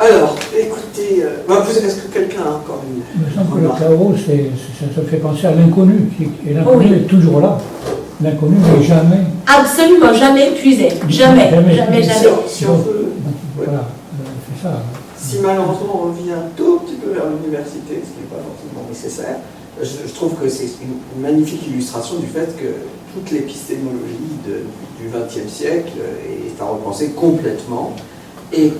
Alors, écoutez, est-ce que quelqu'un a encore une... Il me semble que le chaos, ça fait penser à l'inconnu, et l'inconnu est toujours là. L'inconnu n'est jamais... Absolument jamais épuisé. Jamais. Si on veut... Voilà, c'est ça. Si malheureusement on revient un tout petit peu vers l'université, ce qui n'est pas forcément nécessaire, je trouve que c'est une magnifique illustration du fait que toute l'épistémologie du XXe siècle est à repenser complètement, et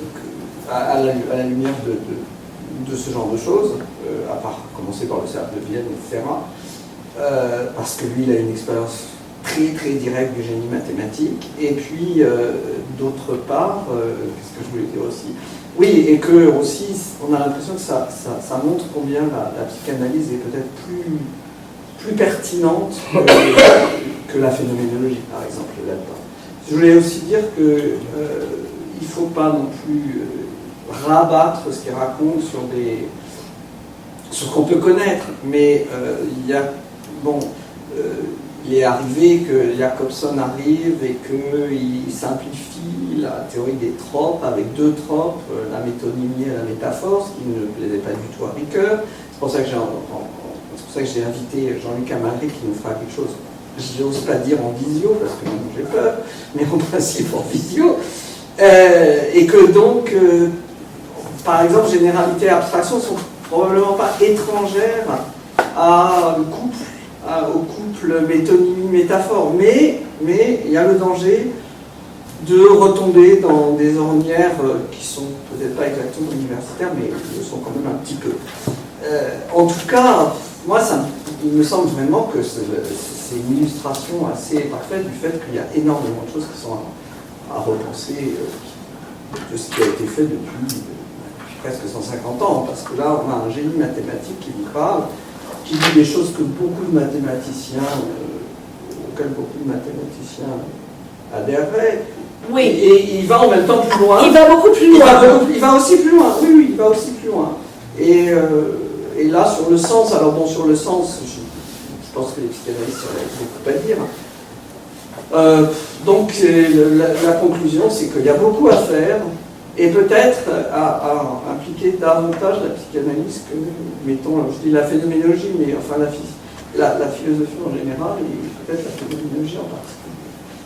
à la lumière de ce genre de choses, à part commencer par le cercle de Vienne, etc., parce que lui, il a une expérience très très directe du génie mathématique, et puis d'autre part, qu'est-ce que je voulais dire aussi? Oui, et que aussi, on a l'impression que ça montre combien la psychanalyse est peut-être plus pertinente que la phénoménologie, par exemple, là-dedans. Je voulais aussi dire que il ne faut pas non plus rabattre ce qu'il raconte sur ce qu'on peut connaître, mais il est arrivé que Jacobson arrive et qu'il simplifie la théorie des tropes avec deux tropes, la métonymie et la métaphore, ce qui ne plaisait pas du tout à Ricoeur. C'est pour ça que j'ai invité Jean-Luc Amalric qui nous fera quelque chose. Je n'ose pas dire en visio parce que j'ai peur, mais en principe en visio. Et que donc, par exemple, généralité et abstraction ne sont probablement pas étrangères au couple métonymie-métaphore. Mais il y a le danger de retomber dans des ornières qui sont peut-être pas exactement universitaires, mais le sont quand même un petit peu. En tout cas, moi, ça me il me semble vraiment que c'est une illustration assez parfaite du fait qu'il y a énormément de choses qui sont à repenser de ce qui a été fait depuis presque 150 ans, parce que là, on a un génie mathématique qui vous parle, qui dit des choses que beaucoup de mathématiciens, auxquelles beaucoup de mathématiciens adhéreraient. Oui. Et il va en même temps plus loin. Il va beaucoup plus loin. Il va aussi plus loin, oui, il va aussi plus loin. Et là, sur le sens, alors bon, sur le sens, je pense que les psychanalystes auraient beaucoup à dire. Donc, la conclusion, c'est qu'il y a beaucoup à faire, et peut-être à impliquer davantage la psychanalyse que, mettons, je dis la phénoménologie, mais enfin la philosophie en général, et peut-être la phénoménologie en particulier.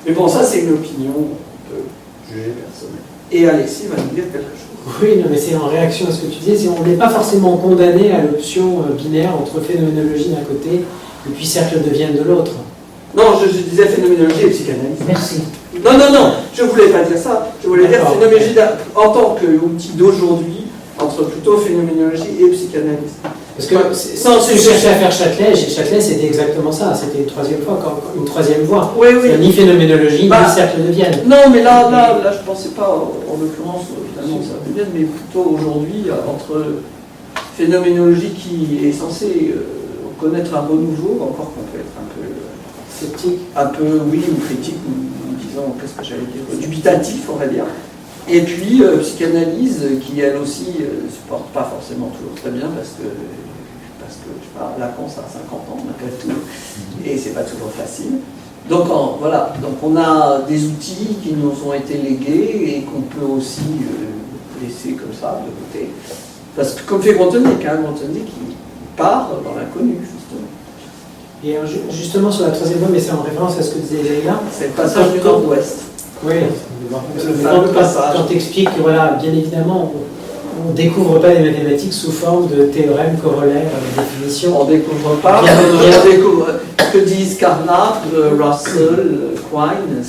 Mais bon, ça, c'est une opinion qu'on peut juger personnelle. Et Alexis va nous dire quelque chose. Oui, non, mais c'est en réaction à ce que tu disais, on n'est pas forcément condamné à l'option binaire entre phénoménologie d'un côté et puis cercle de Vienne de l'autre. Non, je disais phénoménologie et psychanalyse. Merci. Non, je ne voulais pas dire ça. Je voulais dire phénoménologie en tant qu'outil d'aujourd'hui, entre plutôt phénoménologie et psychanalyse. Parce que sans se chercher à faire Châtelet, c'était exactement ça, c'était une troisième voie. Oui. Ni phénoménologie, ni cercle de Vienne. Non, mais là je ne pensais pas, en l'occurrence, finalement, cercle de Vienne, mais plutôt aujourd'hui, entre phénoménologie qui est censée connaître un renouveau, encore qu'on peut être un peu sceptique, oui, ou critique, ou disons, qu'est-ce que j'allais dire, dubitatif, on va dire. Et puis, psychanalyse, qui elle aussi ne supporte pas forcément toujours très bien, parce que je sais pas, Lacan, ça a 50 ans, malgré tout, et c'est pas toujours facile. Donc, voilà, donc on a des outils qui nous ont été légués et qu'on peut aussi laisser comme ça, de côté. Parce que, comme fait Grothendieck, qui part dans l'inconnu, justement. Et justement, sur la troisième voie, mais c'est en référence à ce que disait Leïla. C'est le passage du nord-ouest. Oui, quand tu expliques que, voilà, bien évidemment, on ne découvre pas les mathématiques sous forme de théorèmes, corollaires, définitions. On ne découvre pas, on découvre ce que disent Carnap, Russell, Quine,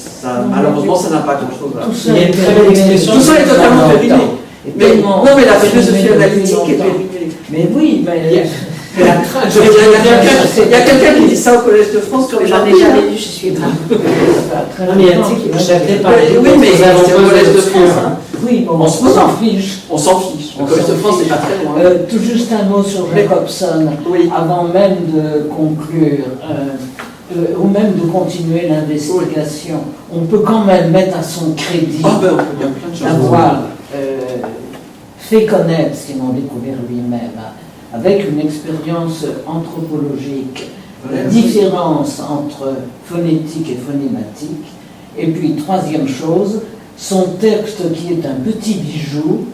malheureusement ça n'a pas grand-chose à voir. Il y a une très belle expression. Tout ça est totalement périmé. Mais la philosophie analytique est périmée. Mais oui, mais... Il y a quelqu'un qui dit ça au Collège de France sur les J'en ai jamais lu, je suis grave. Non, mais il y a un truc qui m'a châté par oui, mais c'est au Collège de France. Oui, on s'en fiche. On s'en fiche. Le Collège de France n'est pas très loin. Tout juste un mot sur Jacobson, avant même de conclure, ou même de continuer l'investigation. On peut quand même mettre à son crédit d'avoir fait connaître ce qu'il a découvert lui-même, avec une expérience anthropologique, la différence entre phonétique et phonématique. Et puis, troisième chose, son texte qui est un petit bijou,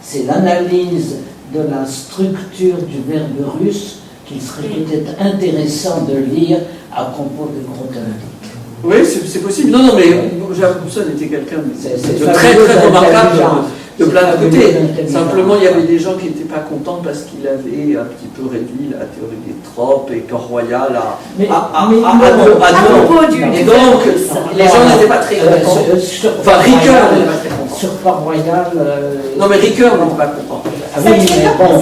c'est l'analyse de la structure du verbe russe qu'il serait peut-être intéressant de lire à propos de Grothendieck. Oui, c'est possible. Non, mais Jacobson était quelqu'un de très très remarquable de plein de côtés. Simplement, il y avait des gens qui n'étaient pas contents parce qu'il avait un petit peu réduit la théorie des tropes et Port-Royal à deux. Et donc, les gens n'étaient pas très contents. Enfin, Ricoeur n'était pas très content. Sur Port-Royal... Non, mais Ricoeur n'était pas content. Ah oui, mais bon,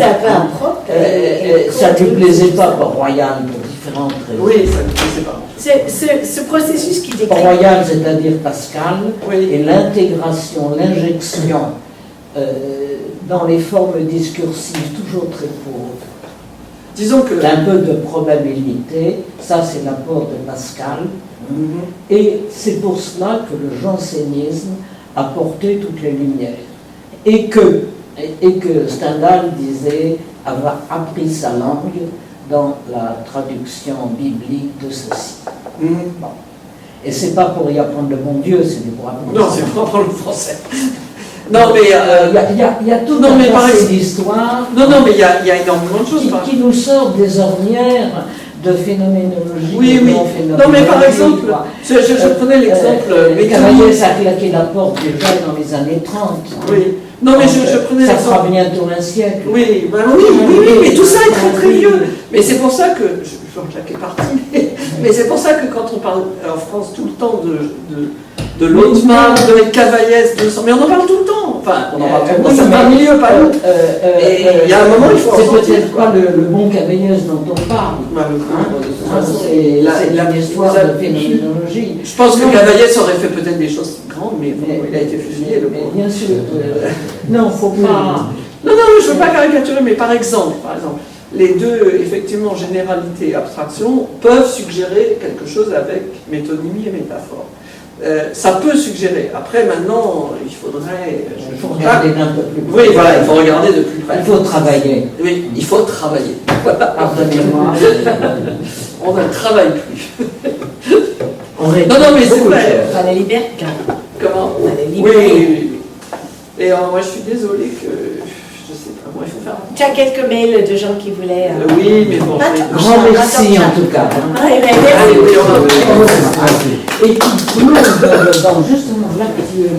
ça ne lui plaisait pas, Port-Royal, pour différentes raisons. Oui, ça ne lui plaisait pas. Ce processus qui décrit... Port-Royal, c'est-à-dire Pascal, et l'intégration, l'injection dans les formes discursives toujours très pauvres. Disons que... Un peu de probabilité, ça c'est l'apport de Pascal, et c'est pour cela que le jansénisme a porté toutes les lumières. Et que Stendhal disait avoir appris sa langue dans la traduction biblique de ceci. Bon. Et c'est pas pour y apprendre le bon Dieu, c'est pour apprendre. Non, c'est pour apprendre le français. Non, mais il y a tout un passé d'histoire. Non, mais il y a énormément de choses qui nous sortent des ornières de phénoménologie. Oui. Non, mais par exemple, je prenais l'exemple. Cavaillès a claqué la porte déjà dans les années 30. Oui. Non, mais je prenais ça l'exemple. fera bientôt un siècle. Oui, mais tout ça est très très vieux. Mais c'est pour ça que je vais en claquer partie. Mais c'est pour ça que quand on parle en France tout le temps de Lotman, de Cavaillès, mais on en parle tout le temps. Enfin, on en parle tout le temps dans certains milieux, pas nous. Et il y a un moment, il faut en c'est sortir. peut-être pas le bon Cavaillès dont on parle. C'est l'histoire de phénoménologie. Je pense que Cavaillès aurait fait peut-être des choses grandes, mais bon, il a été fusillé. Mais bien sûr. Non, faut pas. Non, je ne veux pas caricaturer, mais par exemple, les deux, effectivement, généralité et abstraction, peuvent suggérer quelque chose avec métonymie et métaphore. Ça peut suggérer. Après, maintenant, il faudrait... Il faut regarder d'un peu plus près. Oui, voilà, il faut regarder de plus près. Il faut travailler. Oui, il faut travailler. Pardonnez-moi. On ne travaille plus. Non, mais c'est vrai. Valérie Berka. Comment Valérie Oui. Et moi, je suis désolée que... Je sais pas, moi, il faut faire... Tu as quelques mails de gens qui voulaient... Oui, mais bon... Grand merci en tout cas. Ouais, merci. Allez, oui, on va... Et qui plonge dans justement l'actualité.